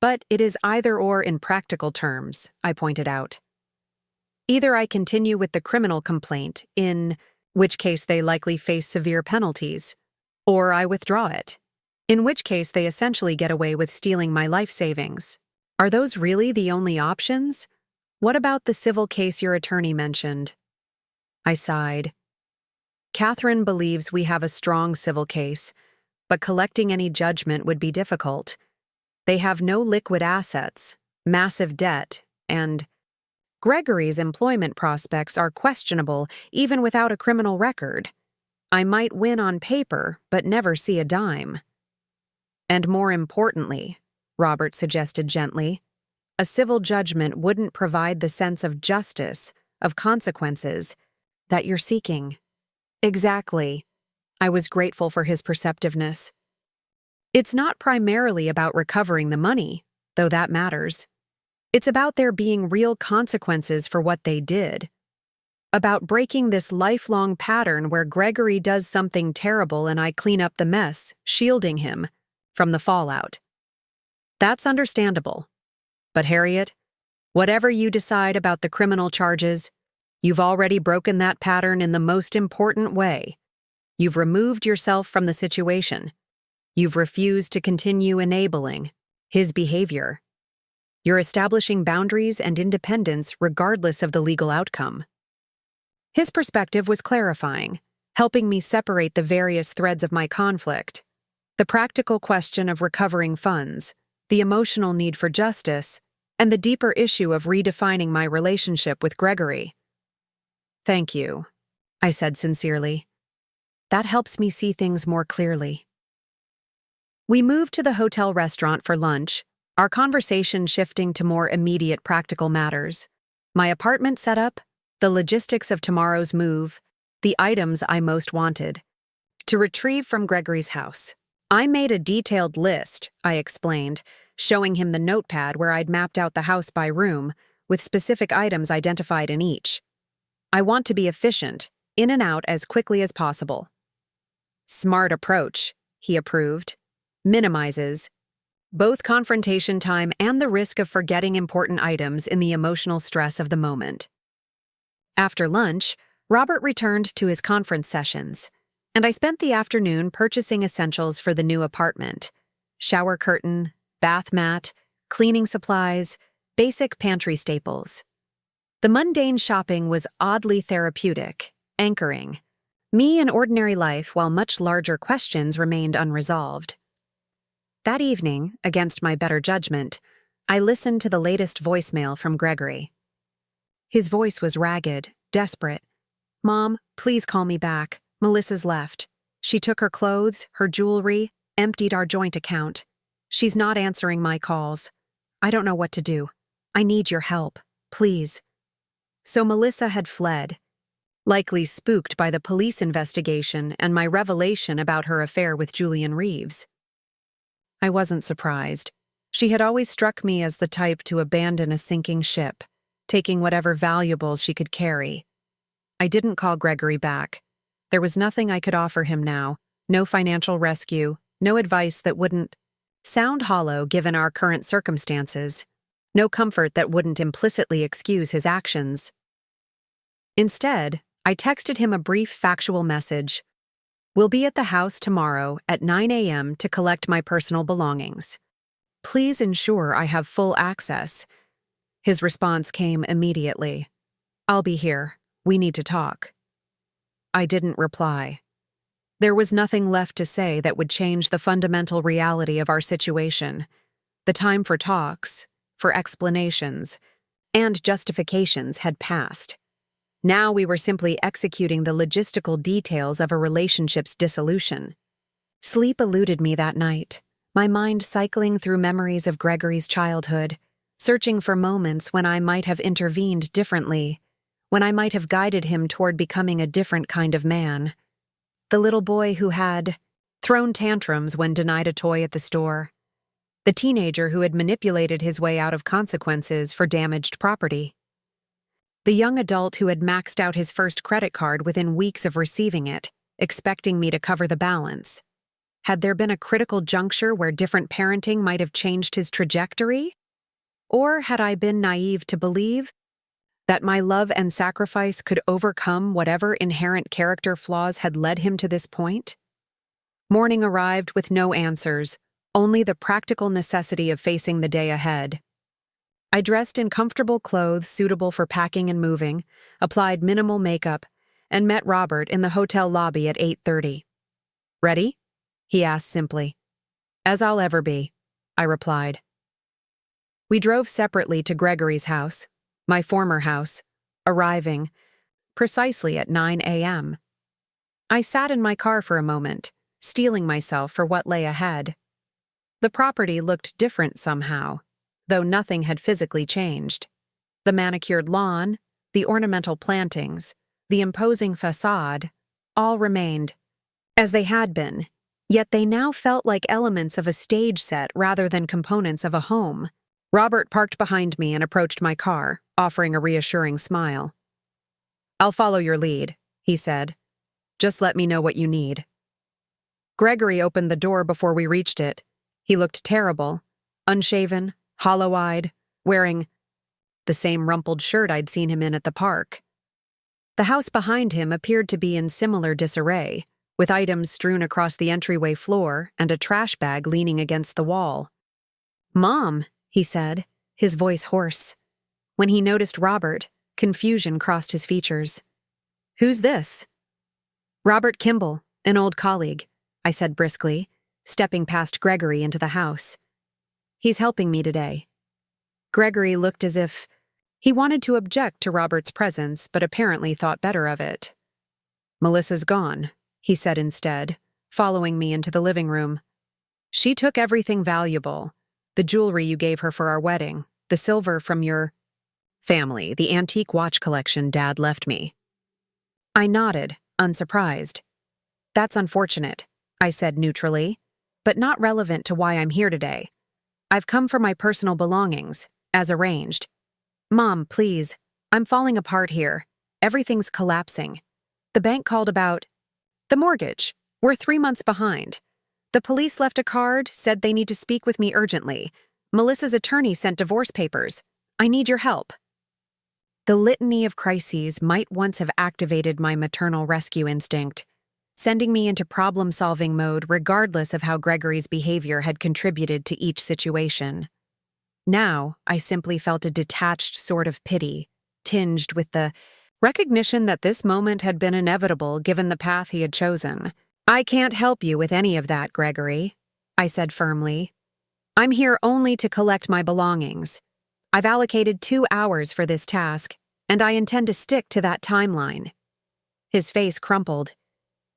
But it is either-or in practical terms, I pointed out. Either I continue with the criminal complaint, in which case they likely face severe penalties, or I withdraw it, in which case they essentially get away with stealing my life savings. Are those really the only options? What about the civil case your attorney mentioned? I sighed. Catherine believes we have a strong civil case, but collecting any judgment would be difficult. They have no liquid assets, massive debt, and Gregory's employment prospects are questionable even without a criminal record. I might win on paper, but never see a dime. And more importantly, Robert suggested gently, a civil judgment wouldn't provide the sense of justice, of consequences, that you're seeking. Exactly. I was grateful for his perceptiveness. It's not primarily about recovering the money, though that matters. It's about there being real consequences for what they did. About breaking this lifelong pattern where Gregory does something terrible and I clean up the mess, shielding him from the fallout. That's understandable. But Harriet, whatever you decide about the criminal charges, you've already broken that pattern in the most important way. You've removed yourself from the situation. You've refused to continue enabling his behavior. You're establishing boundaries and independence regardless of the legal outcome. His perspective was clarifying, helping me separate the various threads of my conflict. The practical question of recovering funds, the emotional need for justice, and the deeper issue of redefining my relationship with Gregory. Thank you, I said sincerely. That helps me see things more clearly. We moved to the hotel restaurant for lunch, our conversation shifting to more immediate practical matters. My apartment setup, the logistics of tomorrow's move, the items I most wanted to retrieve from Gregory's house. I made a detailed list, I explained, showing him the notepad where I'd mapped out the house by room, with specific items identified in each. I want to be efficient, in and out as quickly as possible. Smart approach, he approved. Minimizes both confrontation time and the risk of forgetting important items in the emotional stress of the moment. After lunch, Robert returned to his conference sessions, and I spent the afternoon purchasing essentials for the new apartment: shower curtain, bath mat, cleaning supplies, basic pantry staples. The mundane shopping was oddly therapeutic, anchoring me in ordinary life while much larger questions remained unresolved. That evening, against my better judgment, I listened to the latest voicemail from Gregory. His voice was ragged, desperate. "Mom, please call me back. Melissa's left. She took her clothes, her jewelry, emptied our joint account. She's not answering my calls. I don't know what to do. I need your help, please." So Melissa had fled, likely spooked by the police investigation and my revelation about her affair with Julian Reeves. I wasn't surprised. She had always struck me as the type to abandon a sinking ship, taking whatever valuables she could carry. I didn't call Gregory back. There was nothing I could offer him now, no financial rescue, no advice that wouldn't sound hollow given our current circumstances, no comfort that wouldn't implicitly excuse his actions. Instead, I texted him a brief factual message. "We'll be at the house tomorrow at 9 a.m. to collect my personal belongings. Please ensure I have full access." His response came immediately. "I'll be here. We need to talk." I didn't reply. There was nothing left to say that would change the fundamental reality of our situation. The time for talks, for explanations, and justifications had passed. Now we were simply executing the logistical details of a relationship's dissolution. Sleep eluded me that night, my mind cycling through memories of Gregory's childhood, searching for moments when I might have intervened differently, when I might have guided him toward becoming a different kind of man. The little boy who had thrown tantrums when denied a toy at the store. The teenager who had manipulated his way out of consequences for damaged property. The young adult who had maxed out his first credit card within weeks of receiving it, expecting me to cover the balance. Had there been a critical juncture where different parenting might have changed his trajectory? Or had I been naive to believe that my love and sacrifice could overcome whatever inherent character flaws had led him to this point? Morning arrived with no answers, only the practical necessity of facing the day ahead. I dressed in comfortable clothes suitable for packing and moving, applied minimal makeup, and met Robert in the hotel lobby at 8:30. "Ready?" he asked simply. "As I'll ever be," I replied. We drove separately to Gregory's house, my former house, arriving precisely at 9 a.m. I sat in my car for a moment, steeling myself for what lay ahead. The property looked different somehow, though nothing had physically changed. The manicured lawn, the ornamental plantings, the imposing facade, all remained as they had been, yet they now felt like elements of a stage set rather than components of a home. Robert parked behind me and approached my car, offering a reassuring smile. "I'll follow your lead," he said. "Just let me know what you need." Gregory opened the door before we reached it. He looked terrible, unshaven, hollow-eyed, wearing the same rumpled shirt I'd seen him in at the park. The house behind him appeared to be in similar disarray, with items strewn across the entryway floor and a trash bag leaning against the wall. "Mom," he said, his voice hoarse. When he noticed Robert, confusion crossed his features. "Who's this?" "Robert Kimball, an old colleague," I said briskly, stepping past Gregory into the house. "He's helping me today." Gregory looked as if he wanted to object to Robert's presence, but apparently thought better of it. "Melissa's gone," he said instead, following me into the living room. "She took everything valuable. The jewelry you gave her for our wedding, the silver from your family, the antique watch collection Dad left me." I nodded, unsurprised. "That's unfortunate," I said neutrally, "but not relevant to why I'm here today. I've come for my personal belongings, as arranged. Mom, please, I'm falling apart here. Everything's collapsing. The bank called about the mortgage. We're 3 months behind. The police left a card, said they need to speak with me urgently. Melissa's attorney sent divorce papers. I need your help." The litany of crises might once have activated my maternal rescue instinct, sending me into problem-solving mode regardless of how Gregory's behavior had contributed to each situation. Now, I simply felt a detached sort of pity, tinged with the recognition that this moment had been inevitable given the path he had chosen. "I can't help you with any of that, Gregory," I said firmly. "I'm here only to collect my belongings. I've allocated 2 hours for this task, and I intend to stick to that timeline." His face crumpled.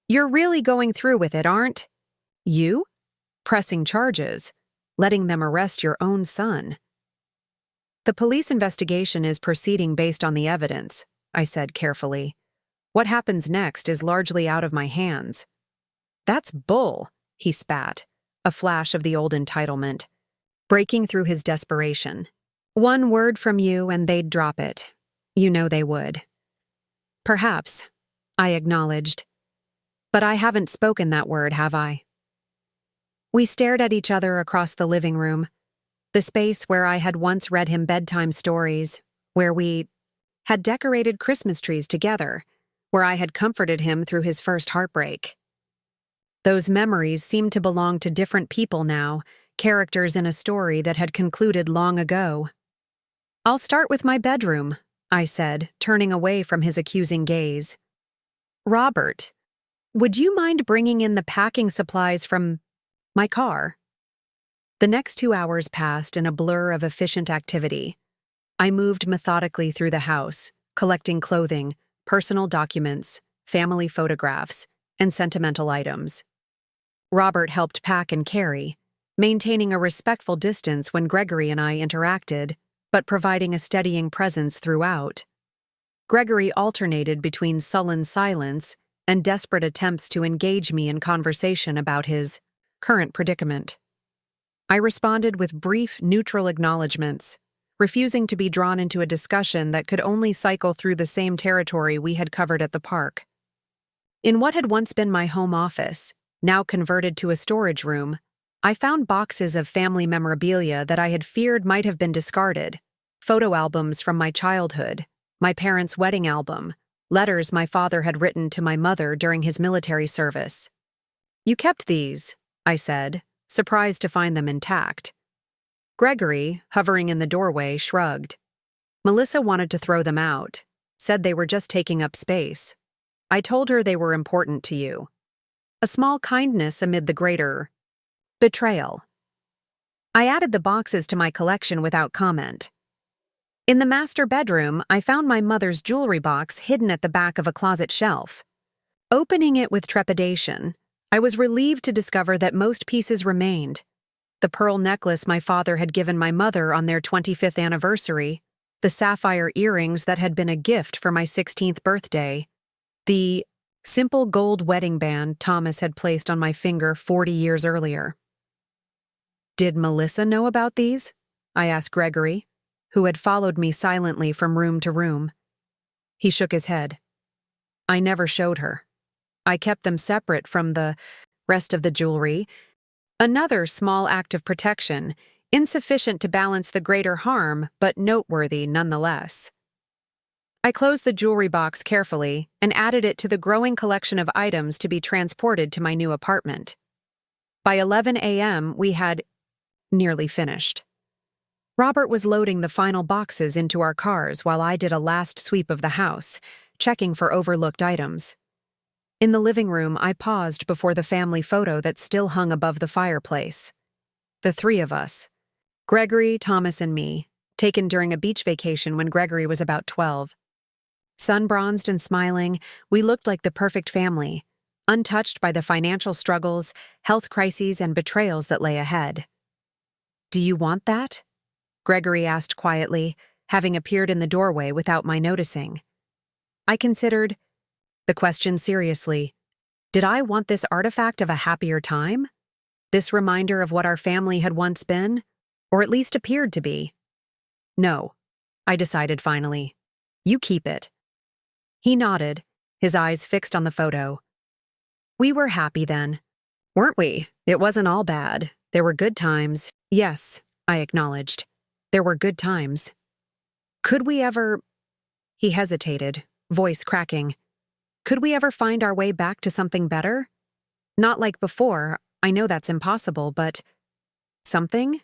"You're really going through with it, aren't you? Pressing charges, letting them arrest your own son." "The police investigation is proceeding based on the evidence," I said carefully. "What happens next is largely out of my hands." "That's bull," he spat, a flash of the old entitlement, breaking through his desperation. "One word from you and they'd drop it. You know they would." "Perhaps," I acknowledged. "But I haven't spoken that word, have I?" We stared at each other across the living room, the space where I had once read him bedtime stories, where we had decorated Christmas trees together, where I had comforted him through his first heartbreak. Those memories seemed to belong to different people now, characters in a story that had concluded long ago. "I'll start with my bedroom," I said, turning away from his accusing gaze. "Robert, Would you mind bringing in the packing supplies from my car? The next 2 hours passed in a blur of efficient activity. I moved methodically through the house, collecting clothing, personal documents, family photographs, and sentimental items. Robert helped pack and carry, maintaining a respectful distance when Gregory and I interacted, but providing a steadying presence throughout. Gregory alternated between sullen silence and desperate attempts to engage me in conversation about his current predicament. I responded with brief, neutral acknowledgments, refusing to be drawn into a discussion that could only cycle through the same territory we had covered at the park. In what had once been my home office, now converted to a storage room, I found boxes of family memorabilia that I had feared might have been discarded, photo albums from my childhood, my parents' wedding album, letters my father had written to my mother during his military service. "You kept these," I said, surprised to find them intact. Gregory, hovering in the doorway, shrugged. "Melissa wanted to throw them out, said they were just taking up space. I told her they were important to you. A small kindness amid the greater betrayal." I added the boxes to my collection without comment. In the master bedroom, I found my mother's jewelry box hidden at the back of a closet shelf. Opening it with trepidation, I was relieved to discover that most pieces remained. The pearl necklace my father had given my mother on their 25th anniversary, the sapphire earrings that had been a gift for my 16th birthday, the simple gold wedding band Thomas had placed on my finger 40 years earlier. "Did Melissa know about these?" I asked Gregory, who had followed me silently from room to room. He shook his head. "I never showed her. I kept them separate from the rest of the jewelry. Another small act of protection, insufficient to balance the greater harm, but noteworthy nonetheless." I closed the jewelry box carefully and added it to the growing collection of items to be transported to my new apartment. By 11 a.m., we had nearly finished. Robert was loading the final boxes into our cars while I did a last sweep of the house, checking for overlooked items. In the living room, I paused before the family photo that still hung above the fireplace. The three of us, Gregory, Thomas, and me, taken during a beach vacation when Gregory was about 12. Sun-bronzed and smiling, we looked like the perfect family, untouched by the financial struggles, health crises, and betrayals that lay ahead. "Do you want that?" Gregory asked quietly, having appeared in the doorway without my noticing. I considered the question seriously. Did I want this artifact of a happier time? This reminder of what our family had once been, or at least appeared to be? "No," I decided finally. "You keep it." He nodded, his eyes fixed on the photo. "We were happy then, weren't we? It wasn't all bad. There were good times." "Yes," I acknowledged. "There were good times." "Could we ever—" He hesitated, voice cracking. "Could we ever find our way back to something better? Not like before, I know that's impossible, but something?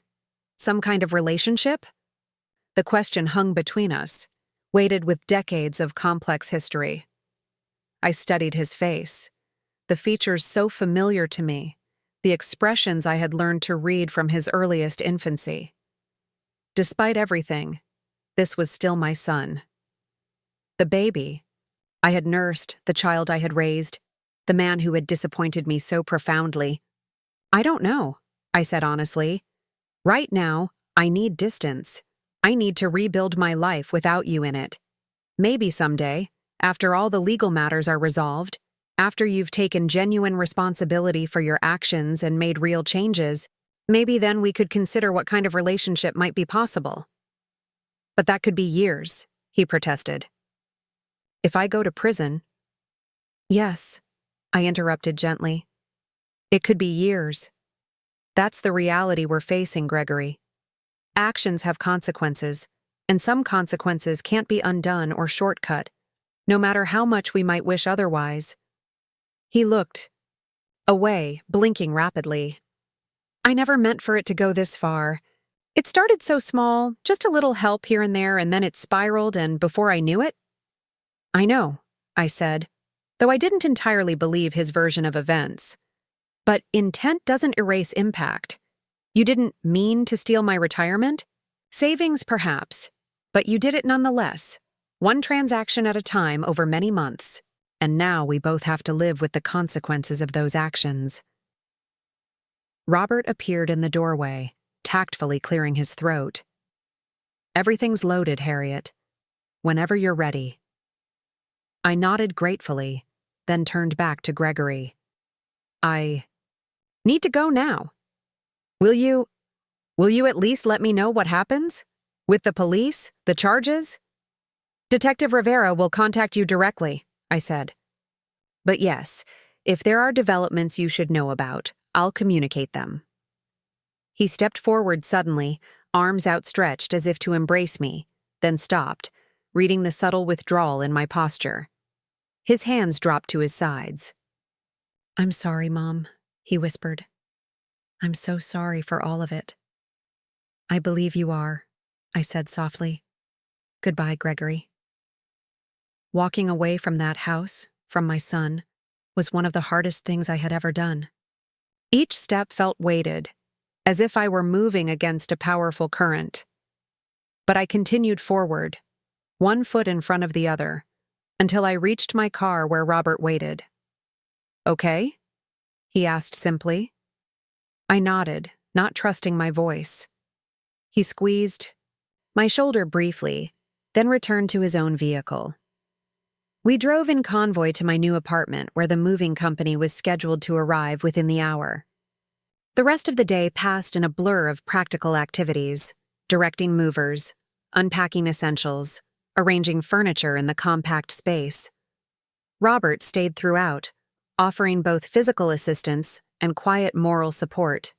Some kind of relationship?" The question hung between us, weighted with decades of complex history. I studied his face, the features so familiar to me, the expressions I had learned to read from his earliest infancy. Despite everything, this was still my son. The baby I had nursed, the child I had raised, the man who had disappointed me so profoundly. "I don't know," I said honestly. "Right now, I need distance. I need to rebuild my life without you in it. Maybe someday, after all the legal matters are resolved, after you've taken genuine responsibility for your actions and made real changes, maybe then we could consider what kind of relationship might be possible." "But that could be years," he protested. "If I go to prison—" "Yes," I interrupted gently. "It could be years. That's the reality we're facing, Gregory. Actions have consequences, and some consequences can't be undone or shortcut, no matter how much we might wish otherwise." He looked away, blinking rapidly. "I never meant for it to go this far. It started so small, just a little help here and there, and then it spiraled, and before I knew it—" "I know," I said. though I didn't entirely believe his version of events. But intent doesn't erase impact. You didn't mean to steal my retirement? Savings, perhaps, but you did it nonetheless. One transaction at a time over many months, and now we both have to live with the consequences of those actions. Robert appeared in the doorway, tactfully clearing his throat. Everything's loaded, Harriet. Whenever you're ready. I nodded gratefully, then turned back to Gregory. I need to go now. Will you at least let me know what happens? With the police? The charges? Detective Rivera will contact you directly, I said. But yes, if there are developments you should know about, I'll communicate them. He stepped forward suddenly, arms outstretched as if to embrace me, then stopped, reading the subtle withdrawal in my posture. His hands dropped to his sides. I'm sorry, Mom, he whispered. I'm so sorry for all of it. I believe you are, I said softly. Goodbye, Gregory. Walking away from that house, from my son, was one of the hardest things I had ever done. Each step felt weighted, as if I were moving against a powerful current. But I continued forward, one foot in front of the other, until I reached my car where Robert waited. Okay? He asked simply. I nodded, not trusting my voice. He squeezed my shoulder briefly, then returned to his own vehicle. We drove in convoy to my new apartment where the moving company was scheduled to arrive within the hour. The rest of the day passed in a blur of practical activities, directing movers, unpacking essentials, arranging furniture in the compact space. Robert stayed throughout, offering both physical assistance and quiet moral support.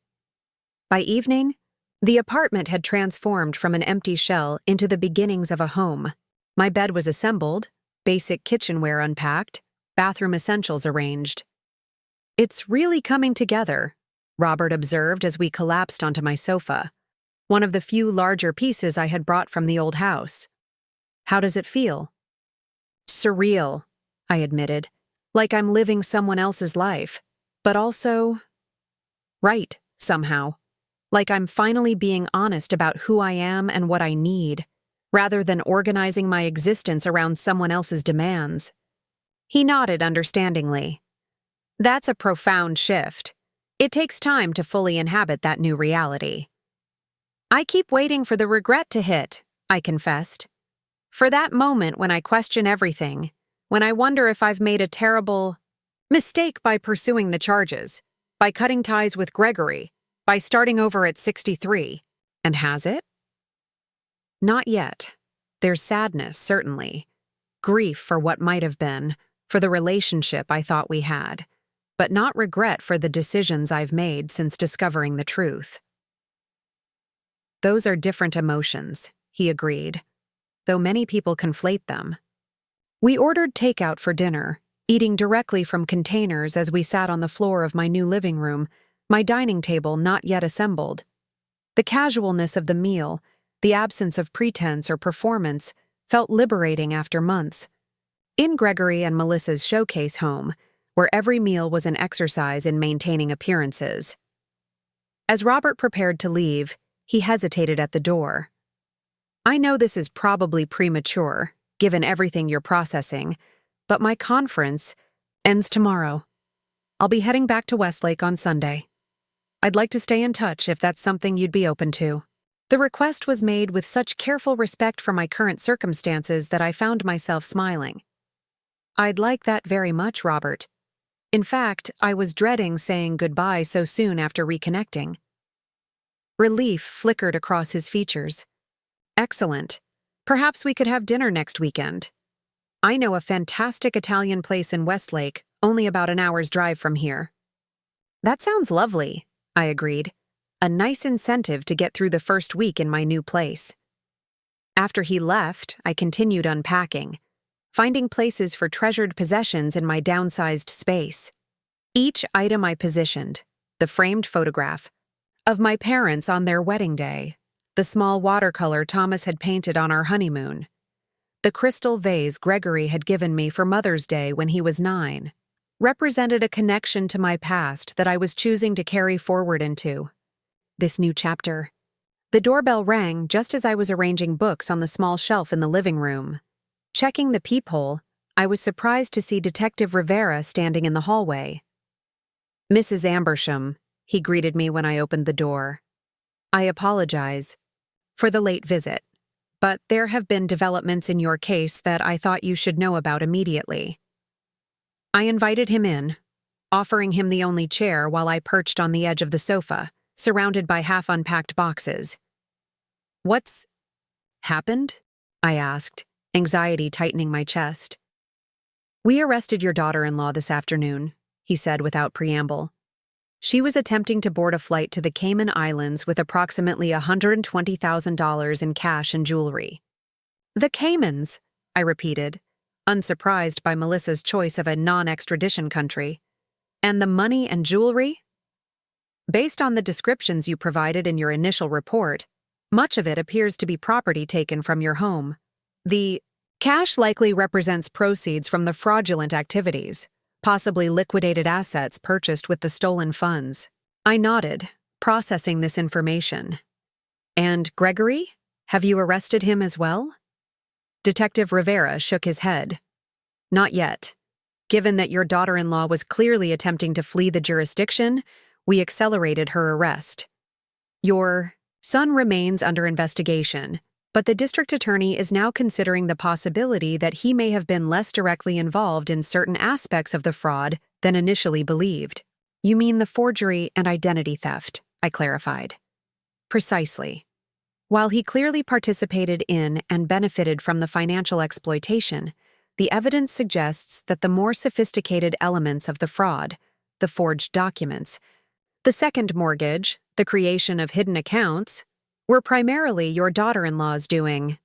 By evening, the apartment had transformed from an empty shell into the beginnings of a home. My bed was assembled, basic kitchenware unpacked, bathroom essentials arranged. It's really coming together, Robert observed as we collapsed onto my sofa, one of the few larger pieces I had brought from the old house. How does it feel? Surreal, I admitted, like I'm living someone else's life, but also right, somehow, like I'm finally being honest about who I am and what I need, rather than organizing my existence around someone else's demands. He nodded understandingly. That's a profound shift. It takes time to fully inhabit that new reality. I keep waiting for the regret to hit, I confessed. For that moment when I question everything, when I wonder if I've made a terrible mistake by pursuing the charges, by cutting ties with Gregory, by starting over at 63. And has it? Not yet. There's sadness, certainly. Grief for what might have been, for the relationship I thought we had, but not regret for the decisions I've made since discovering the truth. Those are different emotions, he agreed, though many people conflate them. We ordered takeout for dinner, eating directly from containers as we sat on the floor of my new living room, my dining table not yet assembled. The casualness of the meal, the absence of pretense or performance, felt liberating after months. In Gregory and Melissa's showcase home, where every meal was an exercise in maintaining appearances. As Robert prepared to leave, he hesitated at the door. I know this is probably premature, given everything you're processing, but my conference ends tomorrow. I'll be heading back to Westlake on Sunday. I'd like to stay in touch if that's something you'd be open to. The request was made with such careful respect for my current circumstances that I found myself smiling. I'd like that very much, Robert. In fact, I was dreading saying goodbye so soon after reconnecting. Relief flickered across his features. Excellent. Perhaps we could have dinner next weekend. I know a fantastic Italian place in Westlake, only about an hour's drive from here. That sounds lovely, I agreed. A nice incentive to get through the first week in my new place. After he left, I continued unpacking, finding places for treasured possessions in my downsized space. Each item I positioned, the framed photograph of my parents on their wedding day, the small watercolor Thomas had painted on our honeymoon, The crystal vase Gregory had given me for Mother's Day when he was 9 represented a connection to my past that I was choosing to carry forward into this new chapter. The doorbell rang just as I was arranging books on the small shelf in the living room. Checking the peephole, I was surprised to see Detective Rivera standing in the hallway. "Mrs. Ambersham," he greeted me when I opened the door. "I apologize for the late visit, but there have been developments in your case that I thought you should know about immediately." I invited him in, offering him the only chair while I perched on the edge of the sofa, surrounded by half-unpacked boxes. "What's happened?" I asked, anxiety tightening my chest. "We arrested your daughter-in-law this afternoon," he said without preamble. "She was attempting to board a flight to the Cayman Islands with approximately $120,000 in cash and jewelry." "The Caymans," I repeated, unsurprised by Melissa's choice of a non-extradition country. "And the money and jewelry?" "Based on the descriptions you provided in your initial report, much of it appears to be property taken from your home. The cash likely represents proceeds from the fraudulent activities, possibly liquidated assets purchased with the stolen funds." I nodded, processing this information. "And Gregory? Have you arrested him as well?" Detective Rivera shook his head. "Not yet. Given that your daughter-in-law was clearly attempting to flee the jurisdiction, we accelerated her arrest. Your son remains under investigation, but the district attorney is now considering the possibility that he may have been less directly involved in certain aspects of the fraud than initially believed." "You mean the forgery and identity theft," I clarified. "Precisely. While he clearly participated in and benefited from the financial exploitation, the evidence suggests that the more sophisticated elements of the fraud, the forged documents, the second mortgage, the creation of hidden accounts, were primarily your daughter-in-law's doing."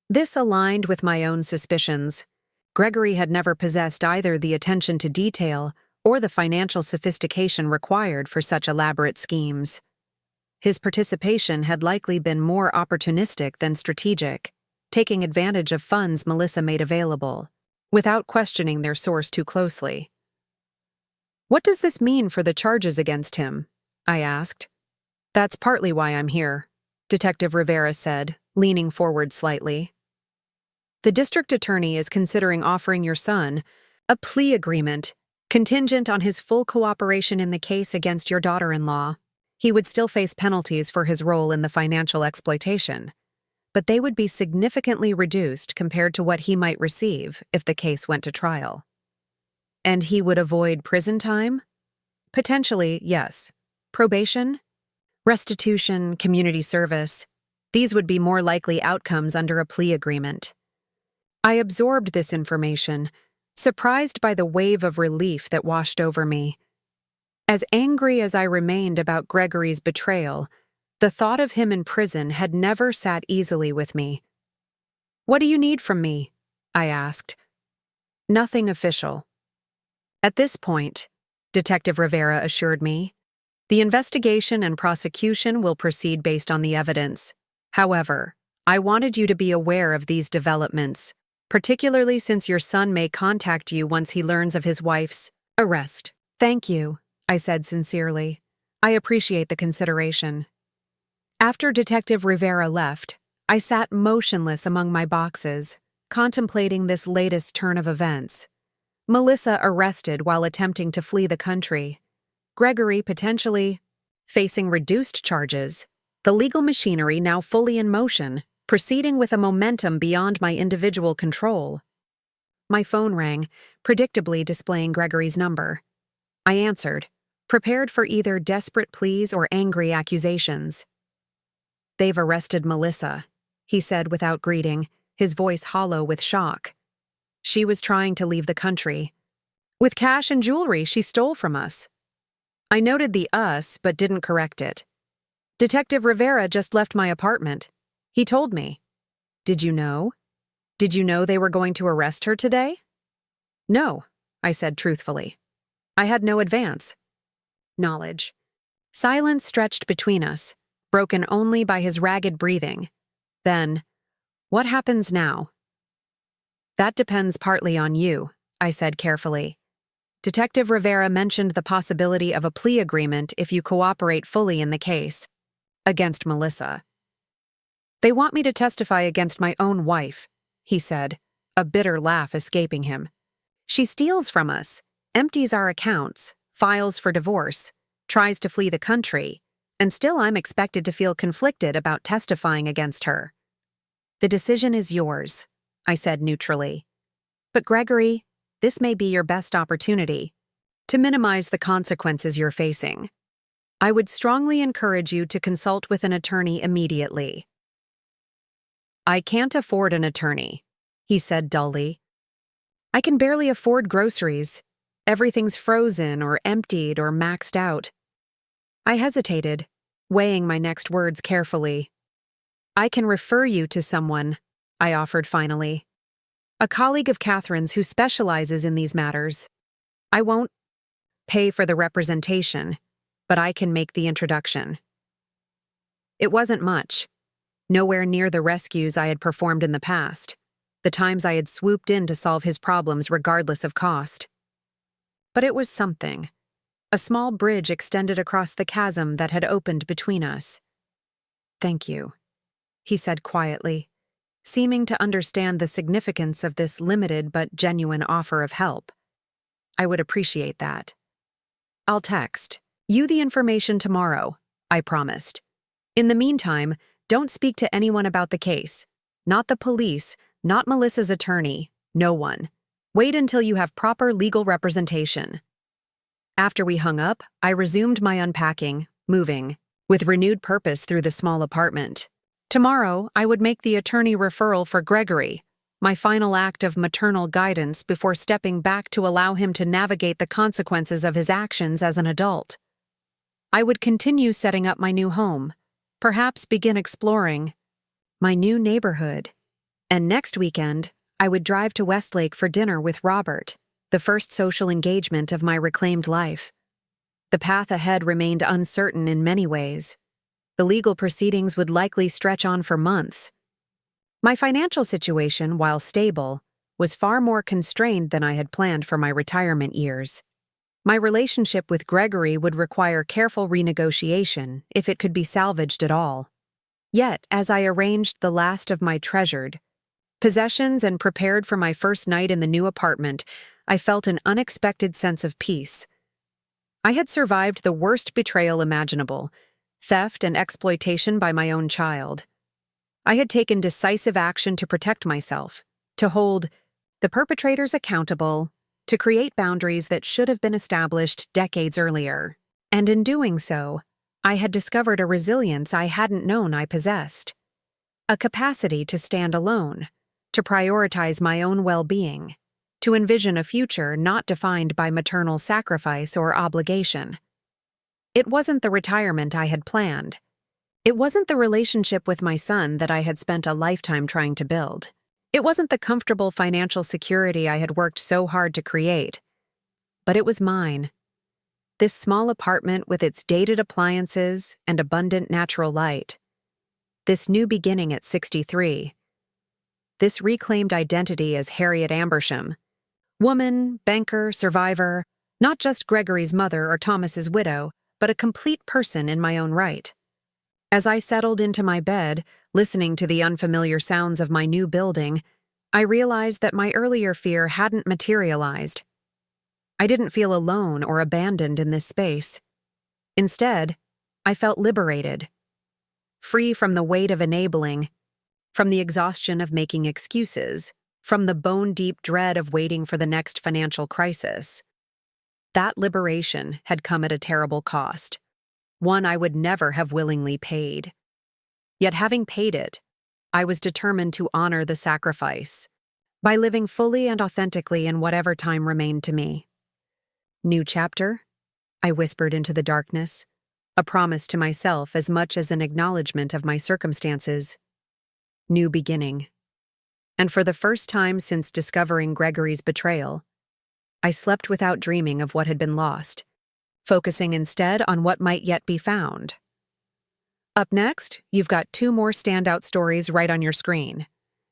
This aligned with my own suspicions. Gregory had never possessed either the attention to detail or the financial sophistication required for such elaborate schemes. His participation had likely been more opportunistic than strategic, taking advantage of funds Melissa made available, without questioning their source too closely. "What does this mean for the charges against him?" I asked. "That's partly why I'm here," Detective Rivera said, leaning forward slightly. "The district attorney is considering offering your son a plea agreement contingent on his full cooperation in the case against your daughter-in-law. He would still face penalties for his role in the financial exploitation, but they would be significantly reduced compared to what he might receive if the case went to trial." "And he would avoid prison time?" "Potentially, yes. Probation? Restitution, community service. These would be more likely outcomes under a plea agreement." I absorbed this information, surprised by the wave of relief that washed over me. As angry as I remained about Gregory's betrayal, the thought of him in prison had never sat easily with me. "What do you need from me?" I asked. "Nothing official." At this point, Detective Rivera assured me, the investigation and prosecution will proceed based on the evidence. However, I wanted you to be aware of these developments, particularly since your son may contact you once he learns of his wife's arrest. "Thank you," I said sincerely. "I appreciate the consideration." After Detective Rivera left, I sat motionless among my boxes, contemplating this latest turn of events. Melissa arrested while attempting to flee the country. Gregory potentially facing reduced charges. The legal machinery now fully in motion, proceeding with a momentum beyond my individual control. My phone rang, predictably displaying Gregory's number. I answered, prepared for either desperate pleas or angry accusations. "They've arrested Melissa," he said without greeting, his voice hollow with shock. "She was trying to leave the country. With cash and jewelry she stole from us." I noted the us, but didn't correct it. "Detective Rivera just left my apartment. He told me." "Did you know? Did you know they were going to arrest her today?" "No," I said truthfully. "I had no advance knowledge." Silence stretched between us, broken only by his ragged breathing. Then, What happens now? That depends partly on you, I said carefully. Detective Rivera mentioned the possibility of a plea agreement if you cooperate fully in the case. Against Melissa. They want me to testify against my own wife, he said, a bitter laugh escaping him. She steals from us, empties our accounts, files for divorce, tries to flee the country, and still I'm expected to feel conflicted about testifying against her. The decision is yours, I said neutrally. But Gregory, this may be your best opportunity to minimize the consequences you're facing. I would strongly encourage you to consult with an attorney immediately. I can't afford an attorney, he said dully. I can barely afford groceries. Everything's frozen or emptied or maxed out. I hesitated, weighing my next words carefully. I can refer you to someone, I offered finally. A colleague of Catherine's who specializes in these matters. I won't pay for the representation, but I can make the introduction. It wasn't much. Nowhere near the rescues I had performed in the past, the times I had swooped in to solve his problems regardless of cost. But it was something. A small bridge extended across the chasm that had opened between us. Thank you, he said quietly, seeming to understand the significance of this limited but genuine offer of help. I would appreciate that. I'll text you the information tomorrow, I promised. In the meantime, don't speak to anyone about the case. Not the police, not Melissa's attorney, no one. Wait until you have proper legal representation. After we hung up, I resumed my unpacking, moving, with renewed purpose through the small apartment. Tomorrow, I would make the attorney referral for Gregory, my final act of maternal guidance before stepping back to allow him to navigate the consequences of his actions as an adult. I would continue setting up my new home, perhaps begin exploring my new neighborhood. And next weekend, I would drive to Westlake for dinner with Robert, the first social engagement of my reclaimed life. The path ahead remained uncertain in many ways. The legal proceedings would likely stretch on for months. My financial situation, while stable, was far more constrained than I had planned for my retirement years. My relationship with Gregory would require careful renegotiation if it could be salvaged at all. Yet, as I arranged the last of my treasured possessions and prepared for my first night in the new apartment, I felt an unexpected sense of peace. I had survived the worst betrayal imaginable, theft and exploitation by my own child. I had taken decisive action to protect myself, to hold the perpetrators accountable, to create boundaries that should have been established decades earlier. And in doing so, I had discovered a resilience I hadn't known I possessed. A capacity to stand alone, to prioritize my own well-being, to envision a future not defined by maternal sacrifice or obligation. It wasn't the retirement I had planned. It wasn't the relationship with my son that I had spent a lifetime trying to build. It wasn't the comfortable financial security I had worked so hard to create. But it was mine. This small apartment with its dated appliances and abundant natural light. This new beginning at 63. This reclaimed identity as Harriet Ambersham. Woman, banker, survivor, not just Gregory's mother or Thomas's widow, but a complete person in my own right. As I settled into my bed, listening to the unfamiliar sounds of my new building, I realized that my earlier fear hadn't materialized. I didn't feel alone or abandoned in this space. Instead, I felt liberated, free from the weight of enabling, from the exhaustion of making excuses, from the bone-deep dread of waiting for the next financial crisis. That liberation had come at a terrible cost, one I would never have willingly paid. Yet having paid it, I was determined to honor the sacrifice by living fully and authentically in whatever time remained to me. New chapter? I whispered into the darkness, a promise to myself as much as an acknowledgement of my circumstances. New beginning. And for the first time since discovering Gregory's betrayal, I slept without dreaming of what had been lost, focusing instead on what might yet be found. Up next, you've got 2 more standout stories right on your screen.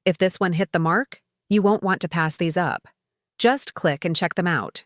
If this one hit the mark, you won't want to pass these up. Just click and check them out.